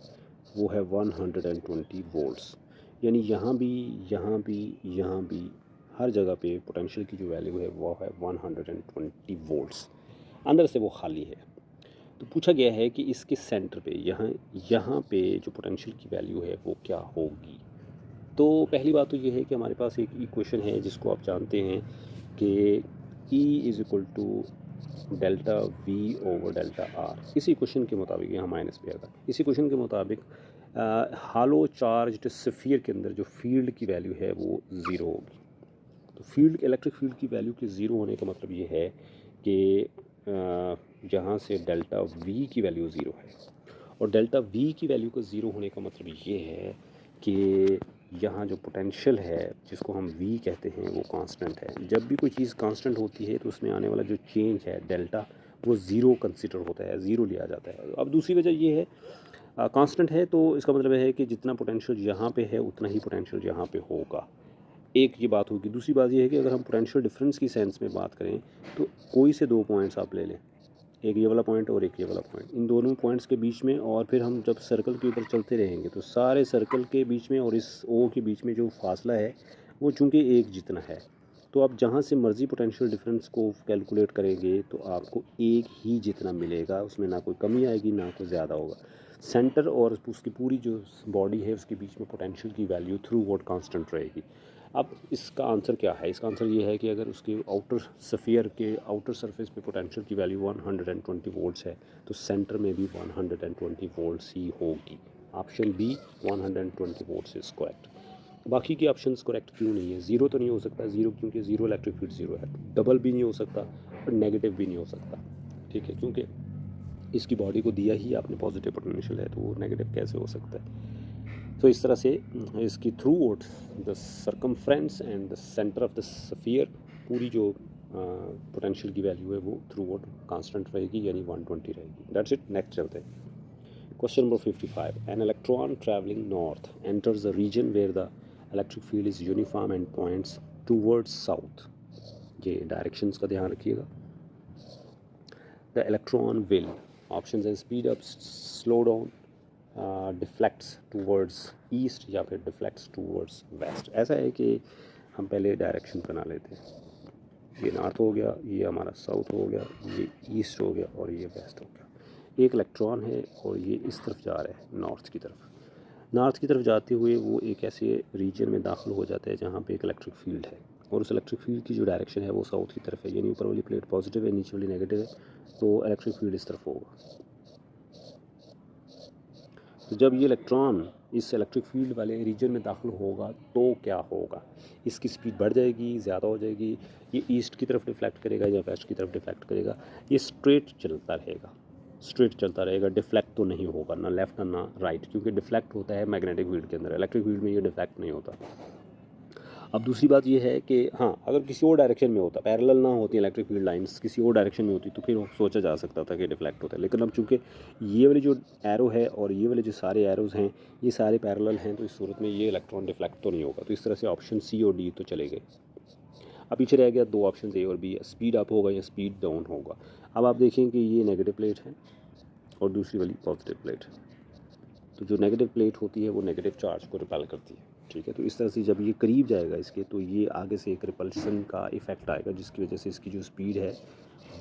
B: वो है 120 वोल्ट्स। यानी यहाँ भी, यहाँ भी, यहाँ भी, हर जगह पे पोटेंशियल की जो वैल्यू है वो है 120 वोल्ट्स, अंदर से वो खाली है। तो पूछा गया है कि इसके सेंटर पे, यहाँ पे जो पोटेंशियल की वैल्यू है वो क्या होगी। तो पहली बात तो ये है कि हमारे पास एक इक्वेशन है जिसको आप जानते हैं कि E is equal to delta V over delta R. इसी इक्वेशन के मुताबिक, यहाँ माइनस भी आएगा, इसी इक्वेशन के मुताबिक हालो चार्ज्ड स्फीयर के अंदर जो फील्ड की वैल्यू है वो ज़ीरो होगी। तो फील्ड, इलेक्ट्रिक फील्ड की वैल्यू के ज़ीरो होने का मतलब ये है कि यहाँ से डेल्टा वी की वैल्यू ज़ीरो है, और डेल्टा वी की वैल्यू का ज़ीरो होने का मतलब ये है कि यहाँ जो पोटेंशियल है जिसको हम v कहते हैं वो कांस्टेंट है। जब भी कोई चीज़ कांस्टेंट होती है तो उसमें आने वाला जो चेंज है डेल्टा, वो ज़ीरो कंसिडर होता है, ज़ीरो लिया जाता है। अब दूसरी वजह ये है, कांस्टेंट है तो इसका मतलब है कि जितना पोटेंशियल यहाँ पे है उतना ही पोटेंशियल यहाँ पे होगा, एक ये बात होगी। दूसरी बात ये है कि अगर हम पोटेंशियल डिफरेंस की सेंस में बात करें तो कोई से दो पॉइंट्स आप ले लें, एक ये वाला पॉइंट और एक ये वाला पॉइंट, इन दोनों पॉइंट्स के बीच में, और फिर हम जब सर्कल के ऊपर चलते रहेंगे तो सारे सर्कल के बीच में और इस ओ के बीच में जो फासला है वो चूँकि एक जितना है, तो आप जहाँ से मर्ज़ी पोटेंशियल डिफरेंस को कैलकुलेट करेंगे तो आपको एक ही जितना मिलेगा, उसमें ना कोई कमी आएगी ना कोई ज़्यादा होगा। सेंटर और उसकी पूरी जो बॉडी है उसके बीच में पोटेंशियल की वैल्यू थ्रू आउट कांस्टेंट रहेगी। अब इसका आंसर क्या है? इसका आंसर ये है कि अगर उसके आउटर स्फीयर के आउटर सरफेस पे पोटेंशियल की वैल्यू 120 वोल्ट्स है तो सेंटर में भी 120 वोल्ट्स ही होगी। Option B 120 volts is correct. बाकी के ऑप्शंस करेक्ट क्यों नहीं है? ज़ीरो तो नहीं हो सकता, ज़ीरो क्योंकि ज़ीरो इलेक्ट्रिक फील्ड ज़ीरो है, डबल भी नहीं हो सकता और नेगेटिव भी नहीं हो सकता, ठीक है, क्योंकि इसकी बॉडी को दिया ही आपने पॉजिटिव पोटेंशियल है तो वो नेगेटिव कैसे हो सकता है। तो इस तरह से इसकी through out the circumference and the centre of the sphere, पूरी जो पोटेंशियल की वैल्यू है वो थ्रू आउट कांस्टेंट रहेगी, यानी 120 रहेगी। That's it. नेक्स्ट चलते हैं। Question number 55, an electron travelling north enters the region where the electric field is uniform and points towards south. ये डायरेक्शंस का ध्यान रखिएगा। द इलेक्ट्रॉन विल, ऑप्शन है speed up, slow down, deflects towards east या फिर deflects towards waste. ऐसा है कि हम पहले डायरेक्शन बना लेते हैं, ये नॉर्थ हो गया, ये हमारा साउथ हो गया, ये ईस्ट हो गया और ये वेस्ट हो गया। एक इलेक्ट्रॉन है और ये इस तरफ जा रहा है, नॉर्थ की तरफ। नॉर्थ की तरफ जाते हुए वो एक ऐसे रीजन में दाखिल हो जाता है जहाँ पे एक इलेक्ट्रिक फील्ड है, और उस इलेक्ट्रिक फील्ड की जो डायरेक्शन है वो साउथ की तरफ है, यानी ऊपर वाली प्लेट पॉजिटिव है, नीचे वाली नेगेटिव है, तो इलेक्ट्रिक फील्ड इस तरफ होगा। तो जब ये इलेक्ट्रॉन इस इलेक्ट्रिक फील्ड वाले रीजन में दाखिल होगा तो क्या होगा, इसकी स्पीड बढ़ जाएगी, ज़्यादा हो जाएगी, ये ईस्ट की तरफ डिफ्लेक्ट करेगा या वेस्ट की तरफ डिफ्लेक्ट करेगा, ये स्ट्रेट चलता रहेगा, स्ट्रेट चलता रहेगा, डिफ्लेक्ट तो नहीं होगा, ना लेफ्ट ना राइट, क्योंकि डिफ्लेक्ट होता है मैग्नेटिक फील्ड के अंदर, इलेक्ट्रिक फील्ड में ये डिफ्लेक्ट नहीं होता। अब दूसरी बात ये है कि हाँ, अगर किसी और डायरेक्शन में होता, पैरेलल ना होती इलेक्ट्रिक फील्ड लाइंस, किसी और डायरेक्शन में होती तो फिर सोचा जा सकता था कि डिफ्लेक्ट होता है, लेकिन अब चूंकि ये वाली जो एरो है और ये वाले जो सारे एरोज़ हैं ये सारे पैरेलल हैं, तो इस सूरत में ये इलेक्ट्रॉन डिफ्लेक्ट तो नहीं होगा। तो इस तरह से ऑप्शन सी और डी तो चले गए। अब पीछे रह गया दो ऑप्शन ए और बी, स्पीड अप होगा या स्पीड डाउन होगा। अब आप देखें कि ये नेगेटिव प्लेट है और दूसरी वाली पॉजिटिव प्लेट है, तो जो नेगेटिव प्लेट होती है वो नेगेटिव चार्ज को रिपेल करती है, ठीक है। तो इस तरह से जब ये करीब जाएगा इसके, तो ये आगे से एक रिपल्शन का इफेक्ट आएगा, जिसकी वजह से इसकी जो स्पीड है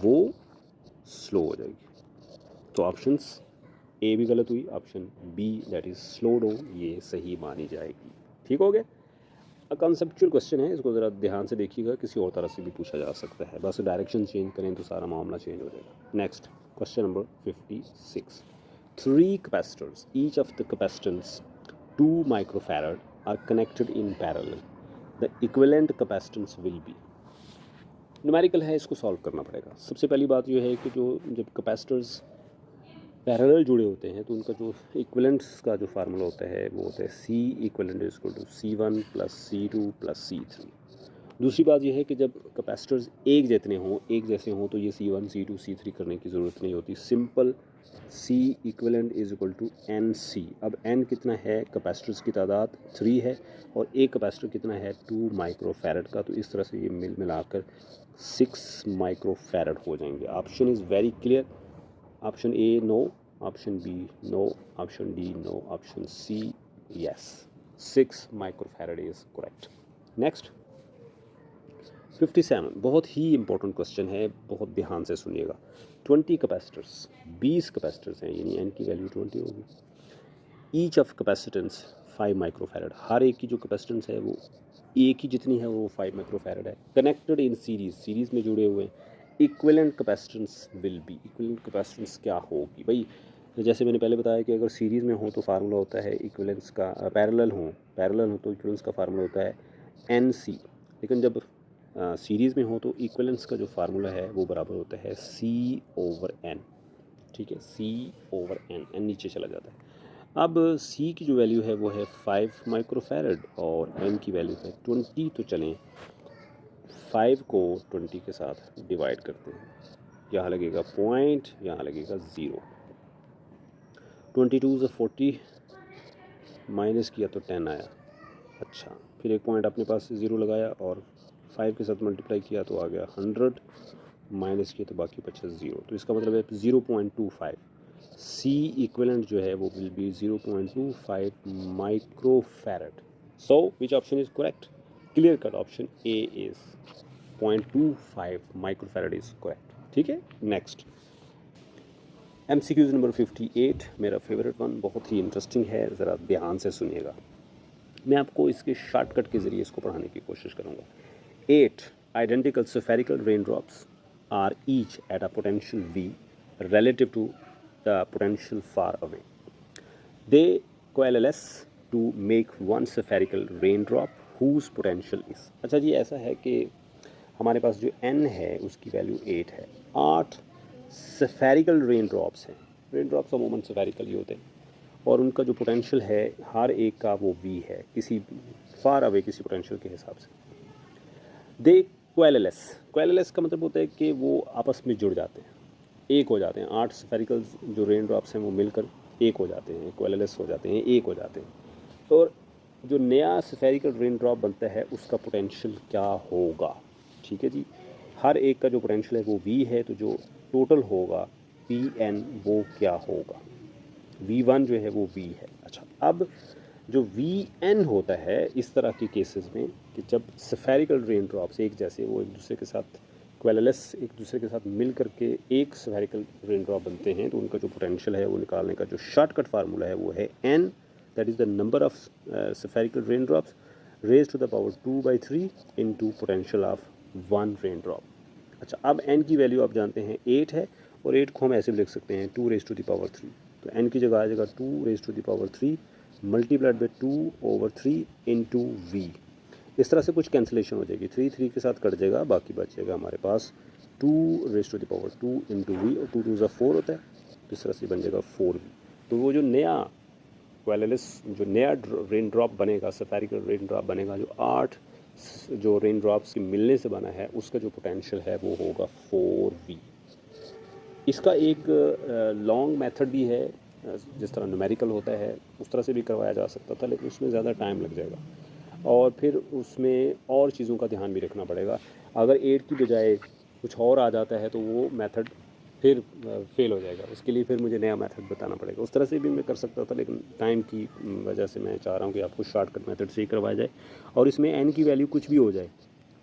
B: वो स्लो हो जाएगी। तो ऑप्शंस ए भी गलत हुई, option B that is slow down ये सही मानी जाएगी। ठीक हो गया। कॉन्सेप्चुअल क्वेश्चन है, इसको ज़रा ध्यान से देखिएगा, किसी और तरह से भी पूछा जा सकता है, बस डायरेक्शन चेंज करें तो सारा मामला चेंज हो जाएगा। Next question number 56। 3 capacitors, each of the capacitance 2 microfarad are connected in parallel. The equivalent capacitance will be। Numerical है, इसको सॉल्व करना पड़ेगा। सबसे पहली बात यह है कि जो जब कैपेसिटर्स पैरेलल जुड़े होते हैं तो उनका जो इक्विवेलेंट्स का जो फार्मूला होता है वो होता है C equivalent is equal to C1 plus C2 plus C3। दूसरी बात यह है कि जब कैपेसिटर्स एक जितने हों, एक जैसे हों, तो ये C1 C2 C3 करने की ज़रूरत नहीं होती, simple C equivalent is equal to NC। अब N कितना है, कैपेसिटर्स की तादाद 3 है और एक कैपेसिटर कितना है 2 माइक्रोफैरड का, तो इस तरह से ये मिलाकर 6 माइक्रोफैरड हो जाएंगे। Option is very clear, option A no, option B no, option D no, option C yes, 6 microfarad is correct. Next 57, बहुत ही इंपॉर्टेंट क्वेश्चन है, बहुत ध्यान से सुनिएगा। 20 कैपेसिटर्स, 20 कैपेसिटर्स हैं, यानी एन की वैल्यू 20 होगी। ईच ऑफ कैपेसिटेंस 5 माइक्रोफैरड, हर एक की जो कैपेसिटेंस है वो एक ही जितनी है वो 5 माइक्रोफैरड है। कनेक्टेड इन सीरीज, सीरीज में जुड़े हुए। Equivalent capacitance will be, equivalent capacitance क्या होगी भाई, तो जैसे मैंने पहले बताया कि अगर सीरीज़ में हो तो फार्मूला होता है इक्विवेलेंस का, पैरेलल हो तो इक्विवेलेंस का फार्मूला होता है NC, लेकिन जब सीरीज़ में हो तो इक्विवेलेंस का जो फार्मूला है वो बराबर होता है C/N, ठीक है, C/N, N नीचे चला जाता है। अब C की जो वैल्यू है वो है 5 माइक्रोफैरड और N की वैल्यू है 20, तो चलें 5 को 20 के साथ डिवाइड करते हैं, यहाँ लगेगा पॉइंट, यहाँ लगेगा 0। 22 से 40 माइनस किया तो 10 आया, अच्छा, फिर एक पॉइंट अपने पास 0 लगाया और 5 के साथ मल्टीप्लाई किया तो आ गया 100, माइनस किया तो बाकी बचा 0, तो इसका मतलब है 0.25। C इक्विवेलेंट जो है वो will be 0.25 microfarad. So which option is correct, clear cut option A is 0.25 microfarad is correct. ठीक है। नेक्स्ट MCQs नंबर 58, मेरा फेवरेट वन, बहुत ही इंटरेस्टिंग है, ज़रा ध्यान से सुनिएगा, मैं आपको इसके शॉर्टकट के ज़रिए इसको पढ़ाने की कोशिश करूँगा। 8 identical spherical rain drops are each at a potential V relative to the potential far away. They coalesce to make one spherical raindrop whose potential is। अच्छा जी, ऐसा है कि हमारे पास जो N है उसकी वैल्यू 8 है, 8 स्फेरिकल रेन ड्रॉप्स हैं, रेन ड्रॉप्स अमूमन स्फेरिकल ही होते हैं और उनका जो पोटेंशियल है हर एक का वो V है, किसी फार अवे किसी पोटेंशियल के हिसाब से। दे कोएलेस का मतलब होता है कि वो आपस में जुड़ जाते हैं, एक हो जाते हैं, 8 स्फेरिकल जो रेन ड्रॉप्स हैं वो मिलकर एक हो जाते हैं, कोएलेस हो जाते हैं, एक हो जाते हैं। और जो नया स्फेरिकल रेन ड्रॉप बनता है उसका पोटेंशियल क्या होगा, ठीक है जी, हर एक का जो पोटेंशियल है वो V है, तो जो टोटल होगा Pn वो क्या होगा, V1 जो है वो V है। अच्छा, अब जो Vn होता है इस तरह के केसेस में कि जब स्फेरिकल रेन ड्रॉप्स एक जैसे, वो एक दूसरे के साथ कोएलेस, एक दूसरे के साथ मिल करके एक स्फेरिकल रेन ड्रॉप बनते हैं, तो उनका जो पोटेंशियल है वो निकालने का जो शॉर्टकट फार्मूला है वो है N, that is the number of spherical rain drops raise to the power 2/3 into potential of 1 rain drop. अच्छा, अब N की वैल्यू आप जानते हैं 8 है और 8 को हम ऐसे भी लिख सकते हैं 2 रेज टू द पावर 3, तो n की जगह आ जाएगा 2⁻³ मल्टीप्लाइड बाई 2/3 इंटू v। इस तरह से कुछ कैंसिलेशन हो जाएगी, 3 के साथ कट जाएगा, बाकी बच जाएगा हमारे पास 2⁻² इंटू v, और 2 2 ज़ा 4 होता है, तो इस तरह से बन जाएगा 4v। तो वो जो नया क्वालिस जो नया रेन ड्रॉप बनेगा, सफेरिकल रेन ड्रॉप बनेगा, जो 8 जो रेन ड्रॉप्स के मिलने से बना है, उसका जो पोटेंशियल है वो होगा 4v। इसका एक लॉन्ग मेथड भी है, जिस तरह न्यूमेरिकल होता है उस तरह से भी करवाया जा सकता था, लेकिन उसमें ज़्यादा टाइम लग जाएगा और फिर उसमें और चीज़ों का ध्यान भी रखना पड़ेगा। अगर 8 की बजाय कुछ और आ जाता है तो वो मेथड फिर फेल हो जाएगा, उसके लिए फिर मुझे नया मेथड बताना पड़ेगा। उस तरह से भी मैं कर सकता था, लेकिन टाइम की वजह से मैं चाह रहा हूँ कि आपको शॉर्टकट मेथड से ही करवाया जाए और इसमें n की वैल्यू कुछ भी हो जाए,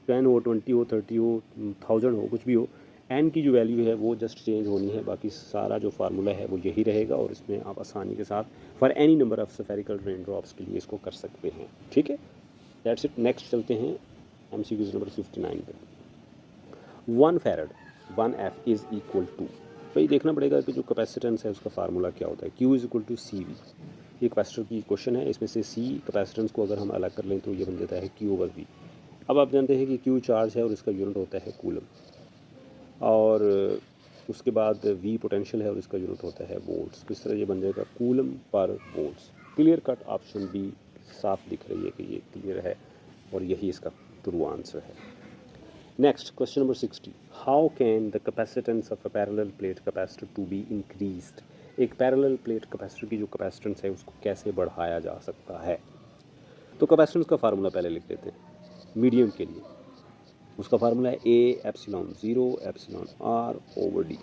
B: 10 हो, 20 हो, 30 हो, 1000 हो, कुछ भी हो, n की जो वैल्यू है वो जस्ट चेंज होनी है, बाकी सारा जो फार्मूला है वो यही रहेगा और इसमें आप आसानी के साथ for any number of spherical rain drops के लिए इसको कर सकते हैं। ठीक है, दैट्स इट। नेक्स्ट चलते हैं MCQ नंबर 59 पे। 1 farad 1F is equal to, भाई देखना पड़ेगा कि जो कैपेसिटेंस है उसका फार्मूला क्या होता है। Q is equal to CV, ये कैपेसिटर की क्वेश्चन है, इसमें से C कैपेसिटेंस को अगर हम अलग कर लें तो ये बन जाता है Q/V। अब आप जानते हैं कि Q चार्ज है और इसका यूनिट होता है कूलम, और उसके बाद V पोटेंशियल है और इसका यूनिट होता है वोल्ट्स। तो इस तरह ये बन जाएगा कूलम पर volts. Clear cut option B साफ दिख रही है कि ये क्लियर है और यही इसका ट्रू आंसर है। Next question number 60, how can the capacitance of a parallel plate capacitor to be increased. एक पैरेलल प्लेट कैपेसिटर की जो कैपेसिटेंस है उसको कैसे बढ़ाया जा सकता है। तो कैपेसिटेंस का फार्मूला पहले लिख लेते हैं मीडियम के लिए। उसका फार्मूला है A∈0 εr/d।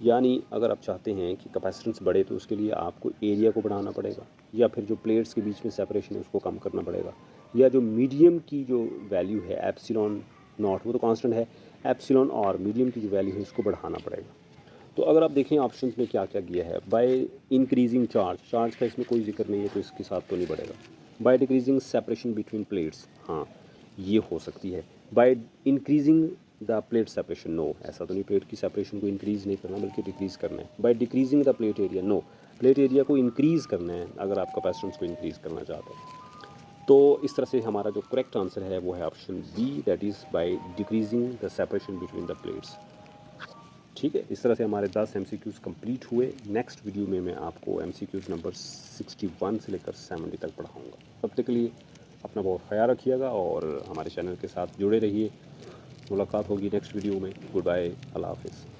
B: यानी अगर आप चाहते हैं कि कैपेसिटेंस बढ़े तो उसके लिए आपको एरिया को बढ़ाना पड़ेगा, या फिर जो प्लेट्स के बीच में सेपरेशन है उसको कम करना पड़ेगा, या जो मीडियम की जो वैल्यू है ε0 वो तो कांस्टेंट है, एप्सिलॉन और मीडियम की जो वैल्यू है उसको बढ़ाना पड़ेगा। तो अगर आप देखें ऑप्शंस में क्या क्या किया है, बाय इंक्रीजिंग चार्ज का इसमें कोई जिक्र नहीं है तो इसके साथ तो नहीं बढ़ेगा। By decreasing separation between plates, हाँ ये हो सकती है। By increasing the plate separation, no, ऐसा तो नहीं, प्लेट की सेपरेशन को इंक्रीज़ नहीं करना बल्कि डिक्रीज़ करना है। By decreasing the plate area, no, plate area को इंक्रीज़ करना है अगर आप कैपेसिटेंस को इंक्रीज़ करना चाहते हैं। तो इस तरह से हमारा जो करेक्ट आंसर है वो है option B, that is by decreasing the separation between the plates. ठीक है, इस तरह से हमारे 10 MCQs कंप्लीट हुए। नेक्स्ट वीडियो में मैं आपको MCQs नंबर 61 से लेकर 70 तक पढ़ाऊँगा। तब तक के लिए अपना बहुत ख्याल रखिएगा और हमारे चैनल के साथ जुड़े रहिए। मुलाकात होगी नेक्स्ट वीडियो में। गुड बाय, अल्लाह हाफिज़।